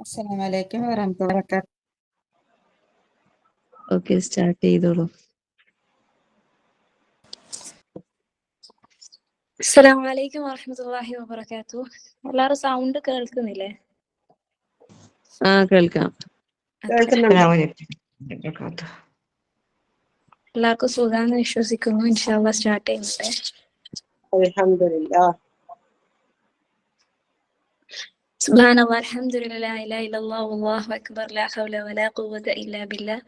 അസ്സലാമു അലൈക്കും വറഹ്മത്തുള്ളാഹി വബറകാതുഹു. ഓക്കെ, സ്റ്റാർട്ട് ചെയ്തോളൂ. അസ്സലാമു അലൈക്കും വറഹ്മത്തുള്ളാഹി വബറകാതുഹു. എല്ലാവരും സൗണ്ട് കേൾക്കുന്നില്ലേ? കേൾക്കാം. എല്ലാവർക്കും സുഖാന്ന് വിശ്വസിക്കുന്നു. ഇൻഷാല്ലാ സ്റ്റാർട്ട് ചെയ്യുന്നുണ്ട്. അൽഹംദുലില്ലാഹ്. സുബ്ഹാനല്ലാഹ്, അൽഹംദുലില്ലാഹ്, ലാ ഇലാഹ ഇല്ലല്ലാഹ്, വല്ലാഹു അക്ബർ, ലാ ഹൗല വലാ ഖുവത ഇല്ലാ ബില്ലാഹ്.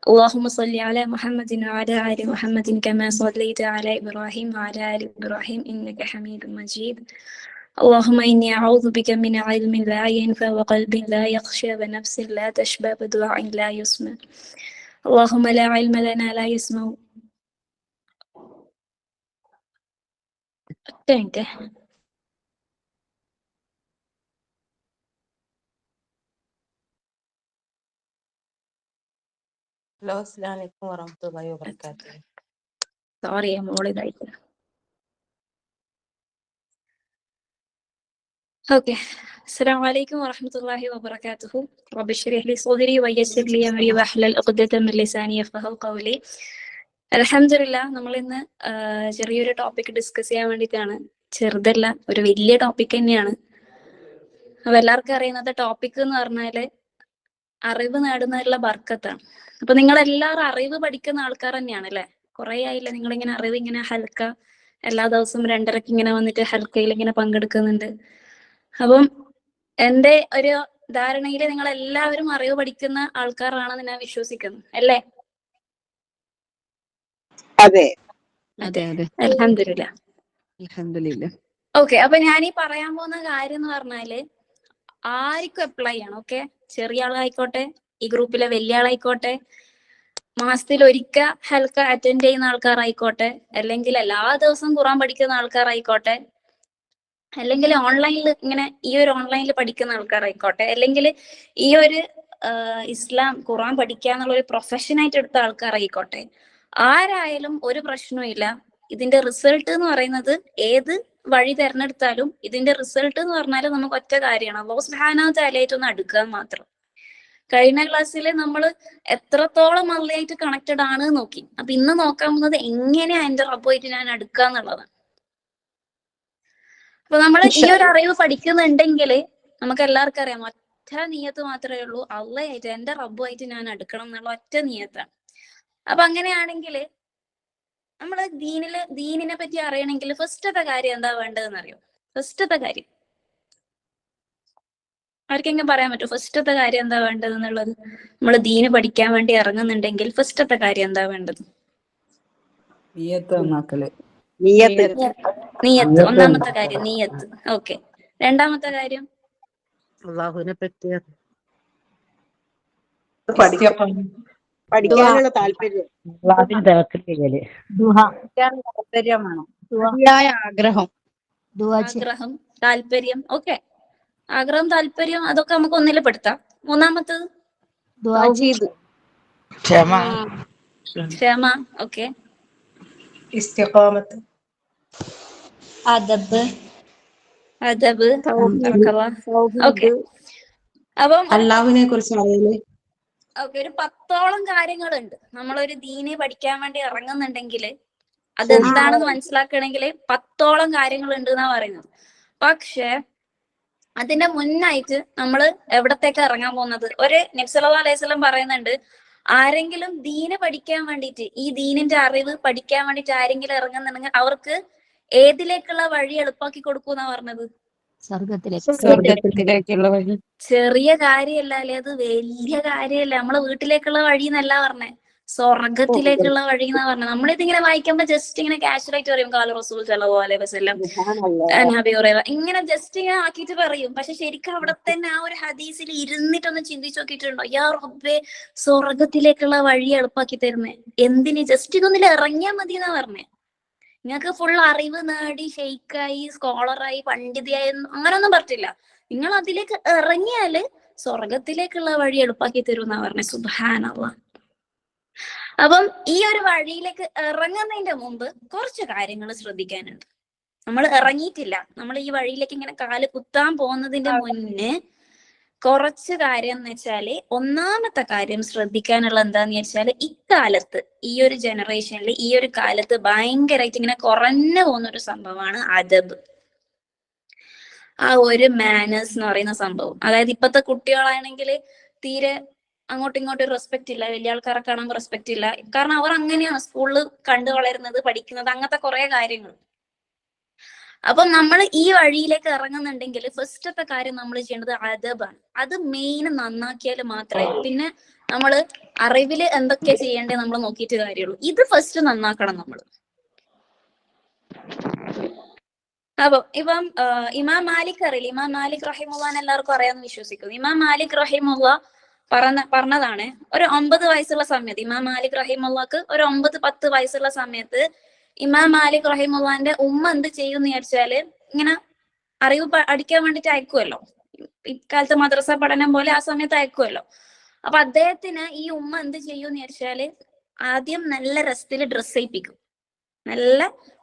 അല്ലാഹുമ്മ സ്വല്ലി അലാ മുഹമ്മദിൻ വഅലാ ആലി മുഹമ്മദിൻ കമാ സ്വല്ലൈത അലാ ഇബ്രാഹിം വഅലാ ആലി ഇബ്രാഹിം ഇന്നക ഹമീദും മജീദ്. اللهم إني أعوذ بك من علم لا ينفع وقلب لا يخشى ونفس لا تشبع ودعاء لا يسمع. اللهم لا علم لنا لا يسمع. ഹലോ, അസ്സലാമു അലൈക്കും വറഹ്മത്തുള്ളാഹി വബറകാതുഹു. സോറി, മോളിതായിട്ട്. ഓക്കെ. അസ്സലാമു അലൈക്കും വറഹ്മത്തുള്ളാഹി വബറകാതുഹു. റബ്ബി ഇശ്റഹ് ലി സ്വദ്രി വയസ്സിർ ലി അംരി വഹ്ലൽ ഉഖ്ദത മിൻ ലിസാനി യഫ്ഖഹു ഖൗലി. അൽഹംദുലില്ലാഹ്, നമ്മൾ ഇന്ന് ചെറിയൊരു ടോപ്പിക് ഡിസ്കസ് ചെയ്യാൻ വേണ്ടിയിട്ടാണ്. ചെറുതല്ല, ഒരു വലിയ ടോപ്പിക് തന്നെയാണ്. അപ്പൊ എല്ലാവർക്കും അറിയുന്നത് ടോപ്പിക് എന്ന് പറഞ്ഞാല് അറിവ് നേടുന്നതിലുള്ള ബർക്കത്താണ്. അപ്പൊ നിങ്ങൾ എല്ലാവരും അറിവ് പഠിക്കുന്ന ആൾക്കാർ തന്നെയാണ് അല്ലെ? കുറെ ആയില്ലേ നിങ്ങളിങ്ങനെ അറിവ് ഇങ്ങനെ ഹൽക്ക എല്ലാ ദിവസവും 2:30 ഇങ്ങനെ വന്നിട്ട് ഹൽക്കയിൽ ഇങ്ങനെ പങ്കെടുക്കുന്നുണ്ട്. അപ്പം എന്റെ ഒരു ധാരണയില് നിങ്ങൾ എല്ലാവരും അറിവ് പഠിക്കുന്ന ആൾക്കാരാണെന്ന് ഞാൻ വിശ്വസിക്കുന്നു, അല്ലേ? അതെ അതെ അതെ, അൽഹംദുലില്ലാഹ്. അൽഹംദുലില്ലാഹ്. ഓക്കെ, അപ്പൊ ഞാൻ ഈ പറയാൻ പോകുന്ന കാര്യം എന്ന് പറഞ്ഞാല് ആർക്കും അപ്ലൈ ചെയ്യണം. ഓക്കെ, ചെറിയ ആളായിക്കോട്ടെ, ഈ ഗ്രൂപ്പിലെ വലിയ ആളായിക്കോട്ടെ, മാസത്തിൽ ഒരിക്കൽ ഹൽക്ക അറ്റൻഡ് ചെയ്യുന്ന ആൾക്കാരായിക്കോട്ടെ, അല്ലെങ്കിൽ എല്ലാ ദിവസവും ഖുർആൻ പഠിക്കുന്ന ആൾക്കാരായിക്കോട്ടെ, അല്ലെങ്കിൽ ഓൺലൈനിൽ ഇങ്ങനെ ഈ ഒരു ഓൺലൈനിൽ പഠിക്കുന്ന ആൾക്കാരായിക്കോട്ടെ, അല്ലെങ്കിൽ ഈ ഒരു ഇസ്ലാം ഖുർആൻ പഠിക്കുക എന്നുള്ള ഒരു പ്രൊഫഷനായിട്ട് എടുത്ത ആൾക്കാരായിക്കോട്ടെ, ആരായാലും ഒരു പ്രശ്നവും ഇല്ല. ഇതിന്റെ റിസൾട്ട് എന്ന് പറയുന്നത് ഏത് വഴി തെരഞ്ഞെടുത്താലും ഇതിന്റെ റിസൾട്ട് എന്ന് പറഞ്ഞാൽ നമുക്ക് ഒറ്റ കാര്യമാണ്, അല്ലാഹു സുബ്ഹാനഹു വ തആലയായിട്ടൊന്ന് അടുക്കുക മാത്രം. കഴിഞ്ഞ ക്ലാസ്സിൽ നമ്മൾ എത്രത്തോളം അള്ളയായിട്ട് കണക്റ്റഡ് ആണ് നോക്കി. അപ്പൊ ഇന്ന് നോക്കാൻ പോകുന്നത് എങ്ങനെയാ എന്റെ റബ്ബുമായിട്ട് ഞാൻ അടുക്കുക എന്നുള്ളതാണ്. അപ്പൊ നമ്മൾ ഈ ഒരു അറിവ് പഠിക്കുന്നുണ്ടെങ്കിൽ നമുക്ക് എല്ലാവർക്കും അറിയാം, ഒറ്റ നിയത്ത് മാത്രമേ ഉള്ളൂ, അള്ളയായിട്ട് എന്റെ റബ്ബുമായിട്ട് ഞാൻ അടുക്കണം എന്നുള്ള ഒറ്റ നിയത്താണ്. അപ്പൊ അങ്ങനെയാണെങ്കിൽ നമ്മള് ദീനിനെ പറ്റി അറിയണമെങ്കിൽ ഫസ്റ്റത്തെ കാര്യം എന്താ വേണ്ടതെന്ന് അറിയോ? ഫസ്റ്റത്തെ കാര്യം ആർക്കെങ്കിലും പറയാൻ പറ്റുമോ? ഫസ്റ്റത്തെ കാര്യം എന്താ വേണ്ടത് എന്നുള്ളത്? നമ്മൾ ദീന് പഠിക്കാൻ വേണ്ടി ഇറങ്ങുന്നുണ്ടെങ്കിൽ ഫസ്റ്റത്തെ കാര്യം എന്താ വേണ്ടത്? നീയത്ത്. ഒന്നാമത്തെ കാര്യം നീയത്ത്. ഓക്കെ. രണ്ടാമത്തെ കാര്യം അള്ളാഹുവിനെ പറ്റി പഠിക്കാനുള്ള താല്പര്യം, ആഗ്രഹം, താല്പര്യം. ഓക്കെ, ആഗ്രഹം, താല്പര്യം, അതൊക്കെ നമുക്ക് ഒന്നിൽ പെടുത്താം. മൂന്നാമത്തത് ക്ഷമ. ഓക്കെ. ഇസ്തിഖാമത്ത്, അദബ്. ഓക്കെ. അപ്പം അല്ലാഹുവിനെ കുറിച്ച് അറിയല്. ഓക്കെ, ഒരു 10ഓളം കാര്യങ്ങളുണ്ട്. നമ്മളൊരു ദീന് പഠിക്കാൻ വേണ്ടി ഇറങ്ങുന്നുണ്ടെങ്കിൽ അതെന്താണെന്ന് മനസ്സിലാക്കണമെങ്കിൽ 10ഓളം കാര്യങ്ങളുണ്ട് എന്നാ പറയുന്നത്. പക്ഷെ അതിന്റെ മുന്നായിട്ട് നമ്മൾ എവിടത്തേക്ക് ഇറങ്ങാൻ പോകുന്നത്? ഒരു നബി സല്ലല്ലാഹു അലൈഹി വസല്ലം പറയുന്നുണ്ട്, ആരെങ്കിലും ദീന് പഠിക്കാൻ വേണ്ടിയിട്ട്, ഈ ദീനിന്റെ അറിവ് പഠിക്കാൻ വേണ്ടിയിട്ട് ആരെങ്കിലും ഇറങ്ങുന്നുണ്ടെങ്കിൽ അവർക്ക് ഏതിലേക്കുള്ള വഴി എളുപ്പാക്കി കൊടുക്കൂന്നാ പറഞ്ഞത്? സ്വർഗത്തിലേക്കുള്ള വഴി. ചെറിയ കാര്യമല്ല അല്ലെ, അത് വലിയ കാര്യമല്ല. നമ്മളെ വീട്ടിലേക്കുള്ള വഴി എന്നല്ല പറഞ്ഞേ, സ്വർഗത്തിലേക്കുള്ള വഴി എന്നാ പറഞ്ഞത്. നമ്മളിതിങ്ങനെ വായിക്കുമ്പോ ജസ്റ്റ് ഇങ്ങനെ കാഷ്വലായിട്ട് പറയും, ഖാല റസൂൽ സല്ലല്ലാഹു അലൈഹി വസല്ലം നബി പറയുക, ഇങ്ങനെ ജസ്റ്റ് ഇങ്ങനെ ആക്കിയിട്ട് പറയും. പക്ഷെ ശരിക്കും അവിടെ തന്നെ ആ ഒരു ഹദീസിൽ ഇരുന്നിട്ടൊന്ന് ചിന്തിച്ചു നോക്കിയിട്ടുണ്ടോ? യാ റബ്ബേ, സ്വർഗത്തിലേക്കുള്ള വഴി എളുപ്പാക്കി തരുന്നേ എന്തിന്? ജസ്റ്റ് ഇതൊന്നിൽ ഇറങ്ങിയാൽ മതി എന്നാ പറഞ്ഞേ. നിങ്ങൾക്ക് ഫുൾ അറിവ് നേടി ഷെയ്ക്കായി സ്കോളറായി പണ്ഡിതയായി അങ്ങനൊന്നും പറ്റില്ല. നിങ്ങൾ അതിലേക്ക് ഇറങ്ങിയാല് സ്വർഗത്തിലേക്കുള്ള വഴി എളുപ്പാക്കി തരും എന്നാ പറഞ്ഞേ. സുബ്ഹാനല്ലാഹ്. അപ്പം ഈ ഒരു വഴിയിലേക്ക് ഇറങ്ങുന്നതിന്റെ മുമ്പ് കുറച്ച് കാര്യങ്ങൾ ശ്രദ്ധിക്കാനുണ്ട്. നമ്മൾ ഇറങ്ങിയിട്ടില്ല, നമ്മൾ ഈ വഴിയിലേക്ക് ഇങ്ങനെ കാല് കുത്താൻ പോകുന്നതിന്റെ മുന്നേ കുറച്ച് കാര്യം എന്ന് വെച്ചാല്, ഒന്നാമത്തെ കാര്യം ശ്രദ്ധിക്കാനുള്ള എന്താന്ന് വെച്ചാല്, ഇക്കാലത്ത് ഈ ഒരു ജനറേഷനിൽ ഈ ഒരു കാലത്ത് ഭയങ്കരമായിട്ട് ഇങ്ങനെ കുറഞ്ഞു പോകുന്ന ഒരു സംഭവമാണ് അദബ്. ആ ഒരു മാനേഴ്സ് എന്ന് പറയുന്ന സംഭവം. അതായത് ഇപ്പത്തെ കുട്ടികളാണെങ്കിൽ തീരെ അങ്ങോട്ടും ഇങ്ങോട്ടും റെസ്പെക്ട് ഇല്ല, വലിയ ആൾക്കാരെ കാണുമ്പോൾ റെസ്പെക്ട് ഇല്ല. കാരണം അവർ അങ്ങനെയാണ് സ്കൂളിൽ കണ്ടു വളരുന്നത്, പഠിക്കുന്നത്, അങ്ങനത്തെ കുറെ കാര്യങ്ങൾ. അപ്പൊ നമ്മൾ ഈ വഴിയിലേക്ക് ഇറങ്ങുന്നുണ്ടെങ്കിൽ ഫസ്റ്റത്തെ കാര്യം നമ്മൾ ചെയ്യേണ്ടത് അദബാണ്. അത് മെയിൻ നന്നാക്കിയാൽ മാത്രമേ പിന്നെ നമ്മൾ അറിവില് എന്തൊക്കെ ചെയ്യേണ്ടത് നമ്മൾ നോക്കിയിട്ട് കാര്യമുള്ളൂ. ഇത് ഫസ്റ്റ് നന്നാക്കണം നമ്മൾ. അപ്പൊ ഇപ്പം ഇമാം മാലിക് അറിയില്ല, ഇമാം മാലിക് റഹിമുള്ളാനെ എല്ലാവർക്കും അറിയാമെന്ന് വിശ്വസിക്കുന്നു. ഇമാം മാലിക് റഹിമുള്ള പറഞ്ഞതാണ്, ഒരു 9 വയസ്സുള്ള സമയത്ത്, ഇമാം മാലിക് റഹിമുള്ളക്ക് ഒരു 9-10 വയസ്സുള്ള സമയത്ത് ഇമാം മാലിക് റഹിമുള്ളാന്റെ ഉമ്മ എന്ത് ചെയ്യുമെന്ന് വിചാരിച്ചാല്, ഇങ്ങനെ അറിവ് പഠിക്കാൻ വേണ്ടിട്ട് അയക്കുമല്ലോ, ഇക്കാലത്ത് മദ്രസ പഠനം പോലെ ആ സമയത്ത് അയക്കുമല്ലോ. അപ്പൊ അദ്ദേഹത്തിന് ഈ ഉമ്മ എന്ത് ചെയ്യുമെന്ന് വിചാരിച്ചാല്, ആദ്യം നല്ല രസത്തിൽ ഡ്രസ്സ് ചെയ്യിപ്പിക്കും, നല്ല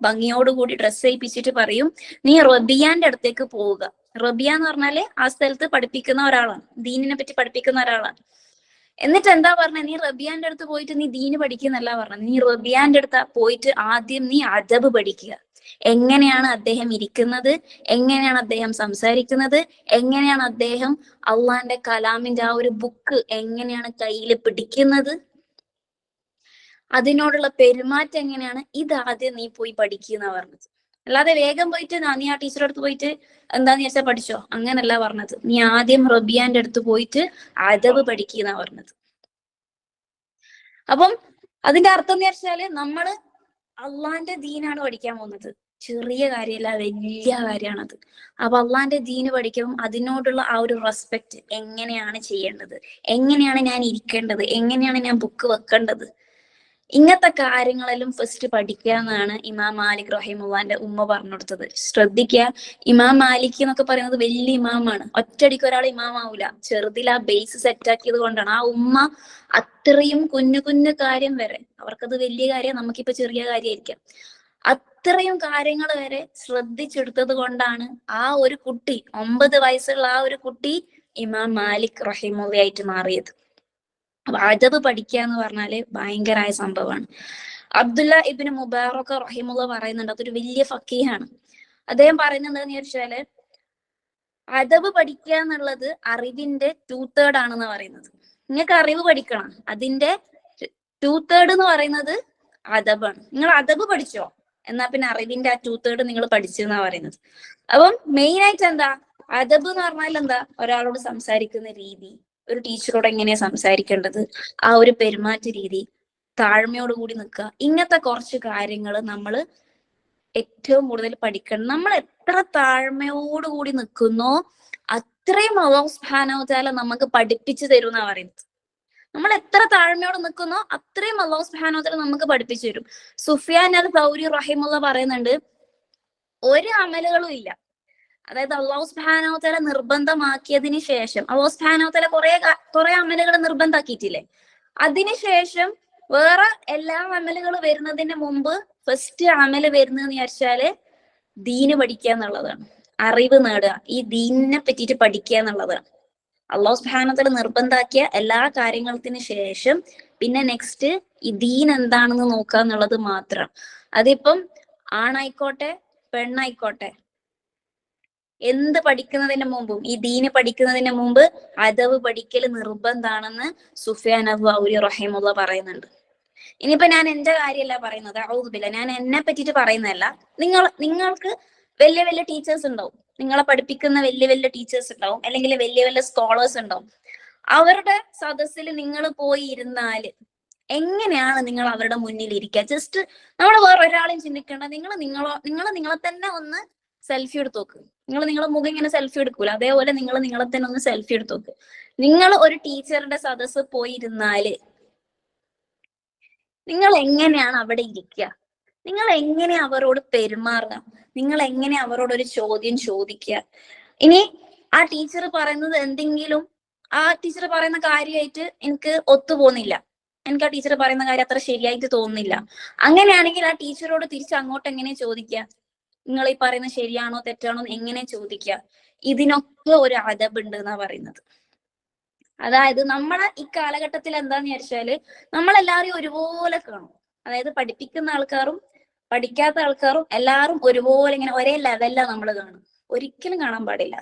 ഭംഗിയോടുകൂടി ഡ്രസ്സ് ചെയ്യിപ്പിച്ചിട്ട് പറയും, നീ റബിയാന്റെ അടുത്തേക്ക് പോവുക. റബിയ എന്ന് പറഞ്ഞാല് ആ സ്ഥലത്ത് പഠിപ്പിക്കുന്ന ഒരാളാണ്, ദീനിനെ പറ്റി പഠിപ്പിക്കുന്ന ഒരാളാണ്. എന്നിട്ട് എന്താ പറഞ്ഞ, നീ റബിയാന്റെ അടുത്ത് പോയിട്ട് നീ ദീന് പഠിക്കുന്നല്ല പറഞ്ഞത്, നീ റബിയാന്റെ അടുത്ത് പോയിട്ട് ആദ്യം നീ അദബ് പഠിക്കുക. എങ്ങനെയാണ് അദ്ദേഹം ഇരിക്കുന്നത്, എങ്ങനെയാണ് അദ്ദേഹം സംസാരിക്കുന്നത്, എങ്ങനെയാണ് അദ്ദേഹം അള്ളാന്റെ കലാമിന്റെ ആ ഒരു ബുക്ക് എങ്ങനെയാണ് കയ്യിൽ പിടിക്കുന്നത്, അതിനോടുള്ള പെരുമാറ്റം എങ്ങനെയാണ്, ഇതാദ്യം നീ പോയി പഠിക്കുന്ന പറഞ്ഞത്. അല്ലാതെ വേഗം പോയിട്ട് നീ ആ ടീച്ചറുടെ അടുത്ത് പോയിട്ട് എന്താന്ന് വെച്ചാൽ പഠിച്ചോ, അങ്ങനല്ല പറഞ്ഞത്. നീ ആദ്യം റബിയാന്റെ അടുത്ത് പോയിട്ട് അദബ് പഠിക്കുന്ന പറഞ്ഞത്. അപ്പം അതിന്റെ അർത്ഥം എന്ന് വെച്ചാല്, നമ്മള് അള്ളാന്റെ ദീനാണ് പഠിക്കാൻ പോകുന്നത്. ചെറിയ കാര്യമല്ല, വലിയ കാര്യമാണത്. അപ്പൊ അള്ളാന്റെ ദീന് പഠിക്കുമ്പോൾ അതിനോടുള്ള ആ ഒരു റെസ്പെക്ട്, എങ്ങനെയാണ് ചെയ്യേണ്ടത്, എങ്ങനെയാണ് ഞാൻ ഇരിക്കേണ്ടത്, എങ്ങനെയാണ് ഞാൻ ബുക്ക് വെക്കേണ്ടത്, ഇങ്ങനത്തെ കാര്യങ്ങളെല്ലാം ഫസ്റ്റ് പഠിക്കുക എന്നാണ് ഇമാം മാലിക് റഹിമുള്ളാന്റെ ഉമ്മ പറഞ്ഞു കൊടുത്തത്. ശ്രദ്ധിക്കുക, ഇമാം മാലിക് എന്നൊക്കെ പറയുന്നത് വലിയ ഇമാമാണ്, ഒറ്റയടിക്ക് ഒരാൾ ഇമാമാവൂല. ചെറുതിൽ ആ ബേസ് സെറ്റ് ആക്കിയത് കൊണ്ടാണ് ആ ഉമ്മ അത്രയും കുഞ്ഞു കുഞ്ഞു കാര്യം വരെ, അവർക്കത് വലിയ കാര്യം, നമുക്കിപ്പോ ചെറിയ കാര്യമായിരിക്കാം, അത്രയും കാര്യങ്ങൾ വരെ ശ്രദ്ധിച്ചെടുത്തത് കൊണ്ടാണ് ആ ഒരു കുട്ടി, 9 വയസ്സുള്ള ആ ഒരു കുട്ടി ഇമാം മാലിക് റഹിമുള്ളയായിട്ട് മാറിയത്. അപ്പൊ അദബ് പഠിക്കുക എന്ന് പറഞ്ഞാല് ഭയങ്കരമായ സംഭവമാണ്. അബ്ദുല്ല ഇബ്നു മുബാറക് റഹിമുള്ള പറയുന്നുണ്ട്, അതൊരു വലിയ ഫക്കീഹാണ്. അദ്ദേഹം പറയുന്നത് എന്താന്ന് വെച്ചാല്, അദബ് പഠിക്കുക എന്നുള്ളത് അറിവിന്റെ 2/3 ആണെന്ന് പറയുന്നത്. നിങ്ങൾക്ക് അറിവ് പഠിക്കണം, അതിന്റെ 2/3 എന്ന് പറയുന്നത് അദബാണ്. നിങ്ങൾ അദബ് പഠിച്ചോ, എന്നാ പിന്നെ അറിവിന്റെ ആ 2/3 നിങ്ങൾ പഠിച്ചു എന്നാ പറയുന്നത്. അപ്പം മെയിൻ ആയിട്ട് എന്താ അദബ് എന്ന് പറഞ്ഞാൽ എന്താ, ഒരാളോട് സംസാരിക്കുന്ന രീതി, ഒരു ടീച്ചറോട് എങ്ങനെയാ സംസാരിക്കേണ്ടത്, ആ ഒരു പെരുമാറ്റ രീതി, താഴ്മയോടുകൂടി നിൽക്കുക, ഇങ്ങനത്തെ കുറച്ച് കാര്യങ്ങൾ നമ്മൾ ഏറ്റവും കൂടുതൽ പഠിക്കണം. നമ്മൾ എത്ര താഴ്മയോടുകൂടി നിൽക്കുന്നോ അത്രയും അല്ലാഹു സുബ്ഹാനഹു വ തആല നമുക്ക് പഠിപ്പിച്ചു തരും എന്നാ പറയുന്നത്. നമ്മൾ എത്ര താഴ്മയോട് നിൽക്കുന്നോ അത്രയും അല്ലാഹു സുബ്ഹാനഹു വ തആല നമുക്ക് പഠിപ്പിച്ചു തരും. സുഫിയാൻ അൽ തൗരി റഹിമുള്ള പറയുന്നുണ്ട്, ഒരു അമലുകളും ഇല്ല, അതായത് അല്ലാഹു സുബ്ഹാനഹു വ തആല നിർബന്ധമാക്കിയതിന് ശേഷം, അല്ലാഹു സുബ്ഹാനഹു വ തആല കുറെ അമലുകൾ നിർബന്ധമാക്കിയിട്ടില്ലേ, അതിനുശേഷം വേറെ എല്ലാ അമലുകളും വരുന്നതിന് മുമ്പ് ഫസ്റ്റ് അമല് വരുന്നതെന്ന് വിചാരിച്ചാല് ദീന് പഠിക്കുക എന്നുള്ളതാണ്, അറിവ് നേടുക, ഈ ദീനിനെ പറ്റിയിട്ട് പഠിക്കുക എന്നുള്ളതാണ്. അല്ലാഹു സുബ്ഹാനഹു വ തആല നിർബന്ധമാക്കിയ എല്ലാ കാര്യങ്ങൾക്കിന് ശേഷം പിന്നെ നെക്സ്റ്റ് ഈ ദീൻ എന്താണെന്ന് നോക്കുക എന്നുള്ളത് മാത്രം. അതിപ്പം ആണായിക്കോട്ടെ പെണ്ണായിക്കോട്ടെ, എന്ത് പഠിക്കുന്നതിന് മുമ്പും, ഈ ദീന് പഠിക്കുന്നതിന് മുമ്പ് അദബ് പഠിക്കൽ നിർബന്ധാണെന്ന് സുഫിയാൻ അൽ തൗരി റഹിമുള്ള പറയുന്നുണ്ട്. ഇനിയിപ്പോ ഞാൻ എന്റെ കാര്യമല്ല പറയുന്നത്, ഔദു ബില്ലാ, ഞാൻ എന്നെ പറ്റിയിട്ട് പറയുന്നതല്ല. നിങ്ങൾക്ക് വലിയ വലിയ ടീച്ചേഴ്സ് ഉണ്ടാവും, നിങ്ങളെ പഠിപ്പിക്കുന്ന വലിയ വലിയ ടീച്ചേഴ്സ് ഉണ്ടാവും, അല്ലെങ്കിൽ വലിയ വലിയ സ്കോളേഴ്സ് ഉണ്ടാവും. അവരുടെ സദസ്സിൽ നിങ്ങൾ പോയി ഇരുന്നാല് എങ്ങനെയാണ് നിങ്ങൾ അവരുടെ മുന്നിൽ ഇരിക്കുക? ജസ്റ്റ് നമ്മൾ വേറെ ഒരാളെയും ചിന്തിക്കേണ്ട, നിങ്ങളെ തന്നെ ഒന്ന് സെൽഫി എടുത്ത് നോക്ക്. നിങ്ങളെ മുഖം ഇങ്ങനെ സെൽഫി എടുക്കൂല, അതേപോലെ നിങ്ങളെ തന്നെ ഒന്ന് സെൽഫി എടുത്ത് നോക്ക്. നിങ്ങൾ ഒരു ടീച്ചറുടെ സദസ്സ് പോയിരുന്നാല് നിങ്ങൾ എങ്ങനെയാണ് അവിടെ ഇരിക്കുക? നിങ്ങൾ എങ്ങനെ അവരോട് പെരുമാറുക? നിങ്ങൾ എങ്ങനെ അവരോട് ഒരു ചോദ്യം ചോദിക്കുക? ഇനി ആ ടീച്ചർ പറയുന്നത് എന്തെങ്കിലും, ആ ടീച്ചർ പറയുന്ന കാര്യമായിട്ട് എനിക്ക് ഒത്തുപോകുന്നില്ല, എനിക്ക് ആ ടീച്ചർ പറയുന്ന കാര്യം അത്ര ശരിയായിട്ട് തോന്നുന്നില്ല, അങ്ങനെയാണെങ്കിൽ ആ ടീച്ചറോട് തിരിച്ച് അങ്ങോട്ട് എങ്ങനെ ചോദിക്കുക? നിങ്ങൾ ഈ പറയുന്നത് ശരിയാണോ തെറ്റാണോ എങ്ങനെ ചോദിക്കുക? ഇതിനൊക്കെ ഒരു അദബ് ഉണ്ട് എന്നാ പറയുന്നത്. അതായത് നമ്മളെ ഈ കാലഘട്ടത്തിൽ എന്താന്ന് വിചാരിച്ചാല് നമ്മളെല്ലാവരും ഒരുപോലെ കാണും. അതായത് പഠിപ്പിക്കുന്ന ആൾക്കാരും പഠിക്കാത്ത ആൾക്കാരും എല്ലാവരും ഒരുപോലെ ഇങ്ങനെ ഒരേ ലെവലിലാണ് നമ്മൾ കാണും. ഒരിക്കലും കാണാൻ പാടില്ല.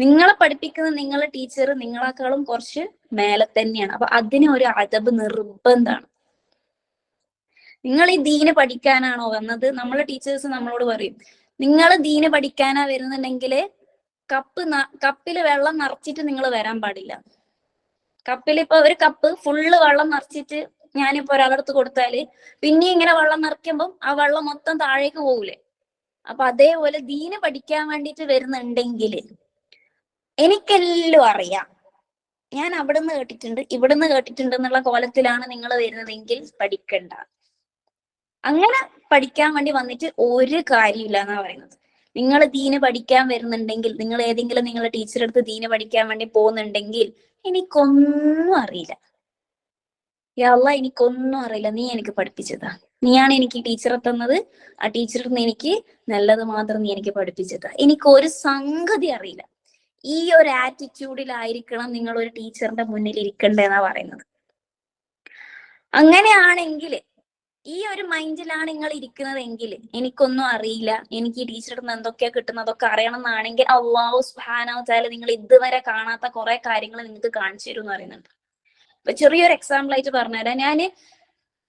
നിങ്ങളെ പഠിപ്പിക്കുന്ന നിങ്ങളെ ടീച്ചർ നിങ്ങളെക്കാളും കുറച്ച് മേലെ തന്നെയാണ്. അപ്പൊ അതിന് ഒരു അദബ് നിർബന്ധമാണ്. നിങ്ങൾ ഈ ദീന് പഠിക്കാനാണോ വന്നത്? നമ്മളെ ടീച്ചേഴ്സ് നമ്മളോട് പറയും, നിങ്ങൾ ദീന് പഠിക്കാനാ വരുന്നുണ്ടെങ്കിൽ കപ്പില് വെള്ളം നിറച്ചിട്ട് നിങ്ങൾ വരാൻ പാടില്ല. കപ്പിൽ ഇപ്പൊ ഒരു കപ്പ് ഫുള്ള് വെള്ളം നിറച്ചിട്ട് ഞാനിപ്പോ ഒരാളടുത്ത് കൊടുത്താല് പിന്നെ ഇങ്ങനെ വെള്ളം നിറയ്ക്കുമ്പം ആ വെള്ളം മൊത്തം താഴേക്ക് പോകൂലേ? അപ്പൊ അതേപോലെ ദീന് പഠിക്കാൻ വേണ്ടിയിട്ട് വരുന്നുണ്ടെങ്കിൽ എനിക്കെല്ലാം അറിയാം, ഞാൻ അവിടുന്ന് കേട്ടിട്ടുണ്ട് ഇവിടുന്ന് കേട്ടിട്ടുണ്ട് എന്നുള്ള കോലത്തിലാണ് നിങ്ങൾ വരുന്നതെങ്കിൽ പഠിക്കണ്ട. അങ്ങനെ പഠിക്കാൻ വേണ്ടി വന്നിട്ട് ഒരു കാര്യമില്ല എന്നാ പറയുന്നത്. നിങ്ങൾ ദീന് പഠിക്കാൻ വരുന്നുണ്ടെങ്കിൽ, നിങ്ങൾ ഏതെങ്കിലും നിങ്ങളുടെ ടീച്ചറെ അടുത്ത് ദീന് പഠിക്കാൻ വേണ്ടി പോകുന്നുണ്ടെങ്കിൽ, എനിക്കൊന്നും അറിയില്ല, യാ അല്ലാഹ് എനിക്കൊന്നും അറിയില്ല, നീ എനിക്ക് പഠിപ്പിച്ചതാ, നീയാണ് എനിക്ക് ടീച്ചറെ തന്നത്, ആ ടീച്ചറിൽ നിന്ന് എനിക്ക് നല്ലത് മാത്രം നീ എനിക്ക് പഠിപ്പിച്ചതാ, എനിക്ക് ഒരു സംഗതി അറിയില്ല. ഈ ഒരു ആറ്റിറ്റ്യൂഡിലായിരിക്കണം നിങ്ങൾ ഒരു ടീച്ചറിന്റെ മുന്നിൽ ഇരിക്കണ്ടെന്നാ പറയുന്നത്. അങ്ങനെയാണെങ്കിൽ, ഈ ഒരു മൈൻഡിലാണ് നിങ്ങൾ ഇരിക്കുന്നതെങ്കിൽ, എനിക്കൊന്നും അറിയില്ല, എനിക്ക് ഈ ടീച്ചറിൽ നിന്ന് എന്തൊക്കെയാ കിട്ടുന്നതൊക്കെ അറിയണം എന്നാണെങ്കിൽ അല്ലാഹു സുബ്ഹാനഹു വ തആല നിങ്ങൾ ഇതുവരെ കാണാത്ത കുറെ കാര്യങ്ങൾ നിങ്ങൾക്ക് കാണിച്ചു തരും എന്ന് പറയുന്നുണ്ട്. ഇപ്പൊ ചെറിയൊരു എക്സാമ്പിൾ ആയിട്ട് പറഞ്ഞുതരാം. ഞാന്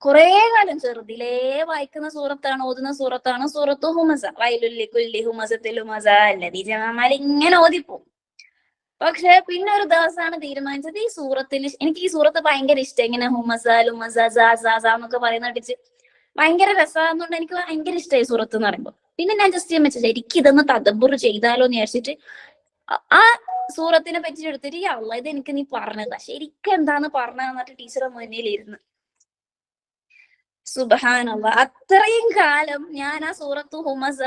കുറെ കാലം ചെറുതിലേ വായിക്കുന്ന സൂറത്താണ്, ഓതുന്ന സൂറത്താണ് സൂറത്തു ഹുമസ. വൈലുൽ ലികുല്ലി ഹുമസത്തിൽ ലുമസ അല്ലദീ ജമഅ ഇങ്ങനെ ഓതിപ്പോവും. പക്ഷെ പിന്നെ ഒരു ദിവസമാണ് തീരുമാനിച്ചത് ഈ സൂറത്തിൽ, എനിക്ക് ഈ സൂറത്ത് ഭയങ്കര ഇഷ്ടം. ഇങ്ങനെ ഹുമസ ലുമസ എന്നൊക്കെ പറയുന്ന കേട്ടിച്ച് ഭയങ്കര രസമാകുന്നതുകൊണ്ട് എനിക്ക് ഭയങ്കര ഇഷ്ടമായി സൂറത്ത് എന്ന് പറയുമ്പോൾ. പിന്നെ ഞാൻ ജസ്റ്റ് വെച്ചാൽ എനിക്ക് ഇതൊന്ന് തദബ്ബുർ ചെയ്താലോ എന്ന് വിചാരിച്ചിട്ട് ആ സൂറത്തിനെ പറ്റി എടുത്തിട്ട് യാ അല്ലാഹ് ഇത് എനിക്ക് നീ പറഞ്ഞതാ, ശരിക്കും എന്താന്ന് പറഞ്ഞിട്ട് ടീച്ചറെ മുന്നിൽ ഇരുന്ന് സുബ്ഹാനല്ലാഹ് അത്രയും കാലം ഞാൻ ആ സൂറത്തു ഹുമസ,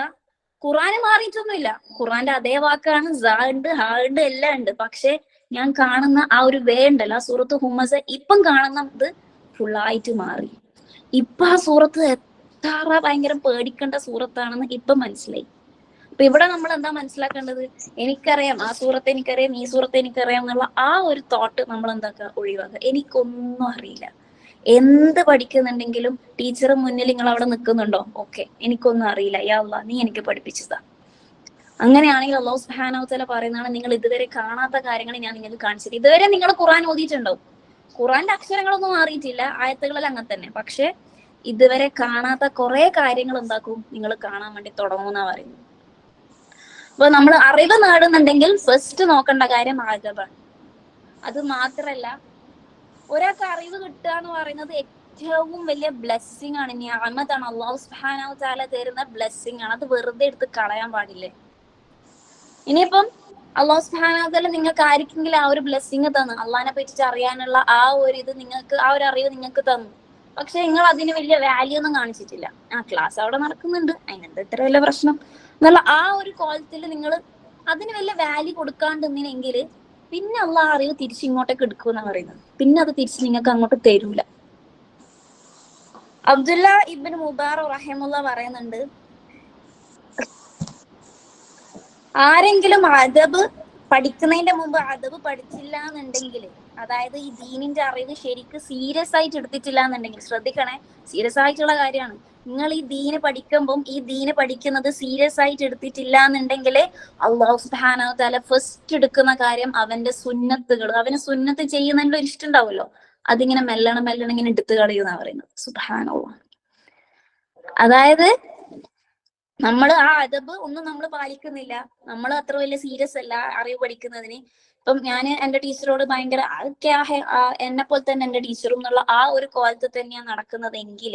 ഖുർആന് മാറിയിട്ടൊന്നുമില്ല, ഖുർആന്റെ അതേ വാക്കാണ്, സ ഉണ്ട്, ഹ ഉണ്ട്, എല്ലാം ഉണ്ട്. പക്ഷെ ഞാൻ കാണുന്ന ആ ഒരു വേ ഉണ്ടല്ലോ, ആ സൂറത്ത് ഹുമസ ഇപ്പം കാണുന്നത് ഫുള്ളായിട്ട് മാറി. ഇപ്പൊ ആ സൂറത്ത് എത്ര ഭയങ്കര പേടിക്കേണ്ട സൂറത്താണെന്ന് ഇപ്പൊ മനസ്സിലായി. അപ്പൊ ഇവിടെ നമ്മൾ എന്താ മനസ്സിലാക്കേണ്ടത്? എനിക്കറിയാം ആ സൂറത്ത് എനിക്കറിയാം, ഈ സൂറത്ത് എനിക്കറിയാം എന്നുള്ള ആ ഒരു തോട്ട് നമ്മൾ എന്താക്കുക, ഒഴിവാക്കുക. എനിക്കൊന്നും അറിയില്ല. എന്ത് പഠിക്കുന്നുണ്ടെങ്കിലും ടീച്ചർ മുന്നിൽ നിങ്ങൾ അവിടെ നിൽക്കുന്നുണ്ടോ, ഓക്കെ, എനിക്കൊന്നും അറിയില്ല, യാ അല്ലാഹ് നീ എനിക്ക് പഠിപ്പിച്ചതാ. അങ്ങനെയാണെങ്കിൽ അല്ലാഹു സുബ്ഹാനഹു വ തആല പറയുന്നതാണ്, നിങ്ങൾ ഇതുവരെ കാണാത്ത കാര്യങ്ങൾ ഞാൻ നിങ്ങൾക്ക് കാണിച്ചത്. ഇതുവരെ നിങ്ങൾ ഖുർആൻ ഓതിയിട്ടുണ്ടാവും, ഖുർആന്റെ അക്ഷരങ്ങളൊന്നും മാറിയിട്ടില്ല, ആയത്തുകളെല്ലാം അങ്ങനെ തന്നെ. പക്ഷെ ഇതുവരെ കാണാത്ത കുറെ കാര്യങ്ങൾ എന്താക്കും, നിങ്ങൾ കാണാൻ വേണ്ടി തുടങ്ങുമെന്നാ പറയുന്നത്. അപ്പൊ നമ്മൾ അറിവ് നേടുന്നുണ്ടെങ്കിൽ ഫസ്റ്റ് നോക്കേണ്ട കാര്യം ആദബാണ്. അത് മാത്രല്ല, ഒരാൾക്ക് അറിവ് കിട്ടുക എന്ന് പറയുന്നത് ഏറ്റവും വലിയ ബ്ലെസ്സിങ് ആണ്, നിഅമത്താണ്, അല്ലാഹു സുബ്ഹാനഹു വ തആല തരുന്ന ബ്ലെസ്സിങ് ആണ്. അത് വെറുതെ എടുത്ത് കളയാൻ പാടില്ലേ. ഇനിയിപ്പം അല്ലാഹു സുബ്ഹാനഹു വ തആല നിങ്ങൾക്ക് ആർക്കെങ്കിലും ആ ഒരു ബ്ലെസ്സിങ് തന്നു, അള്ളാഹിനെ പറ്റിച്ച് അറിയാനുള്ള ആ ഒരു ഇത് നിങ്ങൾക്ക്, ആ ഒരു അറിവ് നിങ്ങൾക്ക് തന്നു, പക്ഷെ നിങ്ങൾ അതിന് വലിയ വാല്യൂ ഒന്നും കാണിച്ചിട്ടില്ല. ആ ക്ലാസ് അവിടെ നടക്കുന്നുണ്ട്, അതിനെന്താ ഇത്ര വലിയ പ്രശ്നം എന്നുള്ള ആ ഒരു കോലത്തിൽ നിങ്ങൾ അതിന് വലിയ വാല്യൂ കൊടുക്കാണ്ടിരുന്നെങ്കിൽ പിന്നെ അള്ളാഹ് അറിവ് തിരിച്ചിങ്ങോട്ടേക്ക് എടുക്കുമെന്നാണ് പറയുന്നത്. പിന്നെ അത് തിരിച്ച് നിങ്ങൾക്ക് അങ്ങോട്ട് തരൂല. അബ്ദുല്ല ഇബ്നു മുബാറക് റഹിമഹുല്ല പറയുന്നുണ്ട്, ആരെങ്കിലും അദബ് പഠിക്കുന്നതിന്റെ മുമ്പ് അദബ് പഠിച്ചില്ല എന്നുണ്ടെങ്കിൽ, അതായത് ഈ ദീനിന്റെ അറിവ് ശരിക്കും സീരിയസ് ആയിട്ട് എടുത്തിട്ടില്ല എന്നുണ്ടെങ്കിൽ, ശ്രദ്ധിക്കണേ, സീരിയസ് ആയിട്ടുള്ള കാര്യമാണ്. നിങ്ങൾ ഈ ദീന് പഠിക്കുമ്പം ഈ ദീന് പഠിക്കുന്നത് സീരിയസ് ആയിട്ട് എടുത്തിട്ടില്ല എന്നുണ്ടെങ്കിൽ അല്ലാഹു സുബ്ഹാനഹു വ തആല ഫസ്റ്റ് എടുക്കുന്ന കാര്യം അവന്റെ സുന്നത്തുകൾ, അവന് സുന്നത്ത് ചെയ്യുന്നതിൽ ഒരു ഇഷ്ടം ഉണ്ടാവുമല്ലോ, അതിങ്ങനെ മെല്ലണം മെല്ലണം ഇങ്ങനെ എടുത്തു കളയുന്ന പറയുന്നത്. സുബ്ഹാനല്ലാഹ്. അതായത് നമ്മൾ ആ അദബ് ഒന്നും നമ്മൾ പാലിക്കുന്നില്ല, നമ്മൾ അത്ര വലിയ സീരിയസ് അല്ല അറിവ് പഠിക്കുന്നതിന്. ഇപ്പം ഞാൻ എന്റെ ടീച്ചറോട് ഭയങ്കര എന്നെ പോലെ തന്നെ എന്റെ ടീച്ചറും എന്നുള്ള ആ ഒരു കോലത്തിൽ തന്നെയാണ് നടക്കുന്നതെങ്കിൽ,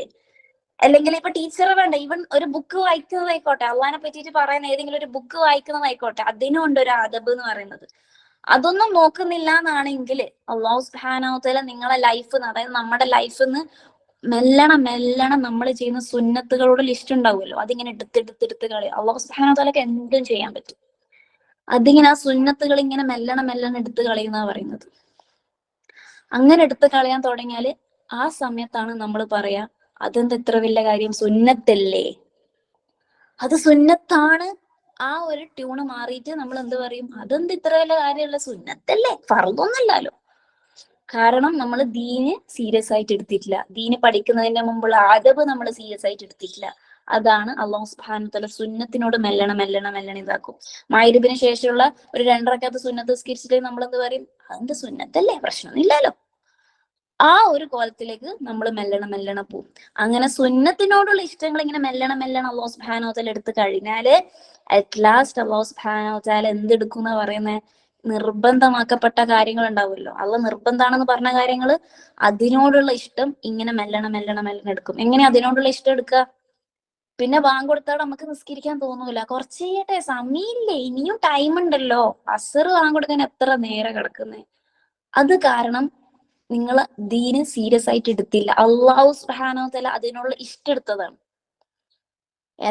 അല്ലെങ്കിൽ ഇപ്പൊ ടീച്ചർ വേണ്ട, ഈവൻ ഒരു ബുക്ക് വായിക്കുന്നതായിക്കോട്ടെ, അള്ളാഹിനെ പറ്റിയിട്ട് പറയാൻ ഏതെങ്കിലും ഒരു ബുക്ക് വായിക്കുന്നതായിക്കോട്ടെ, അതിനുണ്ട് ഒരു അദബ് എന്ന് പറയുന്നത്. അതൊന്നും നോക്കുന്നില്ല എന്നാണെങ്കിൽ അല്ലാഹു സുബ്ഹാനഹു വ തആല നിങ്ങളെ ലൈഫ്, അതായത് നമ്മുടെ ലൈഫിൽ നിന്ന് മെല്ലണം നമ്മൾ ചെയ്യുന്ന സുന്നത്തുകളോട് ലിസ്റ്റ് ഉണ്ടാവുമല്ലോ, അതിങ്ങനെ എടുത്തെടുത്ത് കളയും. അല്ലാഹു സുബ്ഹാനഹു വ തആലക്ക് എന്തും ചെയ്യാൻ പറ്റും. അതിങ്ങനെ ആ സുന്നത്തുകൾ ഇങ്ങനെ മെല്ലണം എടുത്ത് കളയുന്ന പറയുന്നത്. അങ്ങനെ എടുത്ത് കളയാൻ തുടങ്ങിയാല് ആ സമയത്താണ് നമ്മൾ പറയാ, അതെന്താ ഇത്ര വലിയ കാര്യം, സുന്നത്തല്ലേ, അത് സുന്നത്താണ്, ആ ഒരു ട്യൂണ് മാറിയിട്ട് നമ്മൾ എന്ത് പറയും, അതെന്ത് ഇത്ര വലിയ കാര്യമുള്ള, സുന്നത്തല്ലേ, ഫർദൊന്നുമല്ലല്ലോ. കാരണം നമ്മൾ ദീന് സീരിയസ് ആയിട്ട് എടുത്തിട്ടില്ല. ദീന് പഠിക്കുന്നതിന്റെ മുമ്പുള്ള അദബ് നമ്മൾ സീരിയസ് ആയിട്ട് എടുത്തിട്ടില്ല. അതാണ് അല്ലാഹു സുബ്ഹാനഹു വതആല സുന്നത്തിനോട് മെല്ലണം ഇതാക്കും. മഗ്‌രിബിന് ശേഷമുള്ള ഒരു 2 റക്അത്ത് സുന്നത്ത് നിസ്കരിച്ചിട്ട് നമ്മൾ എന്ത് പറയും, അതെന്ത് സുന്നത്തല്ലേ, പ്രശ്നമൊന്നുമില്ലല്ലോ. ആ ഒരു കോലത്തിലേക്ക് നമ്മൾ മെല്ലണം പോവും. അങ്ങനെ സുന്നത്തിനോടുള്ള ഇഷ്ടങ്ങൾ ഇങ്ങനെ മെല്ലണം അല്ലാഹു സുബ്ഹാനഹു വതആല എടുത്തു കഴിഞ്ഞാല് അറ്റ് ലാസ്റ്റ് അല്ലാഹു സുബ്ഹാനഹു വതആല എന്തെടുക്കുന്ന പറയുന്നത്, നിർബന്ധമാക്കപ്പെട്ട കാര്യങ്ങൾ ഉണ്ടാവുമല്ലോ, അള്ള നിർബന്ധാണെന്ന് പറഞ്ഞ കാര്യങ്ങൾ, അതിനോടുള്ള ഇഷ്ടം ഇങ്ങനെ മെല്ലണം എടുക്കും. എങ്ങനെ അതിനോടുള്ള ഇഷ്ടം എടുക്കുക? പിന്നെ ബാങ്ക് കൊടുത്താൽ നമുക്ക് നിസ്കരിക്കാൻ തോന്നൂല, കുറച്ച് ചെയ്യട്ടെ, സമയമില്ലേ, ഇനിയും ടൈം ഉണ്ടല്ലോ, അസർ ബാങ്ക് കൊടുക്കാൻ എത്ര നേരം കിടക്കുന്നേ. അത് കാരണം നിങ്ങൾ ദീന് സീരിയസ് ആയിട്ട് എടുത്തില്ല. അല്ലാഹു സുബ്ഹാനഹു വതആല അതിനുള്ള ഇഷ്ടം എടുത്തതാണ്.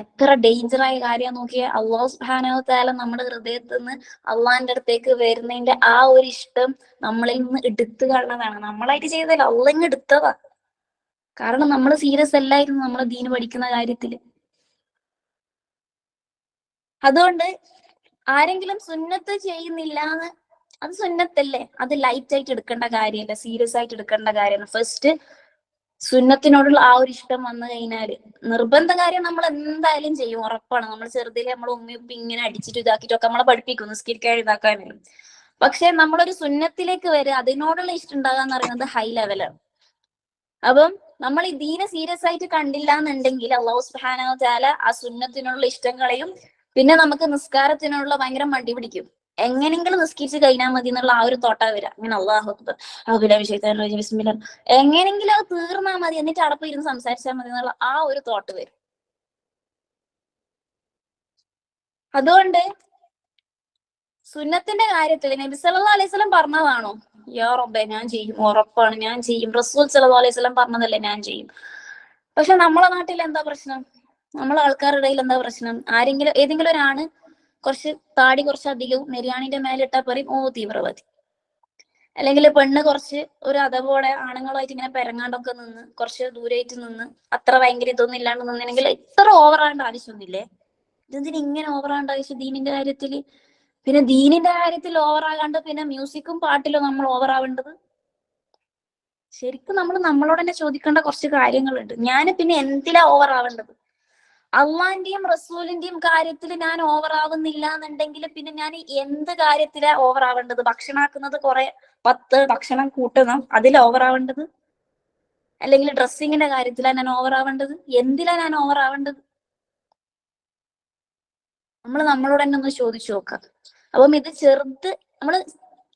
എത്ര ഡേഞ്ചറായ കാര്യം നോക്കിയാൽ, അല്ലാഹു സുബ്ഹാനഹു വതആല നമ്മുടെ ഹൃദയത്തിൽ നിന്ന് അള്ളാഹിന്റെ അടുത്തേക്ക് വരുന്നതിന്റെ ആ ഒരു ഇഷ്ടം നമ്മളിൽ നിന്ന് എടുത്തു കളഞ്ഞതാണ്. നമ്മളായിട്ട് ചെയ്തതല്ല, അള്ളാഹ് എടുത്തതാ. കാരണം നമ്മൾ സീരിയസ് അല്ലായിരുന്നു നമ്മളെ ദീന് പഠിക്കുന്ന കാര്യത്തില്. അതുകൊണ്ട് ആരെങ്കിലും സുന്നത്ത് ചെയ്യുന്നില്ല എന്ന്, അത് സുന്നത്തല്ലേ, അത് ലൈറ്റ് ആയിട്ട് എടുക്കേണ്ട കാര്യമല്ല, സീരിയസ് ആയിട്ട് എടുക്കേണ്ട കാര്യമാണ്. ഫസ്റ്റ് സുന്നത്തിനോടുള്ള ആ ഒരു ഇഷ്ടം വന്നു കഴിഞ്ഞാല് നിർബന്ധ കാര്യം നമ്മൾ എന്തായാലും ചെയ്യും, ഉറപ്പാണ്. നമ്മൾ ചെറുതിലെ നമ്മൾ ഉമ്മി ഉപ്പി ഇങ്ങനെ അടിച്ചിട്ട് ഇതാക്കിയിട്ടൊക്കെ നമ്മളെ പഠിപ്പിക്കും നിസ്കരിക്കാൻ ഇതാക്കാനും. പക്ഷെ നമ്മളൊരു സുന്നത്തിലേക്ക് വരിക, അതിനോടുള്ള ഇഷ്ടം ഉണ്ടാകാന്ന് പറയുന്നത് ഹൈ ലെവലാണ്. അപ്പം നമ്മൾ ഈ ദീനെ സീരിയസ് ആയിട്ട് കണ്ടില്ല എന്നുണ്ടെങ്കിൽ അല്ലാഹു സുബ്ഹാനഹു വതആല ആ സുന്നത്തിനുള്ള ഇഷ്ടങ്ങളെയും, പിന്നെ നമുക്ക് നിസ്കാരത്തിനുള്ള ഭയങ്കര മടി പിടിക്കും. എങ്ങനെങ്കിലും നിസ്കരിച്ച് കഴിഞ്ഞാൽ മതി എന്നുള്ള ആ ഒരു തോട്ടാ വരിക. അങ്ങനെ അല്ലാഹു അക്ബർ ബിസ്മില്ലാ, എങ്ങനെങ്കിലും അത് തീർന്നാൽ മതി, എന്നിട്ട് അടപ്പം ഇരുന്ന് സംസാരിച്ചാൽ മതി എന്നുള്ള ആ ഒരു തോട്ട് വരും. അതുകൊണ്ട് സുന്നത്തിന്റെ കാര്യത്തിൽ നബി സല്ലല്ലാഹു അലൈഹി വസല്ലം പറഞ്ഞതാണോ, യാ റബ്ബേ ഞാൻ ചെയ്യും, ഉറപ്പാണ് ഞാൻ ചെയ്യും, റസൂൽ സല്ലല്ലാഹു അലൈഹി വസല്ലം പറഞ്ഞതല്ലേ ഞാൻ ചെയ്യും. പക്ഷെ നമ്മളെ നാട്ടിൽ എന്താ പ്രശ്നം, നമ്മളെ ആൾക്കാരുടെ ഇടയിൽ എന്താ പ്രശ്നം, ഏതെങ്കിലും ഒരാണ് കുറച്ച് താടി കുറച്ച് അധികവും നെര്യാണിന്റെ മേലിട്ടാ പറയും ഓ തീവ്രവാദി. അല്ലെങ്കിൽ പെണ്ണ് കുറച്ച് ഒരു അതവോടെ ആണുങ്ങളുമായിട്ട് ഇങ്ങനെ പെരങ്ങാണ്ടൊക്കെ നിന്ന് കുറച്ച് ദൂരമായിട്ട് നിന്ന് അത്ര ഭയങ്കര ഇതൊന്നും ഇല്ലാണ്ട് നിന്നില്ലെങ്കിൽ ഇത്ര ഓവറാകേണ്ട ആവശ്യമൊന്നുമില്ലേ. ഇതെന്തിന് ഇങ്ങനെ ഓവറാകേണ്ട ആവശ്യം ദീനിന്റെ കാര്യത്തില്? പിന്നെ ദീനിന്റെ കാര്യത്തിൽ ഓവറാകാണ്ട് പിന്നെ മ്യൂസിക്കും പാട്ടിലും നമ്മൾ ഓവറാവേണ്ടത്? ശരിക്കും നമ്മൾ നമ്മളോട് തന്നെ ചോദിക്കേണ്ട കുറച്ച് കാര്യങ്ങളുണ്ട്. ഞാൻ പിന്നെ എന്തിലാ ഓവറാവേണ്ടത്? അള്ളാന്റെയും റസൂലിന്റെയും കാര്യത്തിൽ ഞാൻ ഓവറാവുന്നില്ല എന്നുണ്ടെങ്കിൽ പിന്നെ ഞാൻ എന്ത് കാര്യത്തിലാ ഓവറാവേണ്ടത്? ഭക്ഷണാക്കുന്നത് 10 ഭക്ഷണം കൂട്ടണം, അതിൽ ഓവറാവേണ്ടത്? അല്ലെങ്കിൽ ഡ്രസ്സിങ്ങിന്റെ കാര്യത്തിലാണ് ഞാൻ ഓവറാവേണ്ടത്? എന്തിലാ ഞാൻ ഓവറാവേണ്ടത്? നമ്മൾ നമ്മളോട് തന്നെ ഒന്ന് ചോദിച്ചു നോക്കാം. അപ്പം ഇത് നമ്മള്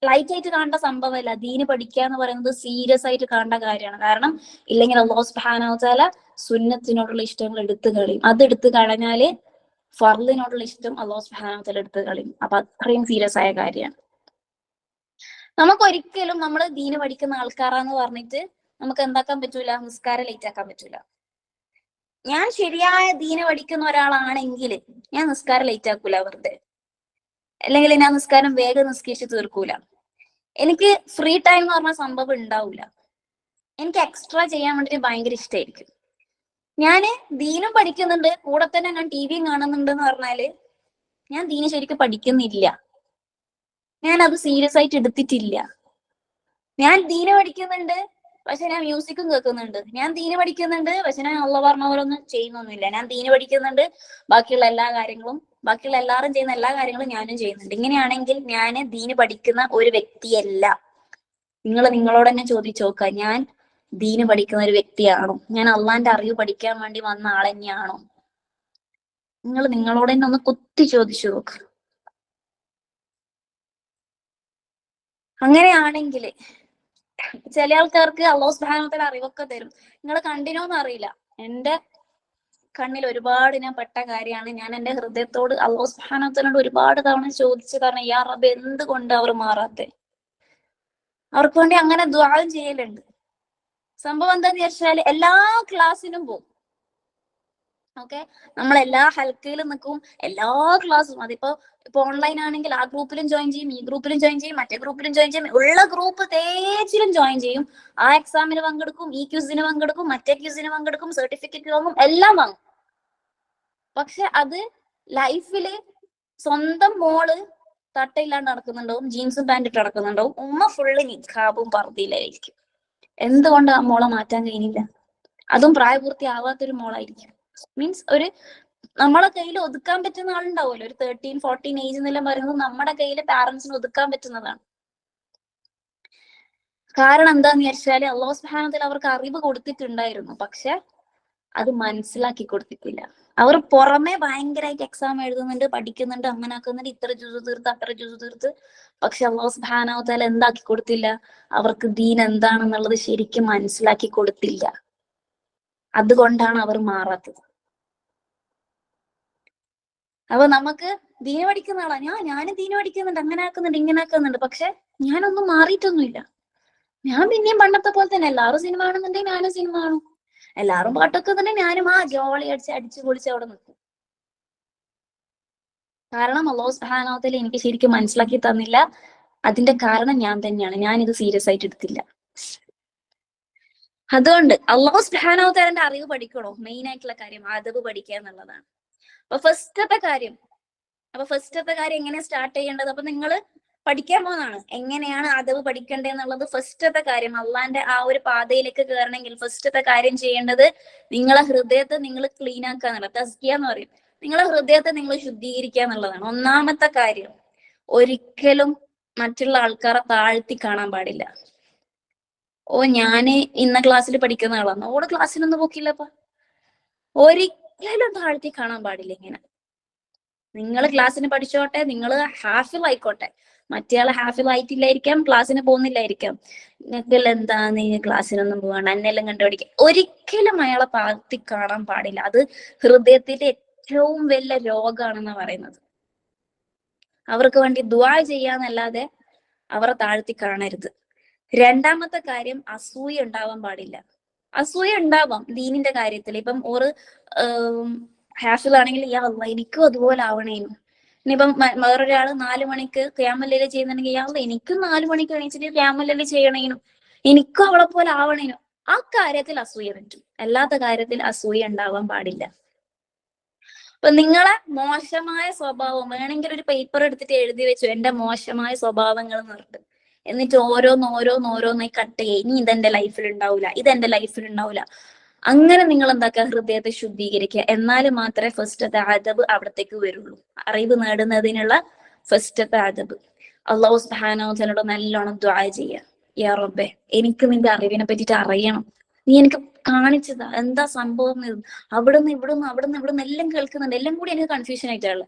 ലൈറ്റ് ആയിട്ട് കാണേണ്ട സംഭവമല്ല. ദീന് പഠിക്കുക എന്ന് പറയുന്നത് സീരിയസ് ആയിട്ട് കാണേണ്ട കാര്യമാണ്. കാരണം ഇല്ലെങ്കിൽ അല്ലാഹു സുബ്ഹാനഹു വതആല സുന്നത്തിനോടുള്ള ഇഷ്ടങ്ങൾ എടുത്തു കളയും. അത് എടുത്തു കളഞ്ഞാല് ഫർളിനോടുള്ള ഇഷ്ടം അല്ലാഹു സുബ്ഹാനഹു വതആല എടുത്തു കളയും. അപ്പൊ അത്രയും സീരിയസ് ആയ കാര്യമാണ്. നമുക്കൊരിക്കലും നമ്മൾ ദീന് പഠിക്കുന്ന ആൾക്കാരാന്ന് പറഞ്ഞിട്ട് നമുക്ക് എന്താക്കാൻ പറ്റൂല, നിസ്കാരം ലേറ്റ് ആക്കാൻ പറ്റൂല. ഞാൻ ശരിയായ ദീന് പഠിക്കുന്ന ഒരാളാണെങ്കിൽ ഞാൻ നിസ്കാരം ലേറ്റ് ആക്കൂല വെറുതെ, അല്ലെങ്കിൽ ഞാൻ നിസ്കാരം വേഗം നിസ്കരിച്ച് തീർക്കൂല. എനിക്ക് ഫ്രീ ടൈം എന്ന് പറഞ്ഞ സംഭവം ഉണ്ടാവില്ല. എനിക്ക് എക്സ്ട്രാ ചെയ്യാൻ വേണ്ടിട്ട് ഭയങ്കര ഇഷ്ടമായിരിക്കും. ഞാന് ദീനും പഠിക്കുന്നുണ്ട്, കൂടെ തന്നെ ഞാൻ ടിവിയും കാണുന്നുണ്ട് എന്ന് പറഞ്ഞാല് ഞാൻ ദീന് ശരിക്കും പഠിക്കുന്നില്ല, ഞാൻ അത് സീരിയസ് ആയിട്ട് എടുത്തിട്ടില്ല. ഞാൻ ദീന് പഠിക്കുന്നുണ്ട് പക്ഷെ ഞാൻ മ്യൂസിക്കും കേൾക്കുന്നുണ്ട്. ഞാൻ ദീന് പഠിക്കുന്നുണ്ട് പക്ഷെ ഞാൻ അള്ളാഹ് പറഞ്ഞ പോലെ ഒന്നും ചെയ്യുന്നൊന്നുമില്ല. ഞാൻ ദീന് പഠിക്കുന്നുണ്ട്, ബാക്കിയുള്ള എല്ലാവരും ചെയ്യുന്ന എല്ലാ കാര്യങ്ങളും ഞാനും ചെയ്യുന്നുണ്ട്. ഇങ്ങനെയാണെങ്കിൽ ഞാൻ ദീന് പഠിക്കുന്ന ഒരു വ്യക്തിയല്ല. നിങ്ങൾ നിങ്ങളോട് തന്നെ ചോദിച്ചു നോക്കുക, ഞാൻ ദീന് പഠിക്കുന്ന ഒരു വ്യക്തിയാണോ? ഞാൻ അള്ളാന്റെ അറിവ് പഠിക്കാൻ വേണ്ടി വന്ന ആൾ തന്നെയാണോ? നിങ്ങൾ നിങ്ങളോട് തന്നെ ഒന്ന് കുത്തി ചോദിച്ചു നോക്കുക. അങ്ങനെയാണെങ്കിൽ ചില ആൾക്കാർക്ക് അല്ലാഹു സുബ്ഹാനഹു വതആല അറിവൊക്കെ തരും. നിങ്ങൾ കണ്ടിനോന്ന് അറിയില്ല, എന്റെ കണ്ണിൽ ഒരുപാട് ഞാൻ പെട്ട കാര്യമാണ്. ഞാൻ എന്റെ ഹൃദയത്തോട് അല്ലാഹു സുബ്ഹാനഹു വതആലയോട് ഒരുപാട് തവണ ചോദിച്ചതാണ്, യാ റബ്ബേ എന്തുകൊണ്ട് അവർ മാറാത്തെ? അവർക്ക് വേണ്ടി അങ്ങനെ ദുആയും ചെയ്യലുണ്ട്. സംഭവം എന്താന്ന് വെച്ചാൽ എല്ലാ ക്ലാസ്സിനും പോകും, ഓക്കെ, നമ്മൾ എല്ലാ ഹൽക്കയിലും നിൽക്കും, എല്ലാ ക്ലാസ്സും. ഇപ്പൊ ഓൺലൈൻ ആണെങ്കിൽ ആ ഗ്രൂപ്പിലും ജോയിൻ ചെയ്യും, ഈ ഗ്രൂപ്പിലും ജോയിൻ ചെയ്യും, മറ്റേ ഗ്രൂപ്പിലും ജോയിൻ ചെയ്യും, ഉള്ള ഗ്രൂപ്പ് തേച്ചിലും ജോയിൻ ചെയ്യും. ആ എക്സാമിന് പങ്കെടുക്കും, ഈ ക്യൂസിന് പങ്കെടുക്കും, മറ്റേ ക്യൂസിന് പങ്കെടുക്കും, സർട്ടിഫിക്കറ്റ് വാങ്ങും, എല്ലാം വാങ്ങും. പക്ഷെ അത് ലൈഫില് സ്വന്തം മോള് തട്ടയില്ലാണ്ട് നടക്കുന്നുണ്ടാവും, ജീൻസും പാന്റ് ഇട്ട് നടക്കുന്നുണ്ടാവും, ഉമ്മ ഫുള്ള് നിഖാബും പർദ്ദയിലായിരിക്കും. എന്തുകൊണ്ട് ആ മോളെ മാറ്റാൻ കഴിയുന്നില്ല? അതും പ്രായപൂർത്തിയാവാത്തൊരു മോളായിരിക്കും. മീൻസ് നമ്മളെ കയ്യിൽ ഒതുക്കാൻ പറ്റുന്ന ആളുണ്ടാവുമല്ലോ, ഒരു 13-14 ഏജ് എന്നെല്ലാം പറയുന്നത് നമ്മുടെ കയ്യിൽ പാരന്റ്സിന് ഒതുക്കാൻ പറ്റുന്നതാണ്. കാരണം എന്താന്ന് വിചാരിച്ചാല് അല്ലാഹു സുബ്ഹാനഹു വ തആല അവർക്ക് അറിവ് കൊടുത്തിട്ടുണ്ടായിരുന്നു, പക്ഷെ അത് മനസ്സിലാക്കി കൊടുത്തിട്ടില്ല. അവർ പുറമെ ഭയങ്കരമായിട്ട് എക്സാം എഴുതുന്നുണ്ട്, പഠിക്കുന്നുണ്ട്, അങ്ങനെ ആക്കുന്നുണ്ട്, ഇത്ര ജുസു തീർത്ത് അത്ര ജുസു തീർത്ത്. പക്ഷെ അല്ലാഹു സുബ്ഹാനഹു വ തആല എന്താക്കി കൊടുത്തില്ല? അവർക്ക് ദീൻ എന്താണെന്നുള്ളത് ശരിക്കും മനസ്സിലാക്കി കൊടുത്തില്ല. അതുകൊണ്ടാണ് അവർ മാറാത്തത്. അപ്പൊ നമുക്ക് ദീന പഠിക്കുന്ന ആളാ, ഞാനും ദീന പഠിക്കുന്നുണ്ട്, അങ്ങനെ ആക്കുന്നുണ്ട്, ഇങ്ങനെ ആക്കുന്നുണ്ട്, പക്ഷെ ഞാനൊന്നും മാറിയിട്ടൊന്നുമില്ല. ഞാൻ പിന്നെയും പണ്ടത്തെ പോലെ തന്നെ, എല്ലാവരും സിനിമ കാണുന്നുണ്ടെങ്കിൽ ഞാനും സിനിമ കാണും, എല്ലാവരും പാട്ടൊക്കെ തന്നെ ഞാനും ജോളി അടിച്ച് പൊളിച്ച് അവിടെ നിൽക്കും. കാരണം അല്ലാഹു സുബ്ഹാനഹു വ തആല എനിക്ക് ശരിക്കും മനസ്സിലാക്കി തന്നില്ല. അതിന്റെ കാരണം ഞാൻ തന്നെയാണ്. ഞാൻ ഇത് സീരിയസ് ആയിട്ട് എടുത്തില്ല. അതുകൊണ്ട് അല്ലാഹു സുബ്ഹാനഹു വ തആലയുടെ അറിവ് പഠിക്കണോ? മെയിൻ ആയിട്ടുള്ള കാര്യം അദബ് പഠിക്കുക എന്നുള്ളതാണ്. അപ്പൊ ഫസ്റ്റത്തെ കാര്യം എങ്ങനെ സ്റ്റാർട്ട് ചെയ്യേണ്ടത്? അപ്പൊ നിങ്ങൾ പഠിക്കാൻ പോകുന്നതാണ് എങ്ങനെയാണ് അദബ് പഠിക്കേണ്ടതെന്നുള്ളത്. ഫസ്റ്റത്തെ കാര്യം, അള്ളാന്റെ ആ ഒരു പാതയിലേക്ക് കയറണമെങ്കിൽ ഫസ്റ്റത്തെ കാര്യം ചെയ്യേണ്ടത് നിങ്ങളെ ഹൃദയത്തെ നിങ്ങൾ ക്ലീൻ ആക്കുക എന്നുള്ളത്, തസ്കിയ എന്ന് പറയും. നിങ്ങളെ ഹൃദയത്തെ നിങ്ങൾ ശുദ്ധീകരിക്കുക എന്നുള്ളതാണ് ഒന്നാമത്തെ കാര്യം. ഒരിക്കലും മറ്റുള്ള ആൾക്കാരെ താഴ്ത്തി കാണാൻ പാടില്ല. ഞാന് ഇന്ന ക്ലാസ്സിൽ പഠിക്കുന്ന ആളാണ്, ഓടെ ക്ലാസ്സിലൊന്നും പോക്കില്ലപ്പ. ഒരിക്കലും താഴ്ത്തി കാണാൻ പാടില്ല. ഇങ്ങനെ നിങ്ങൾ ക്ലാസ്സിന് പഠിച്ചോട്ടെ, നിങ്ങൾ ഹാഫിൾ ആയിക്കോട്ടെ, മറ്റേയാളെ ഹാഫിൾ ആയിട്ടില്ലായിരിക്കാം, ക്ലാസ്സിന് പോകുന്നില്ലായിരിക്കാം, നിങ്ങൾക്കെല്ലാം എന്താന്ന് ക്ലാസ്സിനൊന്നും പോകാണ്ട് എന്നെല്ലാം കണ്ടുപിടിക്കാം. ഒരിക്കലും അയാളെ താഴ്ത്തി കാണാൻ പാടില്ല. അത് ഹൃദയത്തിന്റെ ഏറ്റവും വലിയ രോഗമാണെന്നാ പറയുന്നത്. അവർക്ക് വേണ്ടി ദുആ ചെയ്യാന്നല്ലാതെ അവരെ താഴ്ത്തി കാണരുത്. രണ്ടാമത്തെ കാര്യം, അസൂയ ഉണ്ടാവാൻ പാടില്ല. അസൂയ ഉണ്ടാവാം ദീനിന്റെ കാര്യത്തിൽ. ഇപ്പം ഹാഫിളാണെങ്കിൽ എനിക്കും അതുപോലെ ആവണേനും. ഇനിയിപ്പം വേറൊരാള് 4 മണിക്ക് ഖിയാമുൽ ലൈൽ ചെയ്യുന്നുണ്ടെങ്കിൽ എനിക്കും 4 മണിക്ക് എണീച്ചിട്ട് ഖിയാമുൽ ലൈൽ ചെയ്യണേനും, എനിക്കും അവളെ പോലെ ആവണേനും. ആ കാര്യത്തിൽ അസൂയ പറ്റും, അല്ലാത്ത കാര്യത്തിൽ അസൂയ ഉണ്ടാവാൻ പാടില്ല. അപ്പൊ നിങ്ങളെ മോശമായ സ്വഭാവം വേണമെങ്കിൽ ഒരു പേപ്പർ എടുത്തിട്ട് എഴുതി വെച്ചു, എന്റെ മോശമായ സ്വഭാവങ്ങൾ എന്ന് പറഞ്ഞിട്ട്. എന്നിട്ട് ഓരോന്നോരോന്നായി കട്ട് ചെയ്യും. ഇനി ഇതെന്റെ ലൈഫിൽ ഉണ്ടാവില്ല, ഇതെന്റെ ലൈഫിൽ ഉണ്ടാവില്ല. അങ്ങനെ നിങ്ങൾ എന്താക്കുക? ഹൃദയത്തെ ശുദ്ധീകരിക്കുക. എന്നാൽ മാത്രമേ ഫസ്റ്റത്തെ അദബ് അവിടത്തേക്ക് വരുള്ളൂ. അറിവ് നേടുന്നതിനുള്ള ഫസ്റ്റത്തെ അദബ്. അല്ലാഹു സുബ്ഹാനഹു വ തആലയോട് നല്ലോണം ദുആ ചെയ്യുക. യാ റബ്ബേ, എനിക്ക് നിന്റെ അറിവിനെ പറ്റിയിട്ട് അറിയണം, നീ എനിക്ക് കാണിച്ചതാ എന്താ സംഭവം. അവിടുന്ന് ഇവിടുന്ന് എല്ലാം കേൾക്കുന്നുണ്ട്, എല്ലാം കൂടി എനിക്ക് കൺഫ്യൂഷൻ ആയിട്ടുള്ള.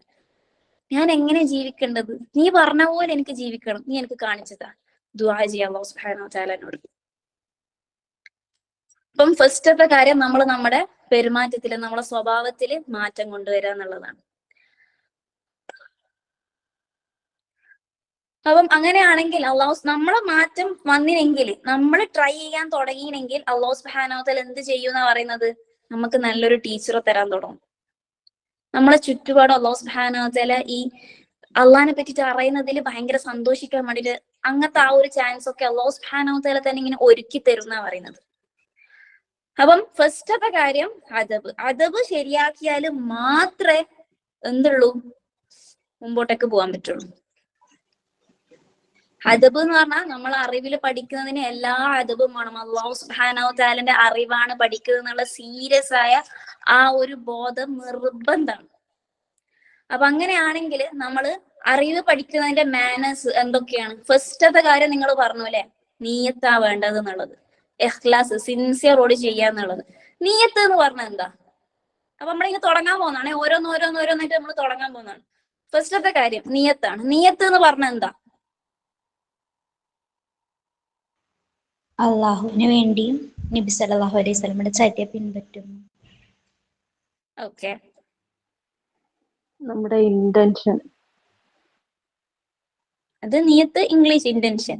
ഞാൻ എങ്ങനെ ജീവിക്കേണ്ടത്? നീ പറഞ്ഞ പോലെ എനിക്ക് ജീവിക്കണം, നീ എനിക്ക് കാണിച്ചതാ. ദുആ ചെയ്യാ അല്ലാഹു സുബ്ഹാനഹു വ തആലയോട്. അപ്പം ഫസ്റ്റത്തെ കാര്യം നമ്മൾ നമ്മുടെ പെരുമാറ്റത്തില്, നമ്മളെ സ്വഭാവത്തില് മാറ്റം കൊണ്ടുവരിക എന്നുള്ളതാണ്. അപ്പം അങ്ങനെയാണെങ്കിൽ നമ്മളെ മാറ്റം വന്നിനെങ്കിൽ, നമ്മൾ ട്രൈ ചെയ്യാൻ തുടങ്ങിയെങ്കിൽ അല്ലാഹു സുബ്ഹാനഹു വ തആല എന്ത് ചെയ്യുമെന്നാ പറയുന്നത്? നമുക്ക് നല്ലൊരു ടീച്ചറെ തരാൻ തുടങ്ങും. നമ്മളെ ചുറ്റുപാടും അല്ലാഹു സുബ്ഹാനഹു വ തആല ഈ അള്ളാഹിനെ പറ്റിയിട്ട് അറിയുന്നതിൽ ഭയങ്കര സന്തോഷിക്കാൻ വേണ്ടിയിട്ട് അങ്ങനത്തെ ആ ഒരു ചാൻസ് ഒക്കെ അല്ലാഹു സുബ്ഹാനഹു വ തആല തന്നെ ഇങ്ങനെ ഒരുക്കി തരുന്നാ പറയുന്നത്. അപ്പം ഫസ്റ്റത്തെ കാര്യം അദബ് ശരിയാക്കിയാൽ മാത്രമേ എന്തുള്ളൂ, മുമ്പോട്ടേക്ക് പോകാൻ പറ്റുള്ളൂ. അദബ് എന്ന് പറഞ്ഞാൽ നമ്മൾ അറിവിൽ പഠിക്കുന്നതിന് എല്ലാ അദബും വേണം. അല്ലാഹു സുബ്ഹാനഹു വ തആലന്റെ അറിവാണ് പഠിക്കുന്നത് എന്നുള്ള സീരിയസ് ആയ ആ ഒരു ബോധം നിർബന്ധമാണ്. അപ്പൊ അങ്ങനെയാണെങ്കിൽ നമ്മൾ അറിവ് പഠിക്കുന്നതിന്റെ മാനേഴ്സ് എന്തൊക്കെയാണ്? ഫസ്റ്റത്തെ കാര്യം നിങ്ങൾ പറഞ്ഞു അല്ലെ, നീയത്താ വേണ്ടത് എന്നുള്ളത്, ഇഖ്ലാസ് സിൻസിയറോട് ചെയ്യാന്നുള്ളത്. നീയത്ത് എന്ന് പറഞ്ഞാൽ എന്താ? അപ്പൊ നമ്മളിങ്ങനെ തുടങ്ങാൻ പോകുന്നതാണ്, ഓരോന്നായിട്ട് നമ്മൾ തുടങ്ങാൻ പോകുന്നതാണ്. ഫസ്റ്റത്തെ കാര്യം നീയത്താണ്. നീയത്ത് എന്ന് പറഞ്ഞാൽ എന്താ? അള്ളാഹുവിന് വേണ്ടിയും നബി സല്ലല്ലാഹു അലൈഹി വസല്ലമയുടെ ചര്യ പിൻപറ്റുന്നു. ഓക്കെ, നമ്മുടെ ഇന്റൻഷൻ. അത് നീയത്ത്, ഇംഗ്ലീഷ് ഇന്റൻഷൻ.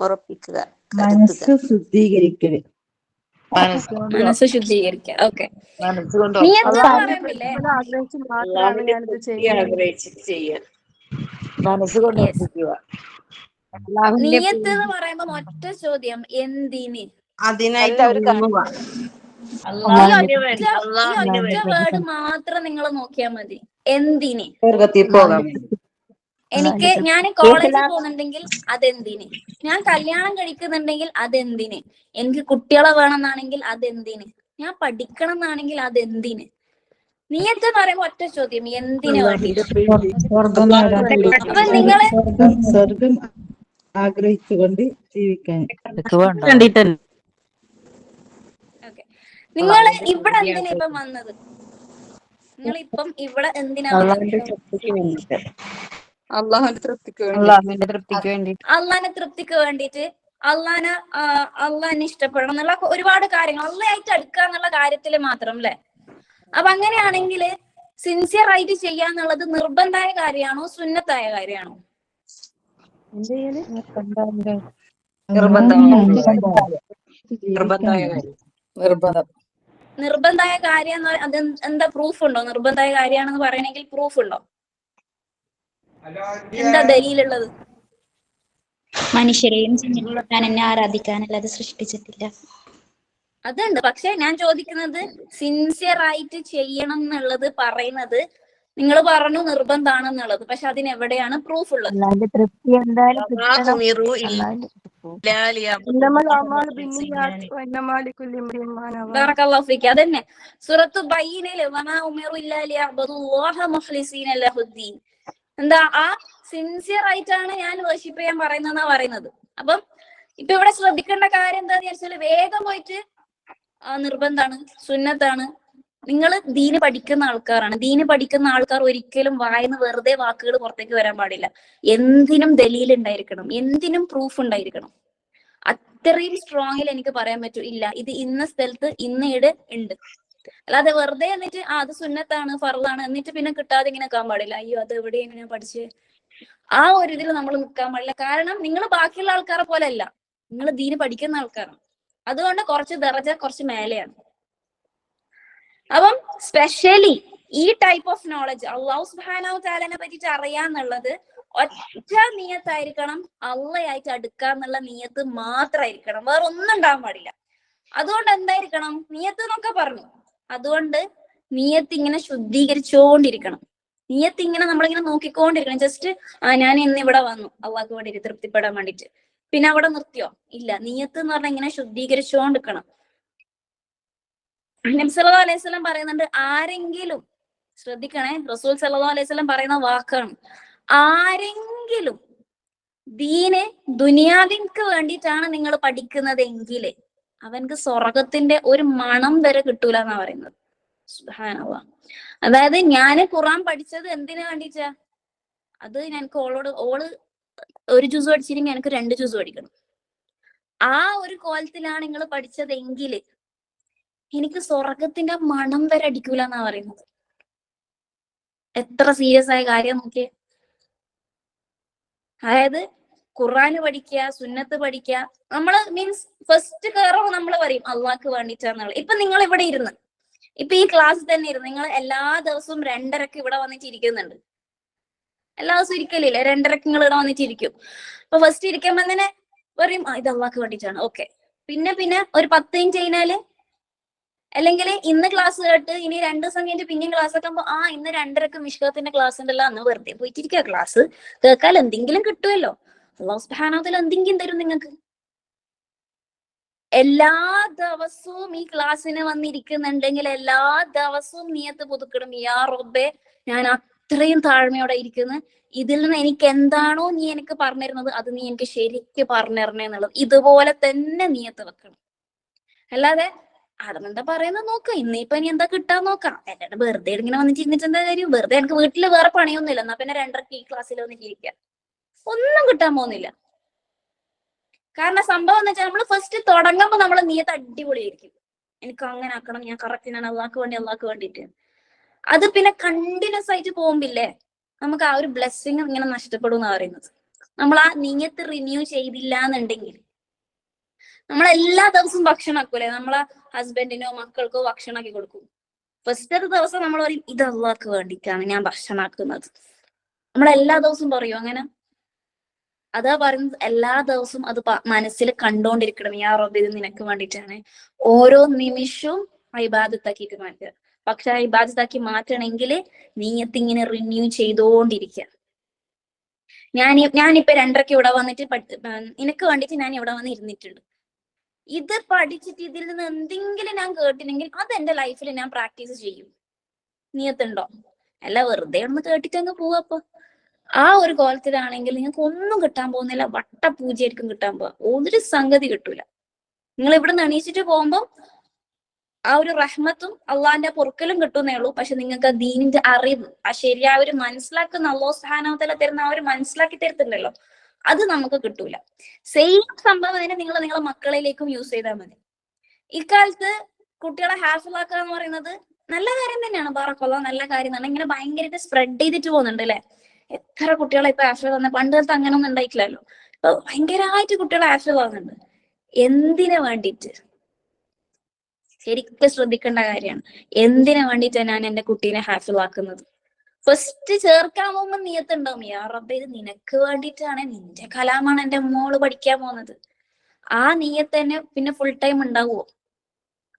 ഉറപ്പിക്കുക, മനസ്സ് ശുദ്ധീകരിക്കല്. മനസ്സ് ശുദ്ധീകരിക്കുക. ഓക്കെ, മനസ്സുകൊണ്ട് നീയത്ത് എന്ന് പറയുമ്പോഴേ ആഗ്രഹിച്ച് മാത്രമാണ് ഞാനിത് ചെയ്യുന്നത്. ആഗ്രഹിച്ചിട്ട് ചെയ്യാൻ, മനസ്സുകൊണ്ട് ഒപ്പിക്കുക. നീയത്ത് എന്ന് പറയുമ്പോ ഒറ്റ ചോദ്യം, എന്തിന്? അതിനായിട്ട് അവർ അള്ളാഹുവിന് വേണ്ടി ഈ അള്ളാഹുവിന് ഒറ്റ വേണ്ടി വേർഡ് മാത്രം നിങ്ങൾ നോക്കിയാൽ മതി. എന്തിന്? സ്വർഗത്തിൽ പോകാം. ഞാൻ കോളേജിൽ പോകുന്നുണ്ടെങ്കിൽ അതെന്തിന്? ഞാൻ കല്യാണം കഴിക്കുന്നുണ്ടെങ്കിൽ അതെന്തിന്? എനിക്ക് കുട്ടികളെ വേണമെന്നാണെങ്കിൽ അതെന്തിന്? ഞാൻ പഠിക്കണം എന്നാണെങ്കിൽ അതെന്തിന്? നീയത്ത് പറയുമ്പോ ഒറ്റ ചോദ്യം, എന്തിനു വേണ്ടിട്ട്? അപ്പൊ നിങ്ങള് സ്വർഗം ആഗ്രഹിച്ചുകൊണ്ട് ജീവിക്കാൻ കണ്ടിട്ടുണ്ട്. നിങ്ങള് ഇവിടെ എന്തിനാ ഇപ്പം വന്നത്? നിങ്ങൾ ഇപ്പം ഇവിടെ എന്തിനാ വന്നത്? അള്ളാഹുവിന്റെ തൃപ്തിക്ക് വേണ്ടി. അള്ളാന്റെ തൃപ്തിക്ക് വേണ്ടിയിട്ട്, അള്ളാനെ ഇഷ്ടപ്പെടണം എന്നുള്ള ഒരുപാട് കാര്യങ്ങൾ, അള്ളായിട്ട് അടുക്കുക എന്നുള്ള കാര്യത്തില് മാത്രം അല്ലെ? അപ്പൊ അങ്ങനെയാണെങ്കിൽ സിൻസിയർ ആയിട്ട് ചെയ്യാന്നുള്ളത് നിർബന്ധമായ കാര്യമാണോ സുന്നത്തായ കാര്യമാണോ? നിർബന്ധമായ കാര്യം അത് എന്താ പ്രൂഫ് ഉണ്ടോ? നിർബന്ധമായ കാര്യമാണെന്ന് പറയണമെങ്കിൽ പ്രൂഫ് ഉണ്ടോ? എന്താ ദലീലുള്ളത്? മനുഷ്യരെയും എന്നെ ആരാധിക്കാനല്ലാതെ സൃഷ്ടിച്ചിട്ടില്ല. അതുണ്ട്. പക്ഷെ ഞാൻ ചോദിക്കുന്നത് സിൻസിയർ ആയിട്ട് ചെയ്യണം എന്നുള്ളത് പറയുന്നത് നിങ്ങൾ പറഞ്ഞു നിർബന്ധമാണെന്നുള്ളത്. പക്ഷെ അതിനെവിടെയാണ് പ്രൂഫ് ഉള്ളത്? ബറകല്ലാഹു ഫീക. അതന്നെ സൂറത്തു ബയ്യിനയില് വമാ ഉമിറു ഇല്ലാ ലിയഅ്ബുദുല്ലാഹ മുഖ്ലിസീന ലഹുദ്ദീൻ. എന്താ? ആ സിൻസിയർ ആയിട്ടാണ് ഞാൻ വർഷിപ്പ് ചെയ്യാൻ പറയുന്നതെന്നാ പറയുന്നത്. അപ്പം ഇപ്പൊ ഇവിടെ ശ്രദ്ധിക്കേണ്ട കാര്യം എന്താന്ന് വെച്ചാൽ വേഗം പോയിട്ട് നിർബന്ധാണ്, സുന്നത്താണ്. നിങ്ങൾ ദീന് പഠിക്കുന്ന ആൾക്കാരാണ്. ദീന് പഠിക്കുന്ന ആൾക്കാർ ഒരിക്കലും വായന്ന് വെറുതെ വാക്കുകൾ പുറത്തേക്ക് വരാൻ പാടില്ല. എന്തിനും ദലീൽ ഉണ്ടായിരിക്കണം, എന്തിനും പ്രൂഫ് ഉണ്ടായിരിക്കണം. അത്രയും സ്ട്രോങ്ങിൽ എനിക്ക് പറയാൻ പറ്റും, ഇല്ല ഇത് ഇന്ന സ്ഥലത്ത് ഇന്നയിട് ഉണ്ട്. അല്ലാതെ വെറുതെ എന്നിട്ട് അത് സുന്നത്താണ് ഫർളാണ് എന്നിട്ട് പിന്നെ കിട്ടാതെ ഇങ്ങനെ നിൽക്കാൻ പാടില്ല. അയ്യോ അത് എവിടെ എങ്ങനെ പഠിച്ച് ആ ഒരു ഇതിൽ നമ്മൾ നിൽക്കാൻ പാടില്ല. കാരണം നിങ്ങൾ ബാക്കിയുള്ള ആൾക്കാരെ പോലെ അല്ല, നിങ്ങൾ ദീന് പഠിക്കുന്ന ആൾക്കാരാണ്. അതുകൊണ്ട് കുറച്ച് ദറജ കുറച്ച് മേലെയാണ്. അപ്പം സ്പെഷ്യലി ഈ ടൈപ്പ് ഓഫ് നോളജ് അല്ലാഹു സുബ്ഹാനഹു തആലനെ പറ്റിയിട്ട് അറിയാന്നുള്ളത് ഒറ്റ നിയത്തായിരിക്കണം, അള്ളയായിട്ട് അടുക്കാന്നുള്ള നിയത്ത് മാത്രമായിരിക്കണം, വേറെ ഒന്നും ഉണ്ടാവാൻ പാടില്ല. അതുകൊണ്ട് എന്തായിരിക്കണം നിയത്ത് എന്നൊക്കെ പറഞ്ഞു. അതുകൊണ്ട് നിയത്ത് ഇങ്ങനെ ശുദ്ധീകരിച്ചോണ്ടിരിക്കണം. നിയത്ത് ഇങ്ങനെ നമ്മളിങ്ങനെ നോക്കിക്കൊണ്ടിരിക്കണം. ജസ്റ്റ് ഞാൻ ഇന്ന് ഇവിടെ വന്നു അള്ളാഹ്ക്ക് വേണ്ടിട്ട് തൃപ്തിപ്പെടാൻ വേണ്ടിട്ട്, പിന്നെ അവിടെ നിർത്തിയോ? ഇല്ല. നിയത്ത് എന്ന് പറഞ്ഞാൽ ഇങ്ങനെ ശുദ്ധീകരിച്ചോണ്ടിരിക്കണം. നബി സല്ലല്ലാഹു അലൈഹി വസല്ലം പറയുന്നുണ്ട്, ആരെങ്കിലും ശ്രദ്ധിക്കണേ, റസൂൽ സല്ലല്ലാഹു അലൈഹി വസല്ലം പറയുന്ന വാക്കാണ്, ആരെങ്കിലും ദീന് ദുനിയാവിക്ക് വേണ്ടിയിട്ടാണ് നിങ്ങൾ പഠിക്കുന്നതെങ്കിൽ അവൻക്ക് സ്വർഗത്തിന്റെ ഒരു മണം വരെ കിട്ടൂല എന്നാ പറയുന്നത്. സുബ്ഹാനല്ലാഹ്. അതായത് ഞാൻ ഖുർആൻ പഠിച്ചത് എന്തിനു വേണ്ടിയിട്ടാ? അത് എനിക്ക് ഓള് ഒരു ജുസ് പഠിച്ചില്ലെങ്കിൽ എനിക്ക് 2 ജുസ് പഠിക്കണം. ആ ഒരു കോലത്തിലാണ് നിങ്ങൾ പഠിച്ചതെങ്കിൽ എനിക്ക് സ്വർഗത്തിന്റെ മണം വരെ അടിക്കൂല എന്നാ പറയുന്നത്. എത്ര സീരിയസ് ആയ കാര്യം നോക്കിയേ. അതായത് ഖുർആന് പഠിക്കുക, സുന്നത്ത് പഠിക്കുക. നമ്മള് മീൻസ് ഫസ്റ്റ് കയറുമ്പോൾ നമ്മൾ പറയും അള്ളാഹ്ക്ക് വേണ്ടിയിട്ടാന്നുള്ളത്. ഇപ്പൊ നിങ്ങൾ ഇവിടെ ഇരുന്ന് ഇപ്പൊ ഈ ക്ലാസ് തന്നെ ഇരുന്ന് നിങ്ങൾ എല്ലാ ദിവസവും 2:30 ഇവിടെ വന്നിട്ട് ഇരിക്കുന്നുണ്ട്. എല്ലാ ദിവസവും ഇരിക്കലില്ല, 2:30 നിങ്ങൾ ഇവിടെ വന്നിട്ട് ഇരിക്കും. അപ്പൊ ഫസ്റ്റ് ഇരിക്കുമ്പോ തന്നെ പറയും ഇത് അള്ളാഹ്ക്ക് വേണ്ടിയിട്ടാണ്. ഓക്കെ. പിന്നെ ഒരു 10 മിനിറ്റ് കഴിഞ്ഞാല്, അല്ലെങ്കിൽ ഇന്ന് ക്ലാസ് കേട്ട് ഇനി 2 ദിവസം കഴിഞ്ഞിട്ട് പിന്നെയും ക്ലാസ് ഒക്കെ ആകുമ്പോ ഇന്ന് 2:30 മിഷ്കത്തിന്റെ ക്ലാസ് ഉണ്ടല്ലോ, അന്ന് വെറുതെ പോയിട്ടിരിക്കുക, ക്ലാസ് കേൾക്കാൻ എന്തെങ്കിലും കിട്ടുമല്ലോ, അല്ലാഹു സുബ്ഹാനഹു വ തആല എന്തെങ്കിലും തരും നിങ്ങൾക്ക്. എല്ലാ ദിവസവും ഈ ക്ലാസ്സിന് വന്നിരിക്കുന്നുണ്ടെങ്കിൽ എല്ലാ ദിവസവും നിയത്ത് പുതുക്കണം, യാ റബ്ബേ ഞാൻ അത്രയും താഴ്മയോടെ ഇരിക്കുന്നു, ഇതിൽ നിന്ന് എനിക്ക് എന്താണോ നീ എനിക്ക് പറഞ്ഞിരുന്നത് അത് നീ എനിക്ക് ശരിക്ക് പറഞ്ഞിരണേ എന്നുള്ളത് ഇതുപോലെ തന്നെ നിയത്ത് വെക്കണം. അല്ലാതെ അതെന്താ പറയുന്നത് നോക്കാം, ഇന്നിപ്പൊ ഇനി എന്താ കിട്ടാൻ നോക്കാം, അല്ലാണ്ട് വെറുതെ ഇങ്ങനെ വന്നിട്ട് ഇരുന്നിട്ട് എന്താ കാര്യം? വെറുതെ എനിക്ക് വീട്ടില് വേറെ പണിയൊന്നുമില്ല, എന്നാ പിന്നെ 2:30 ഈ ക്ലാസ്സിൽ വന്നിട്ട് ഇരിക്കുക, ഒന്നും കിട്ടാൻ പോകുന്നില്ല. കാരണം സംഭവം എന്ന് വെച്ചാൽ നമ്മള് ഫസ്റ്റ് തുടങ്ങുമ്പോ നമ്മള് നിയത്ത് അടിപൊളിയായിരിക്കും, എനിക്ക് അങ്ങനെ ആക്കണം, ഞാൻ കറക്റ്റ് ഞാൻ അള്ളാഹ്ക്ക് വേണ്ടിയിട്ട്. അത് പിന്നെ കണ്ടിന്യൂസ് ആയിട്ട് പോകുമ്പില്ലേ നമുക്ക് ആ ഒരു ബ്ലെസ്സിങ് ഇങ്ങനെ നഷ്ടപ്പെടും എന്നാ പറയുന്നത്. നമ്മൾ ആ നിയത്ത് റിന്യൂ ചെയ്തില്ല എന്നുണ്ടെങ്കിൽ നമ്മൾ എല്ലാ ദിവസവും ഭക്ഷണം ആക്കൂലേ, നമ്മളെ ഹസ്ബൻഡിനോ മക്കൾക്കോ ഭക്ഷണം ആക്കി കൊടുക്കും. ഫസ്റ്റത്തെ ദിവസം നമ്മൾ പറയും ഇത് അള്ളാഹ്ക്ക് വേണ്ടിയിട്ടാണ് ഞാൻ ഭക്ഷണം ആക്കുന്നത്. നമ്മൾ എല്ലാ ദിവസവും പറയും അങ്ങനെ? അതാ പറയുന്നത്, എല്ലാ ദിവസവും അത് മനസ്സിൽ കണ്ടോണ്ടിരിക്കണം, യാ റബ്ബി ഇത് നിനക്ക് വേണ്ടിയിട്ടാണ്. ഓരോ നിമിഷവും ഇബാദത്താക്കിയിട്ട് മാറ്റുക. പക്ഷെ ആ ഇബാദത്താക്കി മാറ്റണമെങ്കിൽ നീയത്ത് ഇങ്ങനെ റിന്യൂ ചെയ്തോണ്ടിരിക്കുക. ഞാനിപ്പോ 2:30 ഇവിടെ വന്നിട്ട് നിനക്ക് വേണ്ടിട്ട് ഞാൻ ഇവിടെ വന്ന് ഇരുന്നിട്ടുണ്ട്. ഇത് പഠിച്ചിട്ട് ഇതിൽ നിന്ന് എന്തെങ്കിലും ഞാൻ കേട്ടില്ലെങ്കിൽ അത് എന്റെ ലൈഫിൽ ഞാൻ പ്രാക്ടീസ് ചെയ്യും. നീയത്തുണ്ടോ? അല്ല വെറുതെ ഒന്ന് കേട്ടിട്ട് അങ്ങ് പോവാ. അപ്പൊ ആ ഒരു കോലത്തിലാണെങ്കിൽ നിങ്ങൾക്ക് ഒന്നും കിട്ടാൻ പോകുന്നില്ല. വട്ടപൂജയായിരിക്കും കിട്ടാൻ പോവാ. ഒരു സംഗതി കിട്ടൂല. നിങ്ങൾ ഇവിടെ നിന്ന് എണീച്ചിട്ട് പോകുമ്പോ ആ ഒരു റഹ്മത്തും അള്ളാന്റെ പൊറുക്കലും കിട്ടുന്നേ ഉള്ളൂ. പക്ഷെ നിങ്ങൾക്ക് ആ ദീനിന്റെ അറിവ്, ആ ശരിയായ ഒരു മനസ്സിലാക്കുന്ന അല്ലാഹു സുബ്ഹാനഹു വ തആല തരുന്ന ആ ഒരു മനസ്സിലാക്കി തരത്തുണ്ടല്ലോ, അത് നമുക്ക് കിട്ടൂല. സെയിം സംഭവം തന്നെ നിങ്ങൾ നിങ്ങളെ മക്കളിലേക്കും യൂസ് ചെയ്താൽ മതി. ഇക്കാലത്ത് കുട്ടികളെ ഹാഫിളാക്കുക എന്ന് പറയുന്നത് നല്ല കാര്യം തന്നെയാണ്. ബറക്കല്ലാഹ്, നല്ല കാര്യം തന്നെ. ഇങ്ങനെ ഭയങ്കരമായിട്ട് സ്പ്രെഡ് ചെയ്തിട്ട് പോകുന്നുണ്ട് അല്ലെ. എത്ര കുട്ടികളെ ഇപ്പൊ ഹാഫിൾ തന്നെ. പണ്ട് കാലത്ത് അങ്ങനെ ഒന്നും ഉണ്ടായിട്ടില്ലല്ലോ. ഇപ്പൊ ഭയങ്കരമായിട്ട് കുട്ടികളെ ഹാഫിൾ ആവുന്നുണ്ട്. എന്തിനു വേണ്ടിയിട്ട്? ശരിക്കും ശ്രദ്ധിക്കേണ്ട കാര്യമാണ്. എന്തിനു വേണ്ടിയിട്ടാണ് ഞാൻ എന്റെ കുട്ടീനെ ഹാഫിളാക്കുന്നത്? ഫസ്റ്റ് ചേർക്കാൻ പോകുമ്പോ നീയത്തുണ്ടാവും, യാ റബ്ബേ ഇത് നിനക്ക് വേണ്ടിയിട്ടാണ്, നിന്റെ കലാമാണ് എന്റെ മോള് പഠിക്കാൻ പോകുന്നത്. ആ നീയത്ത് തന്നെ പിന്നെ ഫുൾ ടൈം ഉണ്ടാവുമോ?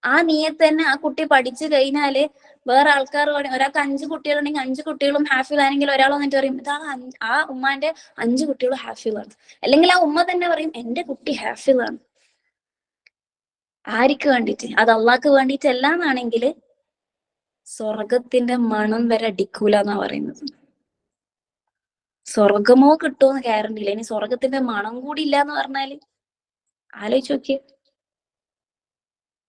ആ നീയത്ത് തന്നെ ആ കുട്ടി പഠിച്ചു കഴിഞ്ഞാല് വേറെ ആൾക്കാർ ഒരാൾക്ക് 5 കുട്ടികളുണ്ടെങ്കിൽ 5 കുട്ടികളും ഹാഫിളാണെങ്കിൽ ഒരാൾ വന്നിട്ട് പറയും ഇതാ ആ ഉമ്മാന്റെ 5 കുട്ടികളും ഹാഫിളാണ്. അല്ലെങ്കിൽ ആ ഉമ്മ തന്നെ പറയും എന്റെ കുട്ടി ഹാഫിളാണ്. ആർക്ക് വേണ്ടിയിട്ട്? അത് അള്ളാഹ്ക്ക് വേണ്ടിയിട്ടല്ല എന്നാണെങ്കിൽ സ്വർഗത്തിന്റെ മണം വരെ അടിക്കൂല എന്നാ പറയുന്നത്. സ്വർഗമോ കിട്ടുമെന്ന് ഗ്യാരണ്ടി ഇല്ല. ഇനി സ്വർഗത്തിന്റെ മണം കൂടി ഇല്ല എന്ന് പറഞ്ഞാല് ആലോചിച്ച് നോക്കിയേ.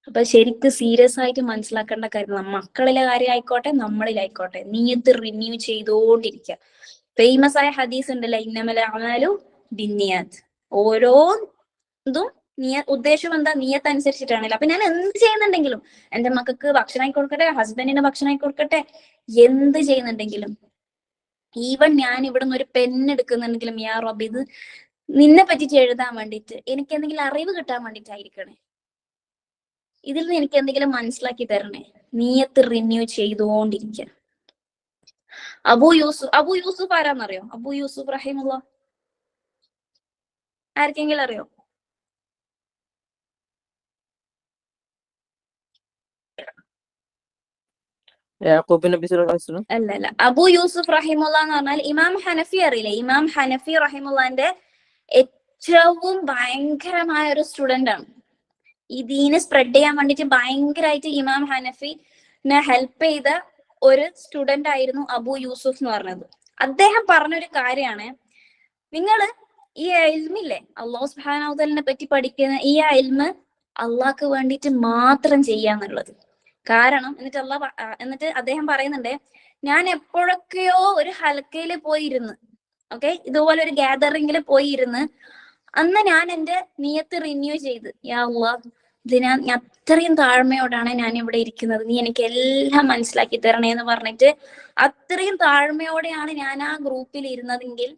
അപ്പൊ ശരിക്കും സീരിയസ് ആയിട്ട് മനസ്സിലാക്കേണ്ട കാര്യം, മക്കളിലെ കാര്യം ആയിക്കോട്ടെ നമ്മളിലായിക്കോട്ടെ, നീയത്ത് റിന്യൂ ചെയ്തോണ്ടിരിക്കുക. ഫേമസ് ആയ ഹദീസ് ഉണ്ടല്ലോ, ഇന്നമൽ അഅ്മാലു ബിന്നിയാത്ത്. ഓരോ ഇതും ഉദ്ദേശം എന്താ? നീയത്ത് അനുസരിച്ചിട്ടാണല്ലോ. അപ്പൊ ഞാൻ എന്ത് ചെയ്യുന്നുണ്ടെങ്കിലും, എന്റെ മക്കൾക്ക് ഭക്ഷണം ആയി കൊടുക്കട്ടെ, ഹസ്ബൻഡിന് ഭക്ഷണം ആയി കൊടുക്കട്ടെ, എന്ത് ചെയ്യുന്നുണ്ടെങ്കിലും, ഈവൻ ഞാൻ ഇവിടെ നിന്ന് ഒരു പെണ്ണ് എടുക്കുന്നുണ്ടെങ്കിലും, യാ റബ്ബ് ഇത് നിന്നെ പറ്റിച്ച് എഴുതാൻ വേണ്ടിയിട്ട്, എനിക്ക് എന്തെങ്കിലും അറിവ് കിട്ടാൻ വേണ്ടിയിട്ടായിരിക്കണേ, ഇതിൽ നിന്ന് എനിക്ക് എന്തെങ്കിലും മനസ്സിലാക്കി തരണേ. നീയത്ത് റിന്യൂ ചെയ്തുകൊണ്ടിരിക്കുക. അബൂ യൂസുഫ് ആരാന്നറിയോ? അബൂ യൂസുഫ് റഹിമുള്ള ആർക്കെങ്കിലും അറിയോ? യാക്കൂബ് നബി സ്വല്ലല്ലാഹു അലൈഹി വസല്ലം. അല്ല. അബൂ യൂസുഫ് റഹിമുള്ള എന്ന് പറഞ്ഞാൽ ഇമാം ഹനഫി അറിയില്ലേ? ഇമാം ഹനഫി റഹിമുള്ളന്റെ ഏറ്റവും ഭയങ്കരമായ ഒരു സ്റ്റുഡന്റ് ആണ്. ഈ ദീന് സ്പ്രെഡ് ചെയ്യാൻ വേണ്ടിട്ട് ഭയങ്കരമായിട്ട് ഇമാം ഹനഫിനെ ഹെൽപ്പ് ചെയ്ത ഒരു സ്റ്റുഡന്റ് ആയിരുന്നു അബൂ യൂസുഫ് എന്ന് പറഞ്ഞത്. അദ്ദേഹം പറഞ്ഞൊരു കാര്യമാണ്, നിങ്ങള് ഈ ഇൽമില്ലേ അല്ലാഹു സുബ്ഹാനഹു വ തആലയെ പറ്റി പഠിക്കുന്ന ഈ ഇൽമ് അള്ളാഹ്ക്ക് വേണ്ടിയിട്ട് മാത്രം ചെയ്യാന്നുള്ളത്. കാരണം എന്നിട്ട് അദ്ദേഹം പറയുന്നുണ്ട്, ഞാൻ എപ്പോഴൊക്കെയോ ഒരു ഹൽക്കയിൽ പോയിരുന്ന്, ഓക്കെ, ഇതുപോലെ ഒരു ഗ്യാതറിംഗിൽ പോയിരുന്ന്, അന്ന് ഞാൻ എന്റെ നിയത്ത് റിന്യൂ ചെയ്ത്, യാ അല്ലാഹ് ഞാൻ അത്രയും താഴ്മയോടാണ് ഞാൻ ഇവിടെ ഇരിക്കുന്നത്, നീ എനിക്ക് എല്ലാം മനസ്സിലാക്കി തരണേ എന്ന് പറഞ്ഞിട്ട് അത്രയും താഴ്മയോടെയാണ് ഞാൻ ആ ഗ്രൂപ്പിൽ ഇരുന്നതെങ്കിൽ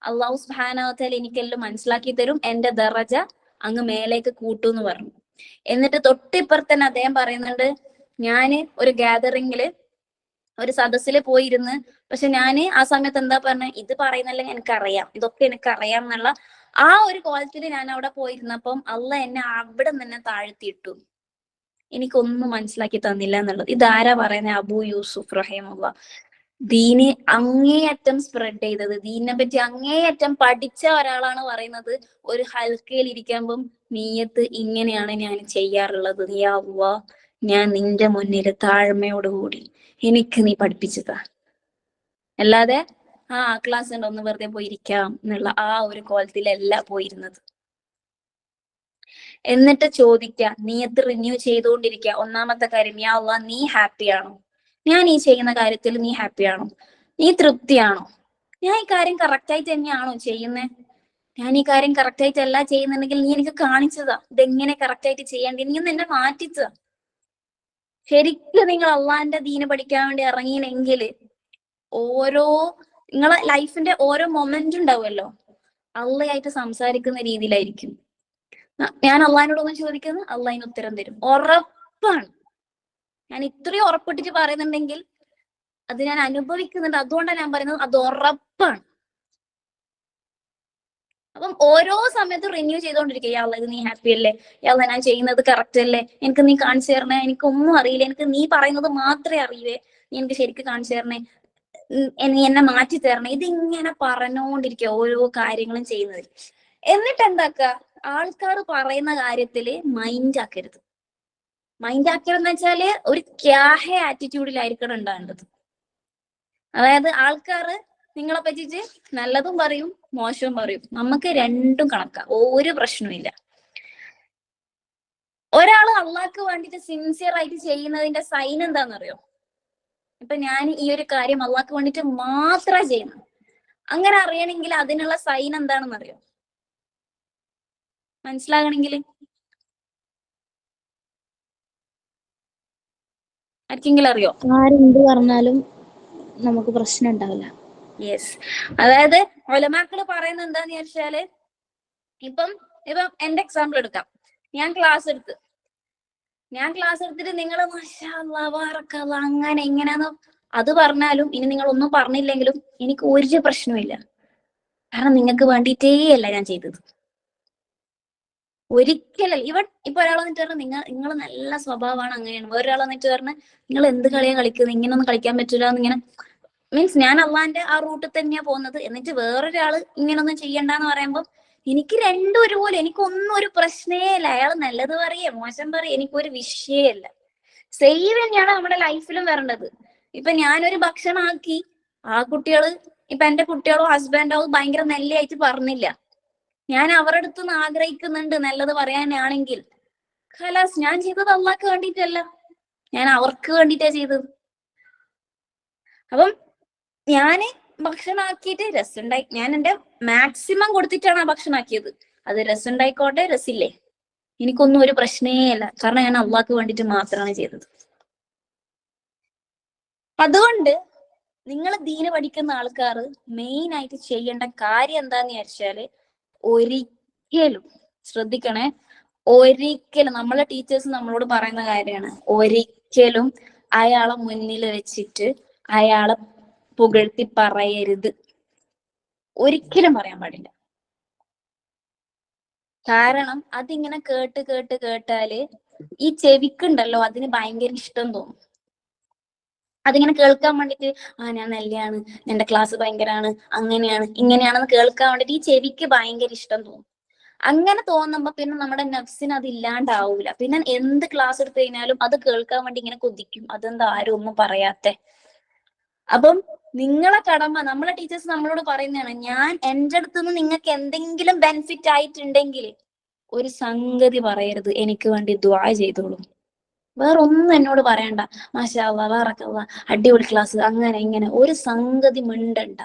അല്ലാഹു സുബ്ഹാനഹു വ തആല എനിക്കെല്ലാം മനസ്സിലാക്കി തരും, എന്റെ ദറജ അങ്ങ് മേലേക്ക് കൂട്ടും എന്ന് പറഞ്ഞു. എന്നിട്ട് തൊട്ടിപ്പുറത്ത് തന്നെ അദ്ദേഹം പറയുന്നുണ്ട്, ഞാന് ഒരു ഗ്യാതറിംഗില് ഒരു സദസ്സിൽ പോയിരുന്ന്, പക്ഷെ ഞാന് ആ സമയത്ത് എന്താ പറഞ്ഞ, ഇത് പറയുന്നല്ല എനിക്കറിയാം, ഇതൊക്കെ എനിക്കറിയാം എന്നുള്ള ആ ഒരു കോലത്തിൽ ഞാൻ അവിടെ പോയിരുന്നപ്പം അള്ളാഹ് എന്നെ അവിടെ തന്നെ താഴ്ത്തിയിട്ടു, എനിക്കൊന്നും മനസ്സിലാക്കി തന്നില്ല എന്നുള്ളത്. ഇതാരാ പറയുന്നത്? അബൂ യൂസുഫ് റഹിമുള്ള. ദീന് അങ്ങേയറ്റം സ്പ്രെഡ് ചെയ്തത്, ദീനിനെ പറ്റി അങ്ങേയറ്റം പഠിച്ച ഒരാളാണ് പറയുന്നത്, ഒരു ഹൽക്കയിൽ ഇരിക്കുമ്പം നീയത്ത് ഇങ്ങനെയാണ് ഞാൻ ചെയ്യാറുള്ളത്, യാ അല്ലാഹ് ഞാൻ നിന്റെ മുന്നിൽ താഴ്മയോടുകൂടി എനിക്ക് നീ പഠിപ്പിച്ചതാ, അല്ലാതെ ക്ലാസ് ഉണ്ട് ഒന്ന് വെറുതെ പോയിരിക്കാം എന്നുള്ള ആ ഒരു കോലത്തിലല്ല പോയിരുന്നത്. എന്നിട്ട് ചോദിക്കുക, നീയത്ത് റിന്യൂ ചെയ്തുകൊണ്ടിരിക്കുക. ഒന്നാമത്തെ കാര്യം, യാ അല്ലാഹ് നീ ഹാപ്പിയാണോ? ഞാൻ ഈ ചെയ്യുന്ന കാര്യത്തിൽ നീ ഹാപ്പിയാണോ? നീ തൃപ്തിയാണോ? ഞാൻ ഈ കാര്യം കറക്റ്റ് ആയിട്ട് തന്നെയാണോ ചെയ്യുന്നത്? ഞാൻ ഈ കാര്യം കറക്റ്റ് ആയിട്ട് അല്ല ചെയ്യുന്നുണ്ടെങ്കിൽ നീ എനിക്ക് കാണിച്ചതാ ഇതെങ്ങനെ കറക്റ്റ് ആയിട്ട് ചെയ്യേണ്ടി, നീ ഒന്ന് എന്നെ മാറ്റിച്ചതാ. ശരിക്കും നിങ്ങൾ അള്ളാന്റെ ദീന് പഠിക്കാൻ വേണ്ടി ഇറങ്ങിയില്ലെങ്കിൽ ഓരോ നിങ്ങളെ ലൈഫിന്റെ ഓരോ മൊമെന്റ് ഉണ്ടാവുമല്ലോ, അള്ളയായിട്ട് സംസാരിക്കുന്ന രീതിയിലായിരിക്കും. ഞാൻ അള്ളഹാനോടൊന്നും ചോദിക്കുന്നത്, അള്ളാഹിന് ഉത്തരം തരും, ഉറപ്പാണ്. ഞാൻ ഇത്രയും ഉറപ്പിട്ടിട്ട് പറയുന്നുണ്ടെങ്കിൽ അത് ഞാൻ അനുഭവിക്കുന്നുണ്ട്, അതുകൊണ്ടാണ് ഞാൻ പറയുന്നത്, അത് ഉറപ്പാണ്. അപ്പം ഓരോ സമയത്തും റിന്യൂ ചെയ്തോണ്ടിരിക്കുക, യാ അല്ലാഹ് ഇത് നീ ഹാപ്പി അല്ലേ, യാ അല്ലാഹ് ഞാൻ ചെയ്യുന്നത് കറക്റ്റ് അല്ലേ, എനിക്ക് നീ കാണിച്ചു തരണേ, എനിക്കൊന്നും അറിയില്ല, എനിക്ക് നീ പറയുന്നത് മാത്രമേ അറിയേ, നീ എനിക്ക് ശരിക്കും കാണിച്ചു തരണേ, നീ എന്നെ മാറ്റി തരണേ. ഇതിങ്ങനെ പറഞ്ഞുകൊണ്ടിരിക്കുക ഓരോ കാര്യങ്ങളും ചെയ്യുന്നത്. എന്നിട്ട് എന്താക്ക, ആൾക്കാർ പറയുന്ന കാര്യത്തില് മൈൻഡ് ആക്കരുത്. മൈൻഡ് ആക്കരുതെന്ന് വെച്ചാല് ഒരു ക്യാഹെ ആറ്റിറ്റ്യൂഡിലായിരിക്കണം ഉണ്ടാകേണ്ടത്. അതായത് ആൾക്കാര് നിങ്ങളെ പറ്റിച്ച് നല്ലതും പറയും മോശവും പറയും, നമുക്ക് രണ്ടും കണക്കാം, ഒരു പ്രശ്നമില്ല. ഒരാള് അള്ളാഹ്ക്ക് വേണ്ടിട്ട് സിൻസിയർ ആയിട്ട് ചെയ്യുന്നതിന്റെ സൈൻ എന്താണെന്നറിയോ? ഇപ്പൊ ഞാൻ ഈ ഒരു കാര്യം അള്ളാഹ്ക്ക് വേണ്ടിട്ട് മാത്രമേ ചെയ്യുന്നു, അങ്ങനെ അറിയണമെങ്കിൽ അതിനുള്ള സൈൻ എന്താണെന്ന് അറിയോ? മനസ്സിലാകണമെങ്കിൽ ആർക്കെങ്കിലും അറിയോ? ആരെന്ത് പറഞ്ഞാലും നമുക്ക് പ്രശ്നം ഉണ്ടാവില്ല. യെസ്, അതായത് ഉലമാക്കള് പറയുന്നത് എന്താന്ന് വെച്ചാല്, ഇപ്പം എന്റെ എക്സാമ്പിൾ എടുക്കാം. ഞാൻ ക്ലാസ് എടുത്തിട്ട് നിങ്ങൾ മാഷാ അല്ലാഹ് ബറക അല്ലാഹ് അങ്ങനെ ഇങ്ങനെയാന്ന് അത് പറഞ്ഞാലും, ഇനി നിങ്ങൾ ഒന്നും പറഞ്ഞില്ലെങ്കിലും എനിക്ക് ഒരു പ്രശ്നമില്ല. കാരണം നിങ്ങൾക്ക് വേണ്ടിയിട്ടേ അല്ല ഞാൻ ചെയ്തത്, ഒരിക്കലല്ല. ഇപ്പൊ ഒരാൾ വന്നിട്ട് പറഞ്ഞ നിങ്ങൾ നല്ല സ്വഭാവമാണ് അങ്ങനെയാണ്, വേറൊരാൾ വന്നിട്ട് പറഞ്ഞ നിങ്ങൾ എന്ത് കളിയാ കളിക്കുന്നത്, ഇങ്ങനൊന്നും കളിക്കാൻ പറ്റില്ല എന്നിങ്ങനെ. മീൻസ് ഞാൻ അള്ളാന്റെ ആ റൂട്ടിൽ തന്നെയാ പോകുന്നത്, എന്നിട്ട് വേറൊരാള് ഇങ്ങനൊന്നും ചെയ്യണ്ടെന്ന് പറയുമ്പോൾ എനിക്ക് രണ്ടും ഒരുപോലെ, എനിക്കൊന്നും ഒരു പ്രശ്നേ ഇല്ല. അയാൾ നല്ലത് പറയേ മോശം പറയേ എനിക്കൊരു വിഷയമല്ല. സെയിം തന്നെയാണ് നമ്മുടെ ലൈഫിലും വരേണ്ടത്. ഇപ്പൊ ഞാനൊരു ഭക്ഷണം ആക്കി, ആ കുട്ടികള് ഇപ്പൊ എന്റെ കുട്ടികളോ ഹസ്ബൻഡോ ഭയങ്കര നെല്ലയായിട്ട് പറഞ്ഞില്ല, ഞാൻ അവരുടെ അടുത്തുനിന്ന് ആഗ്രഹിക്കുന്നുണ്ട് നല്ലത് പറയാനാണെങ്കിൽ, ഖലാസ് ഞാൻ ചെയ്തത് അള്ളാഹ്ക്ക് വേണ്ടിയിട്ടല്ല, ഞാൻ അവർക്ക് വേണ്ടിയിട്ടാ ചെയ്തത്. അപ്പം ഞാന് ഭക്ഷണം ആക്കിയിട്ട് രസമുണ്ടായി, ഞാൻ എന്റെ മാക്സിമം കൊടുത്തിട്ടാണ് ആ ഭക്ഷണം ആക്കിയത്. അത് രസമുണ്ടായിക്കോട്ടെ രസില്ലേ, എനിക്കൊന്നും ഒരു പ്രശ്നേ അല്ല, കാരണം ഞാൻ അള്ളാഹ്ക്ക് വേണ്ടിയിട്ട് മാത്രമാണ് ചെയ്തത്. അതുകൊണ്ട് നിങ്ങൾ ദീന് പഠിക്കുന്ന ആൾക്കാർ മെയിൻ ആയിട്ട് ചെയ്യേണ്ട കാര്യം എന്താന്ന് വിചാരിച്ചാല്, ഒരിക്കലും ശ്രദ്ധിക്കണേ, ഒരിക്കലും നമ്മളെ ടീച്ചേഴ്സ് നമ്മളോട് പറയുന്ന കാര്യമാണ്, ഒരിക്കലും അയാളെ മുന്നിൽ വെച്ചിട്ട് അയാളെ പുകഴ്ത്തി പറയരുത്, ഒരിക്കലും പറയാൻ പാടില്ല. കാരണം അതിങ്ങനെ കേട്ട് കേട്ട് കേട്ടാല് ഈ ചെവിക്കുണ്ടല്ലോ അതിന് ഭയങ്കര ഇഷ്ടം തോന്നും. അതിങ്ങനെ കേൾക്കാൻ വേണ്ടിട്ട്, ഞാൻ നല്ലയാണ്, എന്റെ ക്ലാസ് ഭയങ്കരാണ്, അങ്ങനെയാണ് ഇങ്ങനെയാണെന്ന് കേൾക്കാൻ വേണ്ടിട്ട് ഈ ചെവിക്ക് ഭയങ്കര ഇഷ്ടം തോന്നും. അങ്ങനെ തോന്നുമ്പോ പിന്നെ നമ്മുടെ നഫ്സിന് അത് ഇല്ലാണ്ടാവൂല. പിന്നെ എന്ത് ക്ലാസ് എടുത്തു കഴിഞ്ഞാലും അത് കേൾക്കാൻ വേണ്ടി ഇങ്ങനെ കൊതിക്കും, അതെന്താ ആരും ഒന്നും പറയാത്തെ. അപ്പം നിങ്ങളെ കടമ, നമ്മളെ ടീച്ചേഴ്സ് നമ്മളോട് പറയുന്നതാണ്, ഞാൻ എന്റെ അടുത്തുനിന്ന് നിങ്ങൾക്ക് എന്തെങ്കിലും ബെനിഫിറ്റ് ആയിട്ടുണ്ടെങ്കിൽ ഒരു സംഗതി പറയരുത്, എനിക്ക് വേണ്ടി ദുആ ചെയ്തോളൂ. വേറൊന്നും എന്നോട് പറയണ്ട, മാഷാ അല്ലാഹ് ബറക അല്ലാഹ് അടിപൊളി ക്ലാസ് അങ്ങനെ ഇങ്ങനെ ഒരു സംഗതി മിണ്ടണ്ട.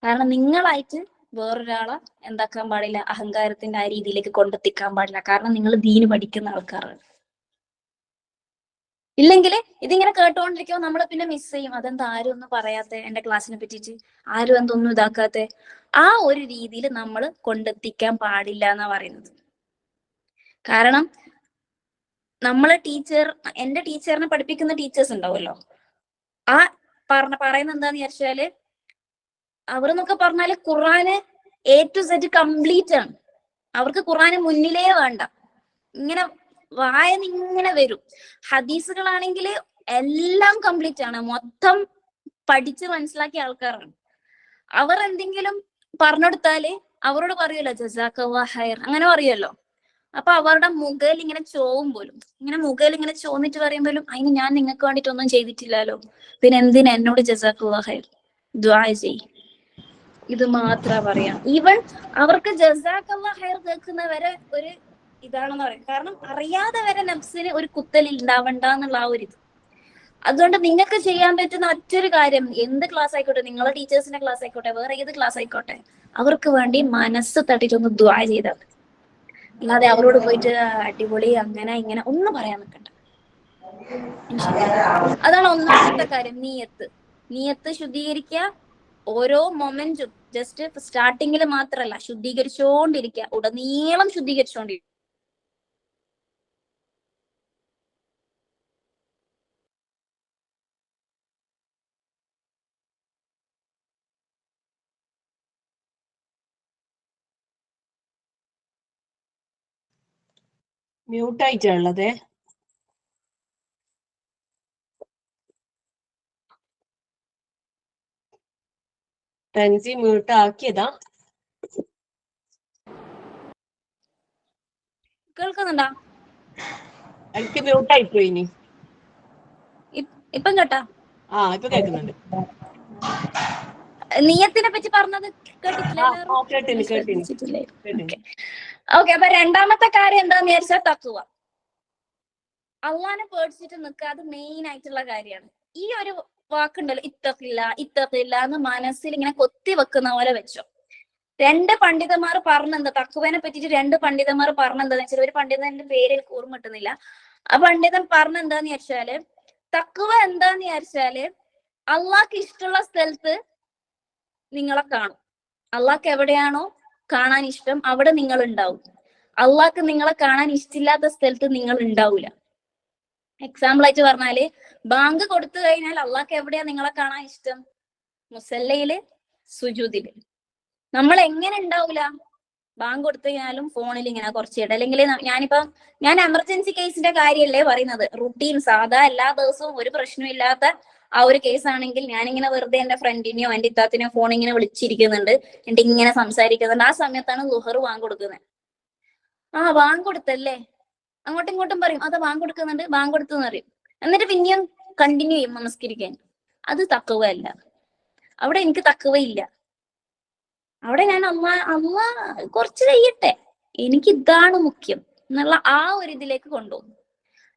കാരണം നിങ്ങളായിട്ട് വേറൊരാളെ എന്താക്കാൻ പാടില്ല, അഹങ്കാരത്തിന്റെ ആ രീതിയിലേക്ക് കൊണ്ടെത്തിക്കാൻ പാടില്ല. കാരണം നിങ്ങൾ ദീന് പഠിക്കുന്ന ആൾക്കാരാണ്. ഇല്ലെങ്കിൽ ഇതിങ്ങനെ കേട്ടോണ്ടിരിക്കുമ്പോൾ നമ്മൾ പിന്നെ മിസ് ചെയ്യും, അതെന്താ ആരും ഒന്നും പറയാത്തെ, എന്റെ ക്ലാസ്സിനെ പറ്റിയിട്ട് ആരും എന്തൊന്നും ഇതാക്കാത്തെ. ആ ഒരു രീതിയിൽ നമ്മൾ കൊണ്ടെത്തിക്കാൻ പാടില്ല എന്നാ പറയുന്നത്. കാരണം നമ്മളെ എന്റെ ടീച്ചറിനെ പഠിപ്പിക്കുന്ന ടീച്ചേഴ്സ് ഉണ്ടാവുമല്ലോ, ആ പറയുന്ന എന്താന്ന് വിചാരിച്ചാല്, അവർ എന്നൊക്കെ പറഞ്ഞാല് ഖുർആന് A to Z കംപ്ലീറ്റ് ആണ്. അവർക്ക് ഖുർആന് മുന്നിലേ വേണ്ട, ഇങ്ങനെ വായന ഇങ്ങനെ വരും. ഹദീസുകളാണെങ്കിൽ എല്ലാം കംപ്ലീറ്റ് ആണ്, മൊത്തം പഠിച്ച് മനസ്സിലാക്കിയ ആൾക്കാരാണ്. അവർ എന്തെങ്കിലും പറഞ്ഞെടുത്താല് അവരോട് പറയുമല്ലോ ജസാക്കല്ലാഹ് ഖൈർ അങ്ങനെ പറയുമല്ലോ. അപ്പൊ അവരുടെ മുഖയിൽ ഇങ്ങനെ ചോവും പോലും, ഇങ്ങനെ മുഖയിൽ ഇങ്ങനെ ചോന്നിട്ട് പറയുമ്പോഴും, അതിന് ഞാൻ നിങ്ങൾക്ക് വേണ്ടിയിട്ടൊന്നും ചെയ്തിട്ടില്ലല്ലോ, പിന്നെ എന്തിനാ എന്നോട് ജസാക്കല്ലാഹ് ഖൈർ ദുആ ചെയ്, ഇത് മാത്രാ പറയാ. ഈവൻ അവർക്ക് ജസാക്കല്ലാഹ് ഖൈർ കേൾക്കുന്നവരെ ഒരു ഇതാണെന്ന് പറയും. കാരണം അറിയാതെ വരെ നഫ്സിന് ഒരു കുത്തൽ ഉണ്ടാവണ്ട എന്നുള്ള ആ ഒരു ഇത്. അതുകൊണ്ട് നിങ്ങൾക്ക് ചെയ്യാൻ പറ്റുന്ന ഒറ്റൊരു കാര്യം, എന്ത് ക്ലാസ് ആയിക്കോട്ടെ, നിങ്ങളെ ടീച്ചേഴ്സിന്റെ ക്ലാസ് ആയിക്കോട്ടെ, വേറെ ഏത് ക്ലാസ് ആയിക്കോട്ടെ, അവർക്ക് വേണ്ടി മനസ്സ് തട്ടിട്ടൊന്ന് ദുആ ചെയ്താൽ മതി. അല്ലാതെ അവരോട് പോയിട്ട് അടിപൊളി അങ്ങനെ ഇങ്ങനെ ഒന്നും പറയാൻ നിൽക്കണ്ട. അതാണ് ഒന്നാമത്തെ കാര്യം, നീയത്ത് ശുദ്ധീകരിക്കുക. ഓരോ മൊമെന്റും ജസ്റ്റ് സ്റ്റാർട്ടിങ്ങിൽ മാത്രല്ല, ശുദ്ധീകരിച്ചോണ്ടിരിക്കുക, ഉടനീളം ശുദ്ധീകരിച്ചോണ്ടിരിക്കുക. മ്യൂട്ടായിട്ടുള്ളതേ. ടെൻസി മ്യൂട്ട് ആക്കിയതാ. കേൾക്കുന്നുണ്ടോ? എനിക്ക് മ്യൂട്ടായി പോയി. ഇനി ഇപ്പം കേട്ടാ? ഇപ്പൊ കേൾക്കുന്നുണ്ട്. നിയത്തിനെ പറ്റി പറഞ്ഞത് കേട്ടിട്ടില്ലേ? ഓക്കെ. അപ്പൊ രണ്ടാമത്തെ കാര്യം എന്താന്ന് വിചാരിച്ചാൽ തഖ്വ. അള്ളാനെ പേടിച്ചിട്ട് നിൽക്കുക. അത് മെയിൻ ആയിട്ടുള്ള കാര്യമാണ്. ഈ ഒരു വാക്കുണ്ടല്ലോ, ഇത്തഖില്ല എന്ന് മനസ്സിൽ ഇങ്ങനെ കൊത്തി വെക്കുന്ന പോലെ വെച്ചോ. രണ്ട് പണ്ഡിതന്മാർ പറഞ്ഞെന്താ തഖ്വനെ പറ്റിയിട്ട്? രണ്ട് പണ്ഡിതന്മാർ പറഞ്ഞെന്താന്ന് വെച്ചാൽ, ഒരു പണ്ഡിതന്റെ പേര് എനിക്ക് ഓർമ്മ കിട്ടുന്നില്ല. ആ പണ്ഡിതൻ പറഞ്ഞെന്താന്ന് വിചാരിച്ചാല്, തഖ്വ എന്താന്ന് വിചാരിച്ചാല് അള്ളാഹ്ക്ക് ഇഷ്ടമുള്ള സ്ഥലത്ത് നിങ്ങളെ കാണും. അള്ളാഹ്ക്ക് എവിടെയാണോ കാണാൻ ഇഷ്ടം അവിടെ നിങ്ങൾ ഉണ്ടാവും. അള്ളാഹ്ക്ക് നിങ്ങളെ കാണാൻ ഇഷ്ടമില്ലാത്ത സ്ഥലത്ത് നിങ്ങൾ ഉണ്ടാവൂല. എക്സാമ്പിൾ ആയിട്ട് പറഞ്ഞാല്, ബാങ്ക് കൊടുത്തു കഴിഞ്ഞാൽ അള്ളാഹ്ക്ക് എവിടെയാ നിങ്ങളെ കാണാൻ ഇഷ്ടം? മുസല്ലയില്, സുജൂദില്. നമ്മൾ എങ്ങനെ ഉണ്ടാവൂല? ബാങ്ക് കൊടുത്തു കഴിഞ്ഞാലും ഫോണിൽ ഇങ്ങനെ കുറച്ചിട. അല്ലെങ്കിൽ ഞാൻ എമർജൻസി കേസിന്റെ കാര്യമല്ലേ പറയുന്നത്. റുട്ടീൻ സാധാ എല്ലാ ദിവസവും ഒരു പ്രശ്നമില്ലാത്ത ആ ഒരു കേസ് ആണെങ്കിൽ ഞാനിങ്ങനെ വെറുതെ എന്റെ ഫ്രണ്ടിനെയോ എന്റെ ഇത്താത്തിനെയോ ഫോൺ ഇങ്ങനെ വിളിച്ചിരിക്കുന്നുണ്ട്, എന്നിട്ട് ഇങ്ങനെ സംസാരിക്കുന്നുണ്ട്. ആ സമയത്താണ് ളുഹർ ബാങ്ക് കൊടുക്കുന്നത്. ബാങ്ക് കൊടുത്തല്ലേ, അങ്ങോട്ടും ഇങ്ങോട്ടും പറയും, അതാ ബാങ്ക് കൊടുക്കുന്നുണ്ട്, ബാങ്ക് കൊടുത്തെന്ന് പറയും. എന്നിട്ട് പിന്നെയും കണ്ടിന്യൂ ചെയ്യും നമസ്കരിക്കാൻ. അത് തഖ്വ അല്ല. അവിടെ എനിക്ക് തഖ്വ ഇല്ല. അവിടെ ഞാൻ അമ്മ കുറച്ച് കഴിയട്ടെ, എനിക്ക് ഇതാണ് മുഖ്യം എന്നുള്ള ആ ഒരു ഇതിലേക്ക് കൊണ്ടുപോകും.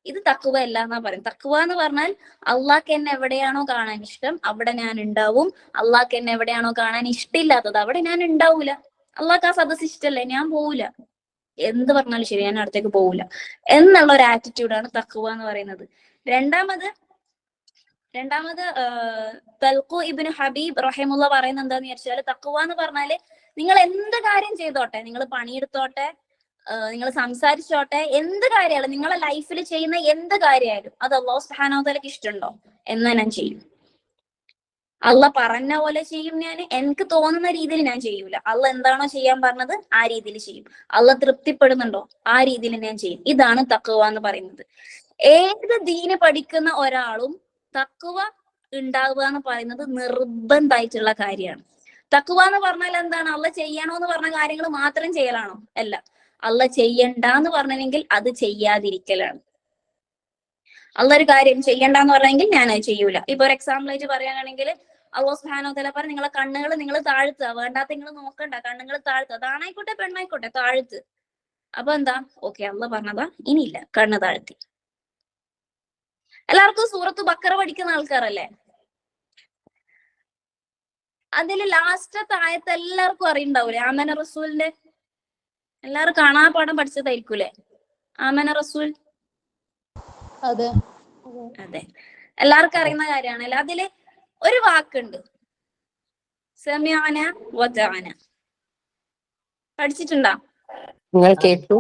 ഇത് തഖ്വ അല്ല എന്നാ പറയും. തഖ്വ എന്ന് പറഞ്ഞാൽ അള്ളാഹ്ക്ക് എന്നെ എവിടെയാണോ കാണാൻ ഇഷ്ടം അവിടെ ഞാൻ ഉണ്ടാവും. അള്ളാഹ്ക്ക് എന്നെ എവിടെയാണോ കാണാൻ ഇഷ്ടമില്ലാത്തത് അവിടെ ഞാൻ ഉണ്ടാവൂല. അള്ളാഹ്ക്ക് ആ സദസ് ഇഷ്ടല്ലേ, ഞാൻ പോവൂല. എന്ത് പറഞ്ഞാലും ശരി, ഞാൻ അടുത്തേക്ക് പോവില്ല എന്നുള്ള ഒരു ആറ്റിറ്റ്യൂഡാണ് തഖ്വ എന്ന് പറയുന്നത്. രണ്ടാമത് തൽഖു ഇബ്നു ഹബീബ് റഹിമുള്ള പറയുന്നത് എന്താന്ന് വെച്ചാൽ, തഖ്വ എന്ന് പറഞ്ഞാല് നിങ്ങൾ എന്ത് കാര്യം ചെയ്തോട്ടെ, നിങ്ങൾ പണിയെടുത്തോട്ടെ, നിങ്ങൾ സംസാരിച്ചോട്ടെ, എന്ത് കാര്യമാണ് നിങ്ങളെ ലൈഫിൽ ചെയ്യുന്ന എന്ത് കാര്യമായാലും അത് അല്ലാഹു സുബ്ഹാനഹു വ തആലക്ക് ഇഷ്ടമുണ്ടോ എന്നാ ഞാൻ ചെയ്യും. അള്ളാഹ് പറഞ്ഞ പോലെ ചെയ്യും. ഞാൻ എനിക്ക് തോന്നുന്ന രീതിയിൽ ഞാൻ ചെയ്യൂല. അള്ളാഹ് എന്താണോ ചെയ്യാൻ പറഞ്ഞത് ആ രീതിയിൽ ചെയ്യും. അള്ളാഹ് തൃപ്തിപ്പെടുന്നുണ്ടോ ആ രീതിയിൽ ഞാൻ ചെയ്യും. ഇതാണ് തഖ്വ എന്ന് പറയുന്നത്. ഏത് ദീന് പഠിക്കുന്ന ഒരാളും തഖ്വ ഉണ്ടാവുക എന്ന് പറയുന്നത് നിർബന്ധമായിട്ടുള്ള കാര്യമാണ്. തഖ്വ എന്ന് പറഞ്ഞാൽ എന്താണ്? അള്ളാഹ് ചെയ്യണോ എന്ന് പറഞ്ഞ കാര്യങ്ങൾ മാത്രം ചെയ്യലാണോ? അല്ല. അള്ളാഹ് ചെയ്യണ്ടെന്ന് പറഞ്ഞെങ്കിൽ അത് ചെയ്യാതിരിക്കലാണ്. അള്ളാഹ് ഒരു കാര്യം ചെയ്യണ്ടെന്ന് പറഞ്ഞെങ്കിൽ ഞാൻ അത് ചെയ്യൂല. ഇപ്പൊ ഒരു എക്സാമ്പിൾ ആയിട്ട് പറയുകയാണെങ്കിൽ, അല്ലാഹു സുബ്ഹാനഹു വ തആല പറഞ്ഞു, നിങ്ങളെ കണ്ണുകൾ നിങ്ങൾ താഴ്ത്തുക, വേണ്ടാത്ത നിങ്ങൾ നോക്കണ്ട, കണ്ണുകൾ താഴ്ത്തുക. അതാണായിക്കോട്ടെ പെണ്ണായിക്കോട്ടെ, താഴ്ത്ത്. അപ്പൊ എന്താ? ഓക്കെ, അള്ളാഹ് പറഞ്ഞതാ, ഇനിയില്ല, കണ്ണ് താഴ്ത്തി. എല്ലാവർക്കും സൂറത്ത് ബക്കറ പഠിക്കുന്ന ആൾക്കാരല്ലേ? അതില് ലാസ്റ്റത്തെ ആയത്ത് എല്ലാവർക്കും അറിയുണ്ടാവൂലേ? ആമന റസൂലിന്റെ എല്ലാവരും കാണാപാഠം പഠിച്ചതായിരിക്കൂലേ ആമന റസൂൽ? അതെ അതെ, എല്ലാവർക്കും അറിയുന്ന കാര്യമാണല്ലോ. അതില് ഒരു വാക്കുണ്ട്, സമിഅന വതഅന. പഠിച്ചിട്ടുണ്ടോ? നിങ്ങൾ കേട്ടു.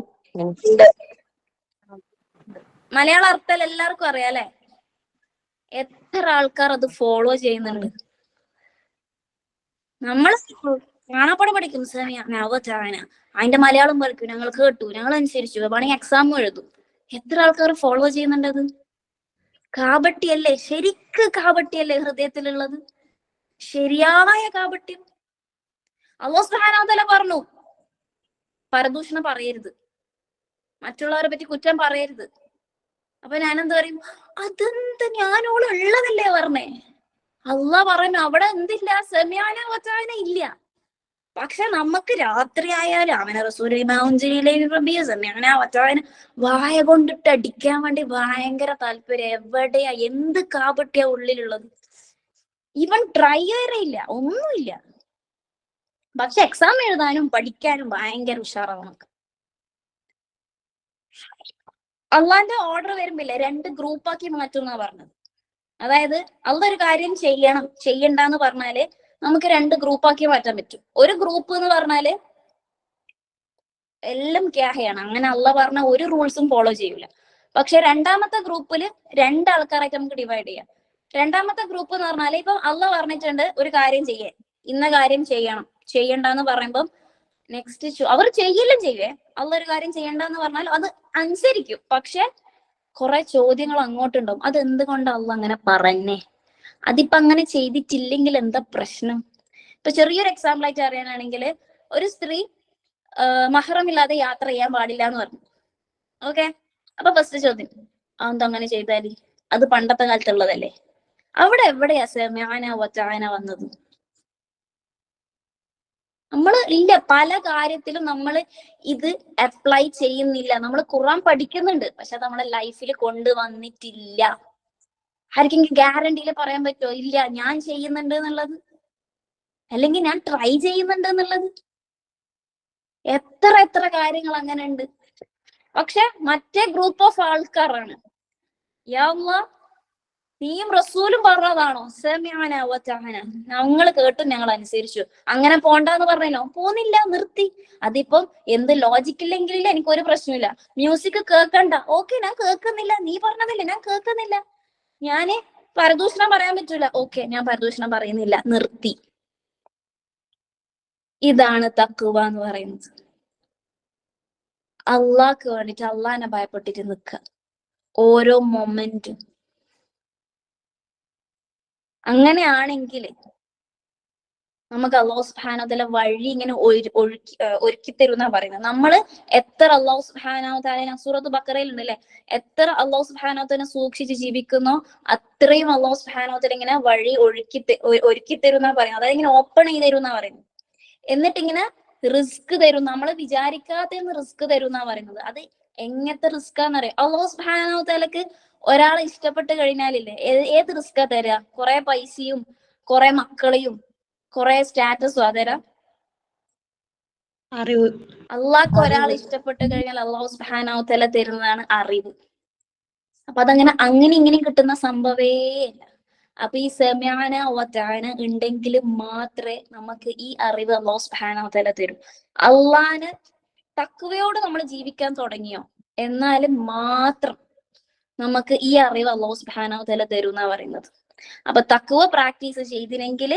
മലയാള അർത്ഥം എല്ലാവർക്കും അറിയാം അല്ലെ? എത്ര ആൾക്കാർ അത് ഫോളോ ചെയ്യുന്നുണ്ട്? നമ്മൾ കാണാപ്പാടം പഠിക്കും സമിഅന വതഅന, അതിന്റെ മലയാളം പഠിക്കും, ഞങ്ങൾ കേട്ടു, ഞങ്ങൾ അനുസരിച്ചു, വേണമെങ്കിൽ എക്സാം എഴുതും. എത്ര ആൾക്കാർ ഫോളോ ചെയ്യുന്നുണ്ട് അത്? കാപട്യല്ലേ, ശരിക്ക് കാപട്യല്ലേ ഹൃദയത്തിലുള്ളത്? ശരിയായ കാപട്യം. അല്ലാഹു സുബ്ഹാനഹു വ തആല പറഞ്ഞു, പരദൂഷണം പറയരുത്, മറ്റുള്ളവരെ പറ്റി കുറ്റം പറയരുത്. അപ്പൊ ഞാനെന്ത് പറയും? അതെന്ത്, ഞാനോള് ഉള്ളതല്ലേ പറഞ്ഞേ? അള്ളാഹ് പറഞ്ഞു അവിടെ എന്തില്ല, സമിഅന വതഅന ഇല്ല. പക്ഷെ നമുക്ക് രാത്രി ആയാലും അവനെ വായ കൊണ്ടിട്ട് അടിക്കാൻ വേണ്ടി ഭയങ്കര താല്പര്യം. എവിടെയാ, എന്ത് കാപട്യാ ഉള്ളിലുള്ളത്? ഈവൻ ട്രൈ വരെ ഇല്ല, ഒന്നുമില്ല. പക്ഷെ എക്സാം എഴുതാനും പഠിക്കാനും ഭയങ്കര ഉഷാറാണ് നമുക്ക്. അള്ളാന്റെ ഓർഡർ വരുമ്പില്ലേ രണ്ട് ഗ്രൂപ്പാക്കി മാറ്റും എന്നാ പറഞ്ഞത്. അതായത് അള്ളാഹ് ഒരു കാര്യം ചെയ്യണ്ടെന്ന് പറഞ്ഞാല് നമുക്ക് രണ്ട് ഗ്രൂപ്പാക്കി മാറ്റാൻ പറ്റും. ഒരു ഗ്രൂപ്പ് എന്ന് പറഞ്ഞാല് എല്ലാം ക്യാഹയാണ്, അങ്ങനെ അള്ളാഹ് പറഞ്ഞ ഒരു റൂൾസും ഫോളോ ചെയ്യൂല. പക്ഷെ രണ്ടാമത്തെ ഗ്രൂപ്പിൽ രണ്ടാൾക്കാരായിട്ട് നമുക്ക് ഡിവൈഡ് ചെയ്യാം. രണ്ടാമത്തെ ഗ്രൂപ്പ് എന്ന് പറഞ്ഞാല് ഇപ്പം അള്ളാഹ് പറഞ്ഞിട്ടുണ്ട് ഒരു കാര്യം ചെയ്യാൻ, ഇന്ന കാര്യം ചെയ്യണ്ടെന്ന് പറയുമ്പം നെക്സ്റ്റ് അവർ ചെയ്യില്ലും ചെയ്യേ, അള്ള ഒരു കാര്യം ചെയ്യണ്ടെന്ന് പറഞ്ഞാൽ അത് അനുസരിക്കും. പക്ഷെ കുറെ ചോദ്യങ്ങൾ അങ്ങോട്ടുണ്ടാവും. അത് എന്തുകൊണ്ട് അള്ള അങ്ങനെ പറഞ്ഞേ, അതിപ്പോ അങ്ങനെ ചെയ്തിട്ടില്ലെങ്കിൽ എന്താ പ്രശ്നം? ഇപ്പൊ ചെറിയൊരു എക്സാമ്പിൾ ആയിട്ട് അറിയാനാണെങ്കിൽ, ഒരു സ്ത്രീ മഹ്റമില്ലാതെ യാത്ര ചെയ്യാൻ പാടില്ല എന്ന് പറഞ്ഞു. ഓക്കെ, അപ്പൊ ഫസ്റ്റ് ചോദ്യം, അതെന്താ അങ്ങനെ ചെയ്താല്? അത് പണ്ടത്തെ കാലത്തുള്ളതല്ലേ. അവിടെ എവിടെയാ സമഅന വതഅന വന്നത്? നമ്മള് ഇല്ല, പല കാര്യത്തിലും നമ്മൾ ഇത് അപ്ലൈ ചെയ്യുന്നില്ല. നമ്മൾ ഖുർആൻ പഠിക്കുന്നുണ്ട്, പക്ഷെ അത് നമ്മളെ ലൈഫിൽ കൊണ്ടുവന്നിട്ടില്ല. ആർക്കെങ്കിലും ഗ്യാരണ്ടിയിൽ പറയാൻ പറ്റുമോ ഇല്ല ഞാൻ ചെയ്യുന്നുണ്ട് എന്നുള്ളത്, അല്ലെങ്കിൽ ഞാൻ ട്രൈ ചെയ്യുന്നുണ്ട് എന്നുള്ളത്? എത്ര എത്ര കാര്യങ്ങൾ അങ്ങനെ ഉണ്ട്. പക്ഷെ മറ്റേ ഗ്രൂപ്പ് ഓഫ് ആൾക്കാരാണ് യാ അല്ലാഹ് നീയും റസൂലും പറഞ്ഞതാണോ, സമഅന വതഅന, ഞങ്ങൾ കേട്ടു ഞങ്ങൾ അനുസരിച്ചു, അങ്ങനെ പോണ്ടെന്ന് പറഞ്ഞല്ലോ, പോന്നില്ല, നിർത്തി. അതിപ്പം എന്ത് ലോജിക്കില്ലെങ്കിലും എനിക്ക് ഒരു പ്രശ്നമില്ല. മ്യൂസിക് കേൾക്കണ്ട, ഓക്കെ ഞാൻ കേൾക്കുന്നില്ല, നീ പറഞ്ഞതില്ല ഞാൻ കേൾക്കുന്നില്ല. ഞാന് പരദൂഷണം പറയാൻ പറ്റൂല, ഓക്കെ ഞാൻ പരദൂഷണം പറയുന്നില്ല, നിർത്തി. ഇതാണ് തഖ്വ എന്ന് പറയുന്നത്. അള്ളാഹ്ക്ക് വേണ്ടിട്ട് അള്ളാഹിനെ ഭയപ്പെട്ടിട്ട് നിൽക്കുക ഓരോ മൊമെന്റും. അങ്ങനെയാണെങ്കിൽ നമുക്ക് അള്ളാഹു സുബ്ഹാനഹു വ തആല വഴി ഇങ്ങനെ ഒരുക്കി തരുന്ന പറയുന്നത്. നമ്മള് എത്ര അള്ളാഹു സുബ്ഹാനഹു വ തആല സൂറത്ത് ബഖറയിൽ ഉണ്ടല്ലേ, എത്ര അള്ളാഹു സുബ്ഹാനഹു വ തആല സൂക്ഷിച്ച് ജീവിക്കുന്നോ അത്രയും അള്ളാഹു സുബ്ഹാനഹു വ തആല ഇങ്ങനെ വഴി ഒരുക്കി തരുന്ന പറയുന്നത്. അതായത് ഇങ്ങനെ ഓപ്പൺ ചെയ്ത് തരുന്ന പറയുന്നത്. എന്നിട്ട് ഇങ്ങനെ റിസ്ക് തരും, നമ്മൾ വിചാരിക്കാത്ത റിസ്ക് തരുന്ന പറയുന്നത്. അത് എങ്ങനത്തെ റിസ്കാന്നറിയാം. അള്ളാഹു സുബ്ഹാനഹു വ തആലക്ക് ഒരാളെ ഇഷ്ടപ്പെട്ട് കഴിഞ്ഞാലില്ലേ, ഏത് റിസ്കാ തരാ? കുറെ പൈസയും കുറെ മക്കളെയും കുറെ സ്റ്റാറ്റസും അതരാ? അറിവ്. അള്ളാഹ്ക്ക് ഒരാളെ ഇഷ്ടപ്പെട്ട് കഴിഞ്ഞാൽ അള്ളാഹു സുബ്ഹാനഹു വ തആല തരുന്നതാണ് അറിവ്. അപ്പൊ അതങ്ങനെ അങ്ങനെ ഇങ്ങനെ കിട്ടുന്ന സംഭവേ അല്ല. അപ്പൊ ഈ സമഅന വതഅന ഉണ്ടെങ്കിൽ മാത്രമേ നമുക്ക് ഈ അറിവ് അള്ളാഹു സുബ്ഹാനഹു വ തആല തരും. അള്ളാഹിന് തഖ്വയോട് നമ്മൾ ജീവിക്കാൻ തുടങ്ങിയോ എന്നാലും മാത്രം നമുക്ക് ഈ അറിവ് അള്ളാഹു സുബ്ഹാനഹു വ തആല തരും എന്നാ പറയുന്നത്. അപ്പൊ തഖ്വ പ്രാക്ടീസ് ചെയ്തില്ലെങ്കിൽ